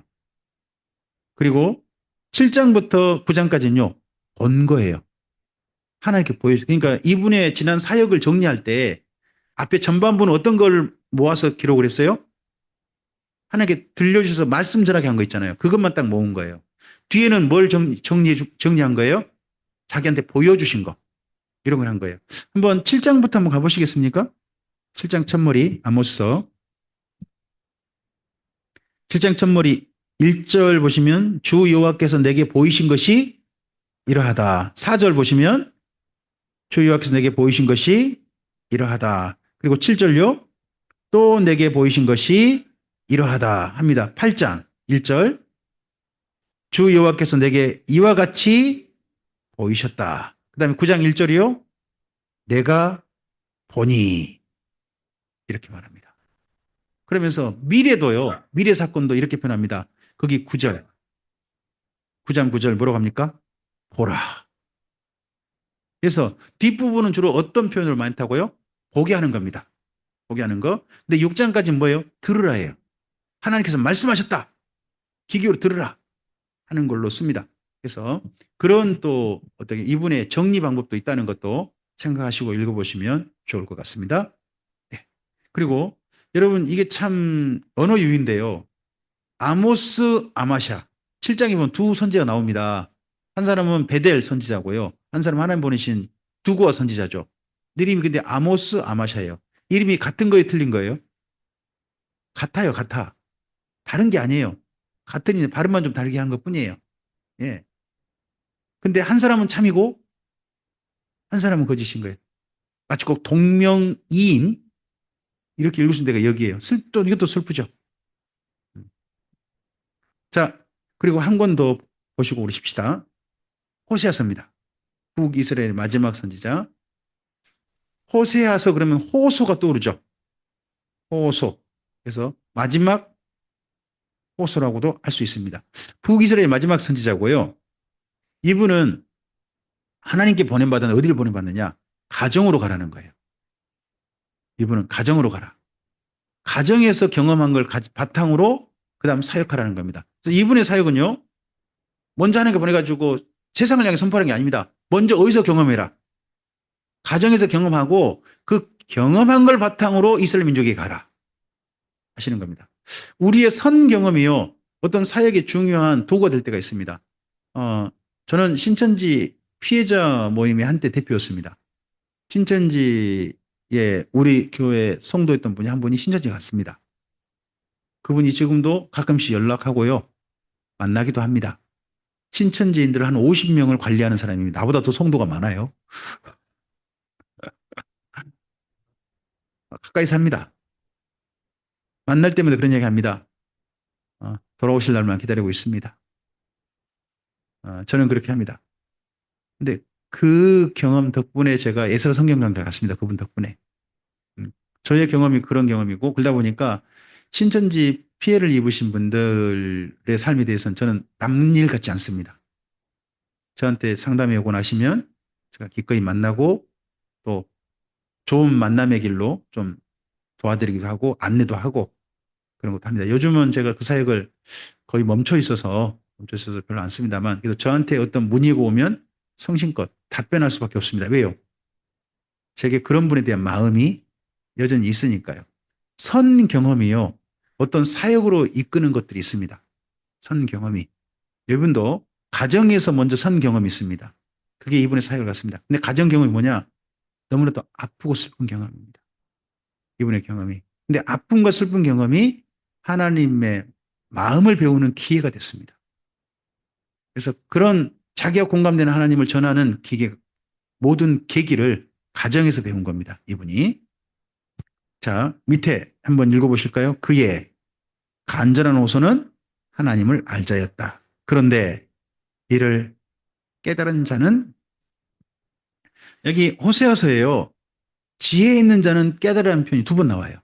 그리고 7장부터 9장까지는요. 본거예요. 하나님께 보여주세요. 그러니까 이분의 지난 사역을 정리할 때 앞에 전반부는 어떤 걸 모아서 기록을 했어요? 하나님께 들려주셔서 말씀 전하게 한 거 있잖아요. 그것만 딱 모은 거예요. 뒤에는 뭘 정리한 거예요? 자기한테 보여주신 거. 이런 걸 한 거예요. 한번 7장부터 한번 가보시겠습니까? 7장 첫머리 아모스서 7장 첫머리 1절 보시면 주 여호와께서 내게 보이신 것이 이러하다. 4절 보시면 주 여호와께서 내게 보이신 것이 이러하다. 그리고 7절요. 또 내게 보이신 것이 이러하다 합니다. 8장 1절 주 여호와께서 내게 이와 같이 보이셨다. 그 다음에 9장 1절이요. 내가 보니 이렇게 말합니다. 그러면서 미래도요. 미래 사건도 이렇게 표현합니다. 거기 9절 9장 9절 뭐라고 합니까? 보라. 그래서 뒷부분은 주로 어떤 표현을 많이 타고요? 보게 하는 겁니다. 보게 하는 거. 근데 6장까지는 뭐예요? 들으라예요. 하나님께서 말씀하셨다. 귀 기울여 들으라 하는 걸로 씁니다. 그래서 그런 또 어떻게 이분의 정리 방법도 있다는 것도 생각하시고 읽어보시면 좋을 것 같습니다. 네. 그리고 여러분 이게 참 언어 유희인데요. 아모스, 아마샤 7장에 보면 두 선지자가 나옵니다. 한 사람은 베델 선지자고요. 한 사람은 하나님 보내신 두고와 선지자죠. 이름이 근데 아모스, 아마샤예요. 이름이 같은 거에 틀린 거예요? 같아요, 같아. 다른 게 아니에요. 같으니 발음만 좀 다르게 한 것뿐이에요. 예. 근데 한 사람은 참이고 한 사람은 거짓인 거예요. 마치 꼭 동명이인 이렇게 읽으신 데가 여기에요. 이것도 슬프죠. 자, 그리고 한 권 더 보시고 오십시다. 호세아서입니다. 북이스라엘 마지막 선지자. 호세아서 그러면 호소가 떠오르죠. 호소. 그래서 마지막 호소라고도 할 수 있습니다. 북이스라엘 마지막 선지자고요. 이분은 하나님께 보냄받았는데 어디를 보냄받느냐? 가정으로 가라는 거예요. 이분은 가정으로 가라. 가정에서 경험한 걸 바탕으로 그다음 사역하라는 겁니다. 그래서 이분의 사역은요. 먼저 하나님께 보내가지고 세상을 향해 선포하는 게 아닙니다. 먼저 어디서 경험해라. 가정에서 경험하고 그 경험한 걸 바탕으로 이스라엘 민족에 가라 하시는 겁니다. 우리의 선 경험이요. 어떤 사역에 중요한 도구가 될 때가 있습니다. 저는 신천지 피해자 모임의 한때 대표였습니다. 신천지에 우리 교회 성도였던 분이 한 분이 신천지 갔습니다. 그분이 지금도 가끔씩 연락하고요. 만나기도 합니다. 신천지인들 한 50명을 관리하는 사람입니다. 나보다 더 성도가 많아요. 가까이 삽니다. 만날 때마다 그런 얘기 합니다. 돌아오실 날만 기다리고 있습니다. 저는 그렇게 합니다. 근데 그 경험 덕분에 제가 에스라 성경강좌 갔습니다. 그분 덕분에. 저의 경험이 그런 경험이고 그러다 보니까 신천지 피해를 입으신 분들의 삶에 대해서는 저는 남일 같지 않습니다. 저한테 상담이 오고 나시면 제가 기꺼이 만나고 또 좋은 만남의 길로 좀 도와드리기도 하고 안내도 하고 그런 것도 합니다. 요즘은 제가 그 사역을 거의 멈춰 있어서 별로 안 씁니다만 그래도 저한테 어떤 문의가 오면 성심껏 답변할 수밖에 없습니다. 왜요? 제게 그런 분에 대한 마음이 여전히 있으니까요. 선 경험이요. 어떤 사역으로 이끄는 것들이 있습니다. 선 경험이. 여러분도 가정에서 먼저 선 경험이 있습니다. 그게 이분의 사역을 같습니다. 근데 가정 경험이 뭐냐? 너무나도 아프고 슬픈 경험입니다. 이분의 경험이. 근데 아픔과 슬픈 경험이 하나님의 마음을 배우는 기회가 됐습니다. 그래서 그런 자기가 공감되는 하나님을 전하는 모든 계기를 가정에서 배운 겁니다. 이분이. 자, 밑에 한번 읽어보실까요? 그의 간절한 호소는 하나님을 알자였다. 그런데 이를 깨달은 자는 여기 호세아서예요. 지혜 있는 자는 깨달으라는 표현이 두 번 나와요.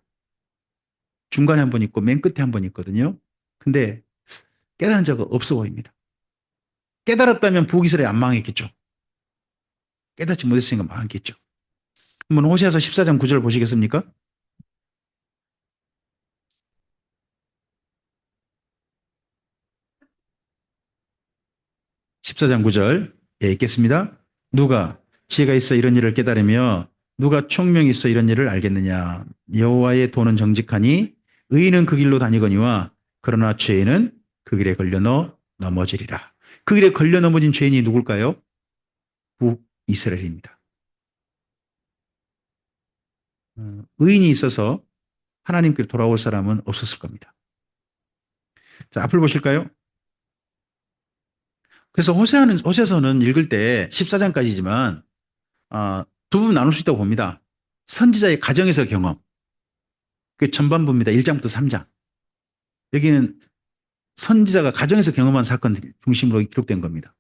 중간에 한 번 있고 맨 끝에 한 번 있거든요. 근데 깨달은 자가 없어 보입니다. 깨달았다면 북이스라엘 안 망했겠죠. 깨닫지 못했으니까 망했겠죠. 한번 호세아서 14장 9절 보시겠습니까? 14장 9절. 예, 읽겠습니다. 누가 지혜가 있어 이런 일을 깨달으며 누가 총명이 있어 이런 일을 알겠느냐. 여호와의 도는 정직하니 의인은 그 길로 다니거니와 그러나 죄인은 그 길에 걸려 넘어지리라. 그 길에 걸려 넘어진 죄인이 누굴까요? 북이스라엘입니다. 의인이 있어서 하나님께 돌아올 사람은 없었을 겁니다. 자, 앞을 보실까요? 그래서 호세서는 읽을 때 14장까지지만 두 부분 나눌 수 있다고 봅니다. 선지자의 가정에서 경험. 그게 전반부입니다. 1장부터 3장. 여기는 선지자가 가정에서 경험한 사건 중심으로 기록된 겁니다.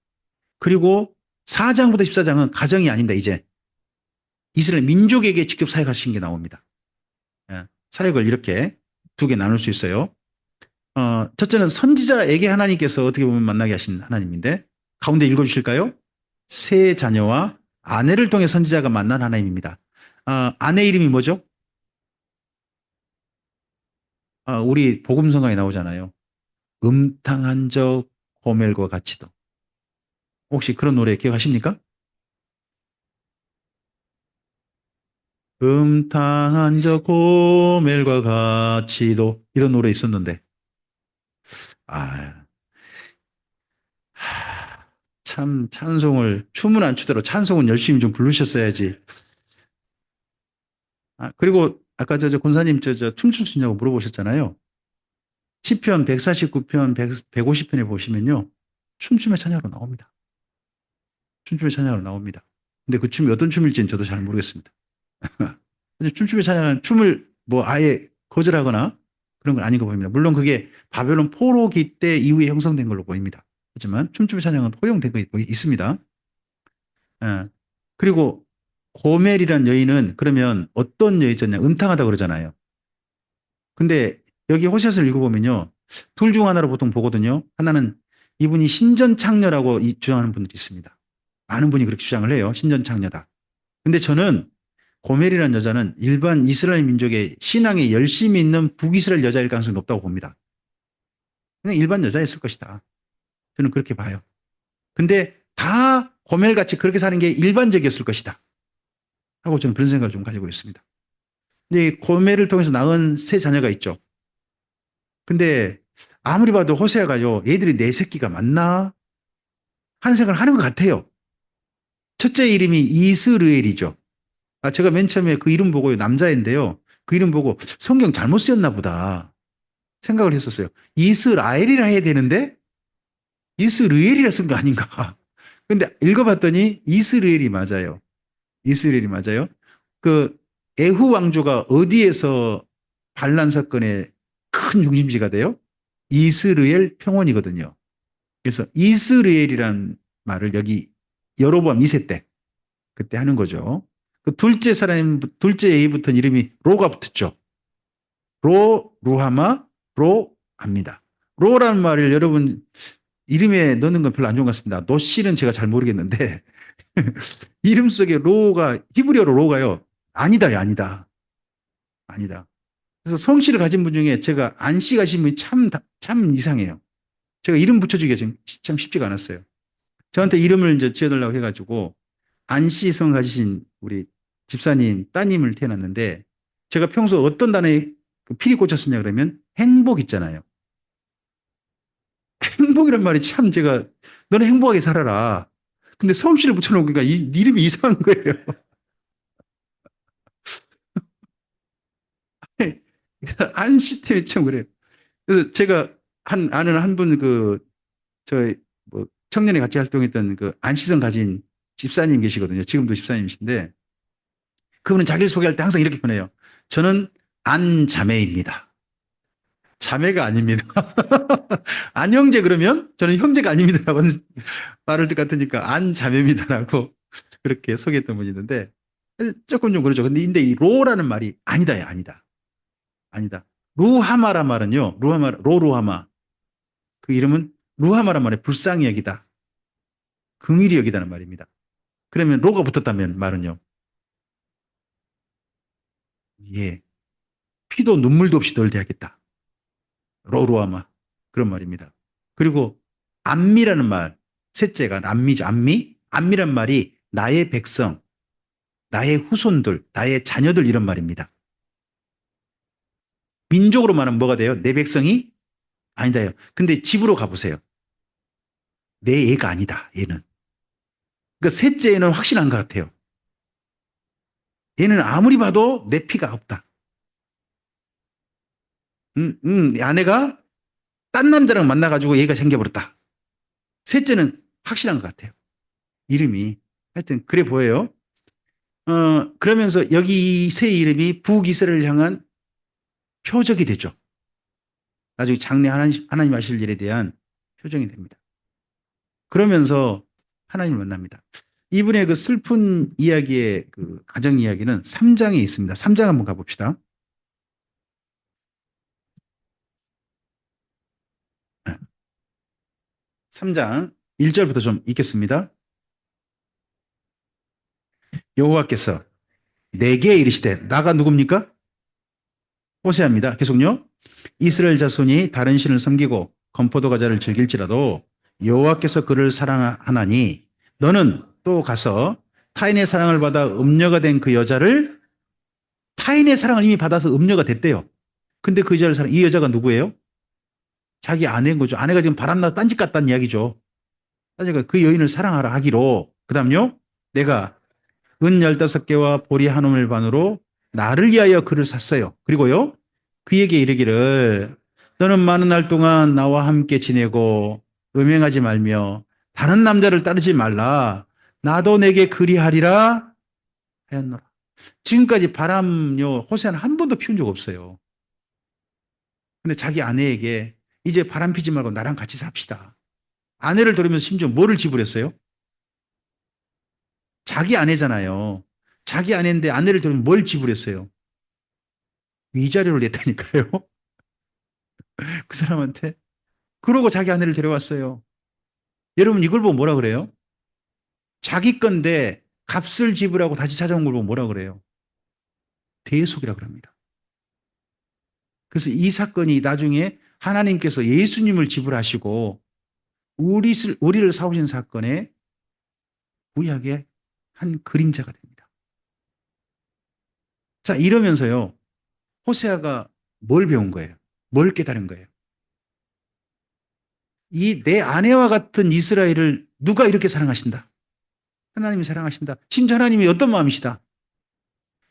그리고 4장부터 14장은 가정이 아닙니다. 이제 이스라엘 민족에게 직접 사역하신 게 나옵니다. 예, 사역을 이렇게 두 개 나눌 수 있어요. 첫째는 선지자에게 하나님께서 어떻게 보면 만나게 하신 하나님인데 가운데 읽어주실까요? 세 자녀와 아내를 통해 선지자가 만난 하나님입니다. 아내 이름이 뭐죠? 우리 복음성가에 나오잖아요. 음탕한 저 고멜과 같이도. 혹시 그런 노래 기억하십니까? 음탕한 저 고멜과 같이도 이런 노래 있었는데 아, 참 찬송을 춤은 안 추더라도 찬송은 열심히 좀 부르셨어야지. 그리고 아까 저 권사님 저 춤출 수 있냐고 물어보셨잖아요. 시편 149편, 150편에 보시면요. 춤춤의 찬양으로 나옵니다. 춤춤의 찬양으로 나옵니다. 근데 그 춤이 어떤 춤일지는 저도 잘 모르겠습니다. 근데 춤춤의 찬양은 춤을 뭐 아예 거절하거나 그런 건 아닌 거 보입니다. 물론 그게 바벨론 포로기 때 이후에 형성된 걸로 보입니다. 하지만 춤춤의 찬양은 허용된 거 있습니다. 예. 그리고 고멜이란 여인은 그러면 어떤 여인이었냐? 음탕하다 그러잖아요. 근데 여기 호셋을 읽어보면요. 둘 중 하나로 보통 보거든요. 하나는 이분이 신전창녀라고 주장하는 분들이 있습니다. 많은 분이 그렇게 주장을 해요. 신전창녀다. 근데 저는 고멜이라는 여자는 일반 이스라엘 민족의 신앙에 열심히 있는 북이스라엘 여자일 가능성이 높다고 봅니다. 그냥 일반 여자였을 것이다. 저는 그렇게 봐요. 근데 다 고멜같이 그렇게 사는 게 일반적이었을 것이다. 하고 저는 그런 생각을 좀 가지고 있습니다. 근데 고멜을 통해서 낳은 세 자녀가 있죠. 근데 아무리 봐도 호세아가요, 얘들이 내 새끼가 맞나? 하는 생각을 하는 것 같아요. 첫째 이름이 이스르엘이죠. 제가 맨 처음에 그 이름 보고 남자인데요. 그 이름 보고 성경 잘못 쓰였나 보다 생각을 했었어요. 이스라엘이라 해야 되는데 이스르엘이라 쓴 거 아닌가. 근데 읽어봤더니 이스라엘이 맞아요. 이스라엘이 맞아요. 그 에후 왕조가 어디에서 반란 사건의 큰 중심지가 돼요? 이스라엘 평원이거든요. 그래서 이스라엘이란 말을 여기 여로보암 2세 때 그때 하는 거죠. 그 둘째 사람 둘째 A부터는 이름이 로가 붙었죠. 루하마, 로합니다. 로라는 말을 여러분 이름에 넣는 건 별로 안 좋은 것 같습니다. 노실은 제가 잘 모르겠는데 이름 속에 로가 히브리어로 로가요. 아니다, 아니다, 아니다. 그래서 성씨를 가진 분 중에 제가 안씨 가신 분이 참 이상해요. 제가 이름 붙여주기가 참 쉽지가 않았어요. 저한테 이름을 이제 지어달라고 해가지고 안씨성 가지신 우리 집사님 따님을 태어났는데 제가 평소 어떤 단어에 필이 꽂혔었냐 그러면 행복 있잖아요. 행복이란 말이 참 제가 너는 행복하게 살아라. 근데 성씨를 붙여놓으니까 이름이 이상한 거예요. 안씨 때문에 참 그래요. 그래서 제가 아는 한 분 저희 뭐 청년에 같이 활동했던 그 안시성 가진 집사님 계시거든요. 지금도 집사님이신데 그분은 자기를 소개할 때 항상 이렇게 표현해요. 저는 안자매입니다. 자매가 아닙니다. 안형제 그러면 저는 형제가 아닙니다라고 말을 같으니까 안자매입니다라고 그렇게 소개했던 분이 있는데 조금 좀 그렇죠. 근데 이 로라는 말이 아니다야 아니다. 아니다. 루하마란 말은요. 로루하마. 그 이름은 루하마란 말의 불쌍히 여기다. 긍일이 여기다는 말입니다. 그러면 로가 붙었다면 말은요. 예. 피도 눈물도 없이 널 대하겠다. 로루아마. 그런 말입니다. 그리고 안미라는 말, 셋째가 안미죠. 안미? 안미란 말이 나의 백성, 나의 후손들, 나의 자녀들 이런 말입니다. 민족으로 말하면 뭐가 돼요? 내 백성이? 아니다요. 근데 집으로 가보세요. 내 애가 아니다. 얘는. 그러니까 셋째 애는 확실한 것 같아요. 얘는 아무리 봐도 내 피가 없다. 아내가 딴 남자랑 만나가지고 얘가 생겨버렸다. 셋째는 확실한 것 같아요. 이름이. 하여튼 그래 보여요. 그러면서 여기 새 이름이 북이스라엘을 향한 표적이 되죠. 나중에 장래 하나님 하실 일에 대한 표정이 됩니다. 그러면서 하나님을 만납니다. 이분의 그 슬픈 이야기의 그 가정 이야기는 3장에 있습니다. 3장 한번 가봅시다. 3장 1절부터 좀 읽겠습니다. 여호와께서 내게 이르시되 나가 누굽니까? 호세아입니다. 계속요. 이스라엘 자손이 다른 신을 섬기고 건포도 과자를 즐길지라도 여호와께서 그를 사랑하나니 너는 또 가서 타인의 사랑을 받아 음녀가 된 그 여자를 타인의 사랑을 이미 받아서 음녀가 됐대요. 근데 그 여자를 사랑, 이 여자가 누구예요? 자기 아내인 거죠. 아내가 지금 바람나서 딴짓 같다는 이야기죠. 그러니까 그 여인을 사랑하라 하기로. 그 다음요. 내가 은 15개와 보리 한 우물 반으로 나를 위하여 그를 샀어요. 그리고요. 그에게 이르기를 너는 많은 날 동안 나와 함께 지내고 음행하지 말며 다른 남자를 따르지 말라. 나도 내게 그리하리라 하였노라. 지금까지 바람요 호세아는 한 번도 피운 적 없어요. 근데 자기 아내에게 이제 바람 피지 말고 나랑 같이 삽시다. 아내를 돌리면서 심지어 뭐를 지불했어요? 자기 아내잖아요. 자기 아내인데 아내를 돌리면 뭘 지불했어요? 위자료를 냈다니까요. 그 사람한테. 그러고 자기 아내를 데려왔어요. 여러분 이걸 보고 뭐라 그래요? 자기 건데 값을 지불하고 다시 찾아온 걸 보고 뭐라 그래요? 대속이라 그럽니다. 그래서 이 사건이 나중에 하나님께서 예수님을 지불하시고 우리를 사오신 사건의 구약의 한 그림자가 됩니다. 자, 이러면서요. 호세아가 뭘 배운 거예요? 뭘 깨달은 거예요? 이 내 아내와 같은 이스라엘을 누가 이렇게 사랑하신다? 하나님이 사랑하신다. 심지어 하나님이 어떤 마음이시다?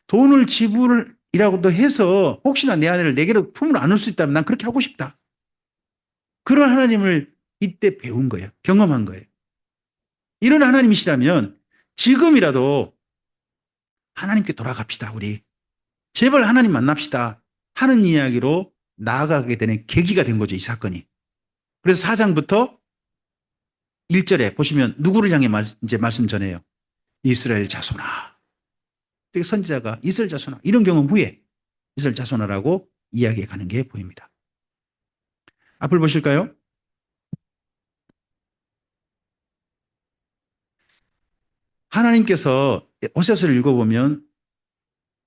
돈을 지불이라고도 해서 혹시나 내 아내를 내게로 품으로 안을 수 있다면 난 그렇게 하고 싶다. 그런 하나님을 이때 배운 거예요. 경험한 거예요. 이런 하나님이시라면 지금이라도 하나님께 돌아갑시다, 우리. 제발 하나님 만납시다. 하는 이야기로 나아가게 되는 계기가 된 거죠, 이 사건이. 그래서 4장부터 1절에 보시면 누구를 향해 이제 말씀 전해요. 이스라엘 자손아. 선지자가 이스라엘 자손아. 이런 경험 후에 이스라엘 자손아라고 이야기해 가는 게 보입니다. 앞을 보실까요? 하나님께서 호세아서를 읽어보면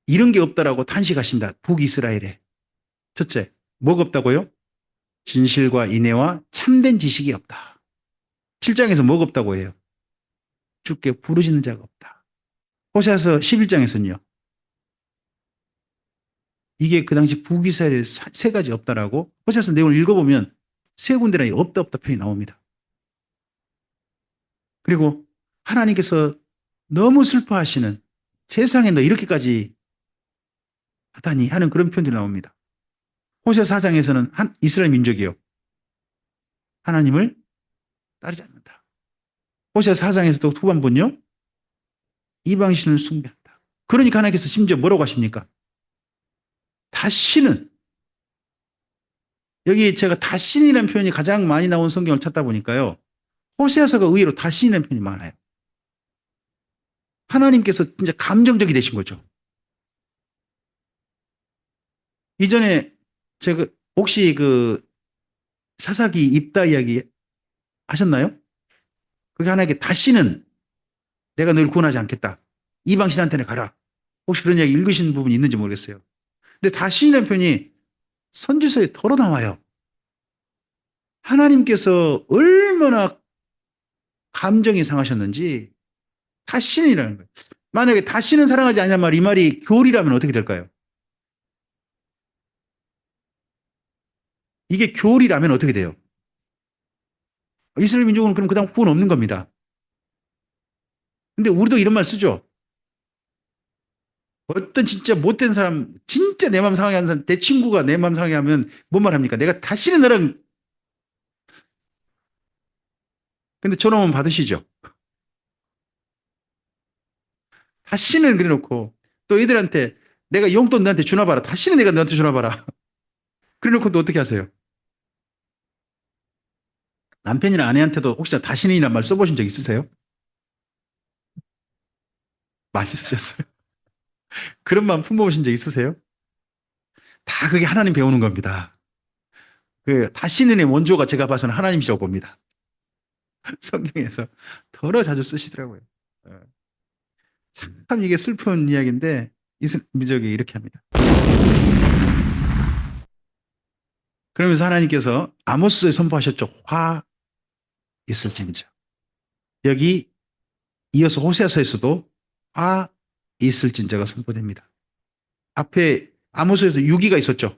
이런 게 없다라고 탄식하십니다. 북이스라엘에. 첫째, 뭐가 없다고요? 진실과 인애와 참된 지식이 없다. 7장에서 뭐가 없다고 해요? 주께 부르짖는 자가 없다. 호세아서 11장에서는요. 이게 그 당시 북이스라엘에 세 가지 없다라고 호세아서 내용을 읽어보면 세 군데나 없다 없다 표현이 나옵니다. 그리고 하나님께서 너무 슬퍼하시는 세상에 너 이렇게까지 하다니 하는 그런 표현들이 나옵니다. 호세 4장에서는 이스라엘 민족이요. 하나님을 따르지 않는다. 호세 4장에서 또 후반부는요. 이방신을 숭배한다. 그러니까 하나님께서 심지어 뭐라고 하십니까? 다시는 여기 제가 다시는이라는 표현이 가장 많이 나온 성경을 찾다 보니까요. 호세아서가 의외로 다시는이라는 표현이 많아요. 하나님께서 진짜 감정적이 되신 거죠. 이전에 제가 혹시 그 사사기 입다 이야기 하셨나요? 그게 하나님께 다시는 내가 너를 구원하지 않겠다. 이방신한테는 가라. 혹시 그런 이야기 읽으신 부분이 있는지 모르겠어요. 근데 다시는 표현이 선지서에 덜어 나와요. 하나님께서 얼마나 감정이 상하셨는지 다시는이라는 거예요. 만약에 다시는 사랑하지 않냐 말 이 말이 교리라면 어떻게 될까요? 이게 교리라면 어떻게 돼요? 이스라엘 민족은 그럼 그다음 구원 없는 겁니다. 근데 우리도 이런 말 쓰죠. 어떤 진짜 못된 사람, 진짜 내 마음 상하게 하는 사람, 내 친구가 내 마음 상하게 하면 뭔 말 합니까? 내가 다시는 너랑 근데 전화만 받으시죠. 다시는 그래 놓고 또 애들한테 내가 용돈 너한테 주나 봐라. 다시는 내가 너한테 주나 봐라. 그래 놓고 또 어떻게 하세요? 남편이나 아내한테도 혹시 다시는이란 말 써보신 적 있으세요? 많이 쓰셨어요. 그런 마음 품어보신 적 있으세요? 다 그게 하나님 배우는 겁니다. 그 다시는의 원조가 제가 봐서는 하나님이라고 봅니다. 성경에서 더러 자주 쓰시더라고요. 어. 참 이게 슬픈 이야기인데 민족이 이렇게 합니다. 그러면서 하나님께서 아모스에 선포하셨죠. 화 있을진저. 여기 이어서 호세아서에서도 화 있을진저가 선포됩니다. 앞에 아모스에서 유기가 있었죠.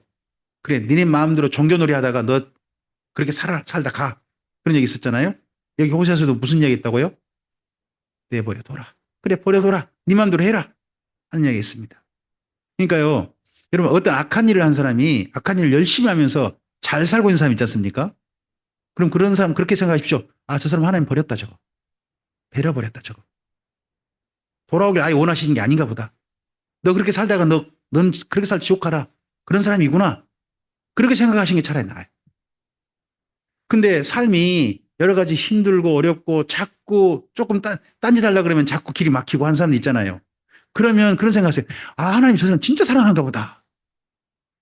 그래, 니네 마음대로 종교놀이 하다가 너 그렇게 살다 가. 그런 얘기 있었잖아요. 여기 호세아서도 무슨 얘기 있다고요? 내버려둬라. 그래, 버려둬라. 네 마음대로 해라. 하는 얘기 있습니다. 그러니까요, 여러분 어떤 악한 일을 한 사람이 악한 일을 열심히 하면서 잘 살고 있는 사람 있지 않습니까? 그럼 그런 사람 그렇게 생각하십시오. 아, 저 사람 하나님 버렸다 저거. 버려버렸다 저거. 돌아오길 아예 원하시는 게 아닌가 보다. 너 그렇게 살다가 넌 그렇게 살 지옥 가라. 그런 사람이구나. 그렇게 생각하시는 게 차라리 나아요. 근데 삶이 여러 가지 힘들고 어렵고 자꾸 조금 딴짓 하려고 그러면 자꾸 길이 막히고 한 사람도 있잖아요. 그러면 그런 생각하세요. 아, 하나님 저 사람 진짜 사랑한가 보다.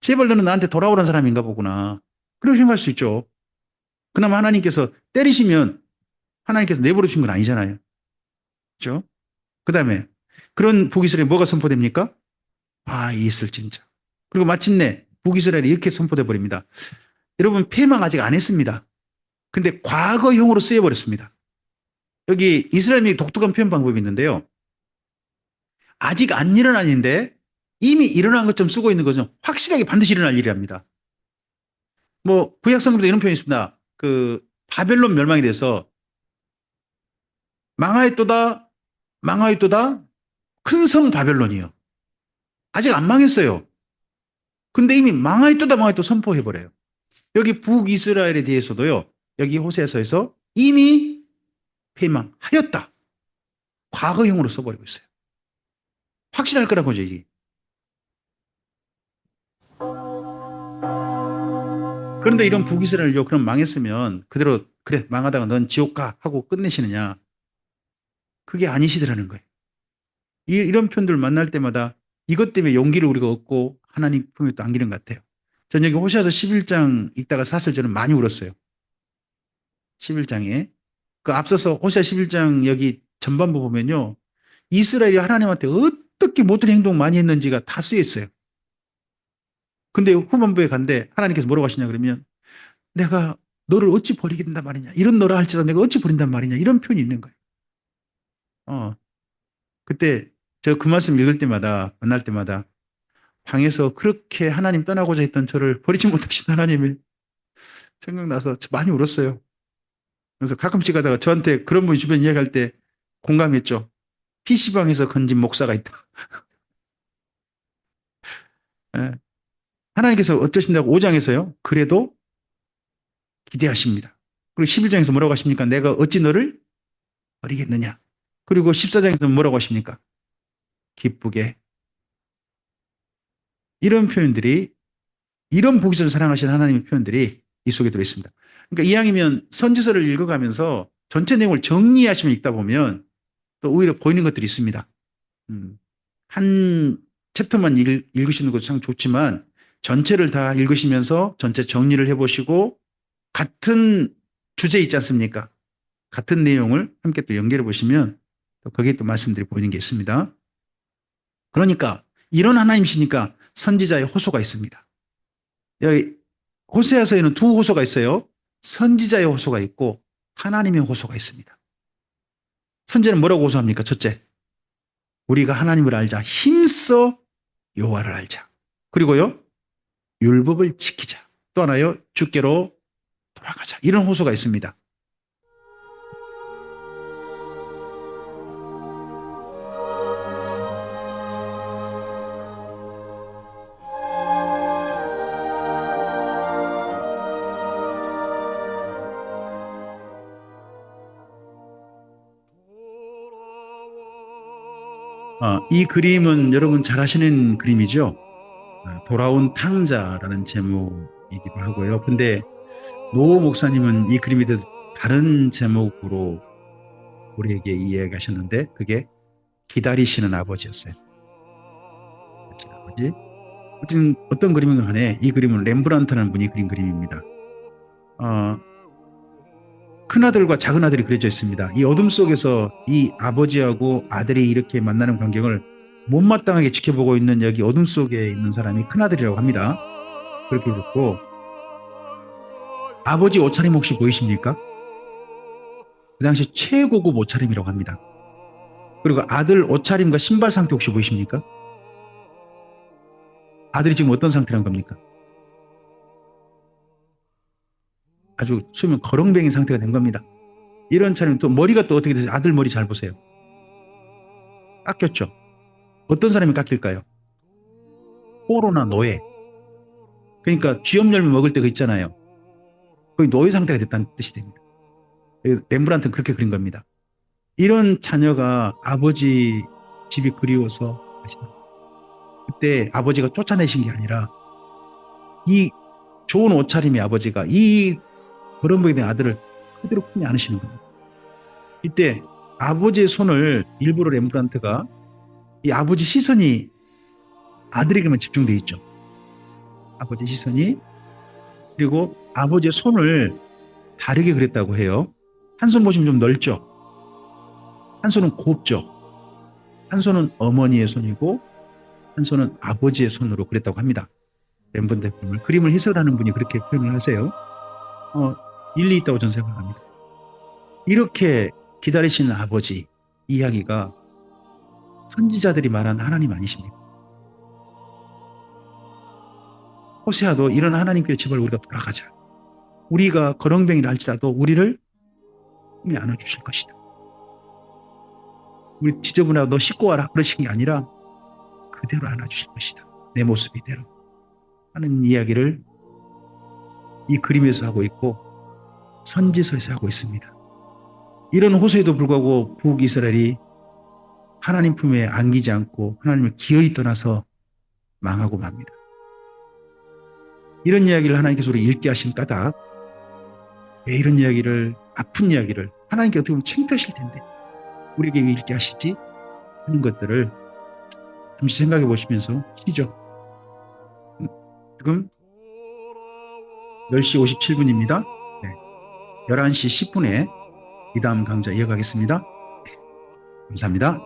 제발 너는 나한테 돌아오라는 사람인가 보구나. 그렇게 생각할 수 있죠. 그나마 하나님께서 때리시면 하나님께서 내버려 주신 건 아니잖아요. 그렇죠? 그 다음에 그런 북이스라엘에 뭐가 선포됩니까? 아, 있을진저. 그리고 마침내 북이스라엘이 이렇게 선포돼 버립니다. 여러분 패망 아직 안 했습니다. 근데 과거형으로 쓰여버렸습니다. 여기 이스라엘이 독특한 표현 방법이 있는데요. 아직 안 일어난 일인데 이미 일어난 것처럼 쓰고 있는 것은 확실하게 반드시 일어날 일이랍니다. 뭐 구약 성경도 이런 표현이 있습니다. 그 바벨론 멸망에 대해서 망하였도다, 망하였도다, 큰 성 바벨론이요. 아직 안 망했어요. 근데 이미 망하였도다, 망하였도 선포해버려요. 여기 북이스라엘에 대해서도요. 여기 호세아서에서 이미 패망하였다. 과거형으로 써버리고 있어요. 확실할 거라고 하죠, 이게. 그런데 이런 북이스라엘요, 그럼 망했으면 그대로 그래 망하다가 넌 지옥 가 하고 끝내시느냐? 그게 아니시더라는 거예요. 이런 편들을 만날 때마다 이것 때문에 용기를 우리가 얻고 하나님 품에 또 안기는 것 같아요. 전 여기 호시아서 11장 읽다가 사실 저는 많이 울었어요. 11장에. 그 앞서서 호시아 11장 여기 전반부 보면요. 이스라엘이 하나님한테 어떻게 못된 행동 많이 했는지가 다 쓰여 있어요. 근데 후반부에 간데 하나님께서 뭐라고 하시냐 그러면 내가 너를 어찌 버리겠단 말이냐. 이런 너라 할지라도 내가 어찌 버린단 말이냐. 이런 표현이 있는 거예요. 그때 저 그 말씀 읽을 때마다 만날 때마다 방에서 그렇게 하나님 떠나고자 했던 저를 버리지 못하신 하나님이 생각나서 많이 울었어요. 그래서 가끔씩 가다가 저한테 그런 분이 주변 이야기할 때 공감했죠. PC방에서 건진 목사가 있다. 예. 하나님께서 어떠신다고 5장에서요. 그래도 기대하십니다. 그리고 11장에서 뭐라고 하십니까? 내가 어찌 너를 버리겠느냐. 그리고 14장에서 뭐라고 하십니까? 기쁘게. 이런 표현들이 이런 보기를 사랑하시는 하나님의 표현들이 이 속에 들어있습니다. 그러니까 이왕이면 선지서를 읽어가면서 전체 내용을 정리하시면 읽다 보면 또 오히려 보이는 것들이 있습니다. 한 챕터만 읽으시는 것도 참 좋지만 전체를 다 읽으시면서 전체 정리를 해보시고 같은 주제 있지 않습니까? 같은 내용을 함께 또 연결해 보시면 또 거기에 또 말씀들이 보이는 게 있습니다. 그러니까 이런 하나님이시니까 선지자의 호소가 있습니다. 여기 호세아서에는 두 호소가 있어요. 선지자의 호소가 있고 하나님의 호소가 있습니다. 선지자는 뭐라고 호소합니까? 첫째, 우리가 하나님을 알자. 힘써 여호와를 알자. 그리고요, 율법을 지키자. 또 하나요, 주께로 돌아가자. 이런 호소가 있습니다. 이 그림은 여러분 잘 아시는 그림이죠? 돌아온 탕자라는 제목이기도 하고요. 근데 노 목사님은 이 그림에 대해서 다른 제목으로 우리에게 이야기하셨는데 그게 기다리시는 아버지였어요. 아버지. 어떤 그림이건 간에 이 그림은 렘브란트라는 분이 그린 그림입니다. 어, 큰아들과 작은아들이 그려져 있습니다. 이 어둠 속에서 이 아버지하고 아들이 이렇게 만나는 광경을 못마땅하게 지켜보고 있는 여기 어둠 속에 있는 사람이 큰아들이라고 합니다. 그렇게 그렇고 아버지 옷차림 혹시 보이십니까? 그 당시 최고급 옷차림이라고 합니다. 그리고 아들 옷차림과 신발 상태 혹시 보이십니까? 아들이 지금 어떤 상태란 겁니까? 아주 수면 거렁뱅이 상태가 된 겁니다. 이런 차림 또 머리가 또 어떻게 되세요? 아들 머리 잘 보세요. 깎였죠? 어떤 사람이 깎일까요? 포로나 노예. 그러니까 쥐염 열매 먹을 때가 있잖아요. 거의 노예 상태가 됐다는 뜻이 됩니다. 렘브란트는 그렇게 그린 겁니다. 이런 자녀가 아버지 집이 그리워서 하시다. 그때 아버지가 쫓아내신 게 아니라 이 좋은 옷차림의 아버지가 이 거렁뱅이 된 아들을 그대로 품에 안으시는 겁니다. 이때 아버지의 손을 일부러 렘브란트가 이 아버지 시선이 아들에게만 집중돼 있죠. 아버지 시선이 그리고 아버지의 손을 다르게 그렸다고 해요. 한 손 보시면 좀 넓죠. 한 손은 곱죠. 한 손은 어머니의 손이고 한 손은 아버지의 손으로 그랬다고 합니다. 렘브란트의 그림을 해설하는 분이 그렇게 표현을 하세요. 일리 있다고 저는 생각합니다. 이렇게 기다리시는 아버지 이야기가 선지자들이 말한 하나님 아니십니까? 호세아도 이런 하나님께 제발 우리가 돌아가자. 우리가 거렁뱅이를 할지라도 우리를 품에 안아주실 것이다. 우리 지저분하고 너 씻고 와라 그러신 게 아니라 그대로 안아주실 것이다. 내 모습 이대로 하는 이야기를 이 그림에서 하고 있고 선지서에서 하고 있습니다. 이런 호세에도 불구하고 북이스라엘이 하나님 품에 안기지 않고 하나님을 기어이 떠나서 망하고 맙니다. 이런 이야기를 하나님께서 우리 읽게 하신 까닭 왜 이런 이야기를 아픈 이야기를 하나님께 어떻게 보면 창피하실 텐데 우리에게 읽게 하시지 하는 것들을 잠시 생각해 보시면서 쉬죠. 지금 10시 57분입니다. 네. 11시 10분에 이 다음 강좌 이어가겠습니다. 네. 감사합니다.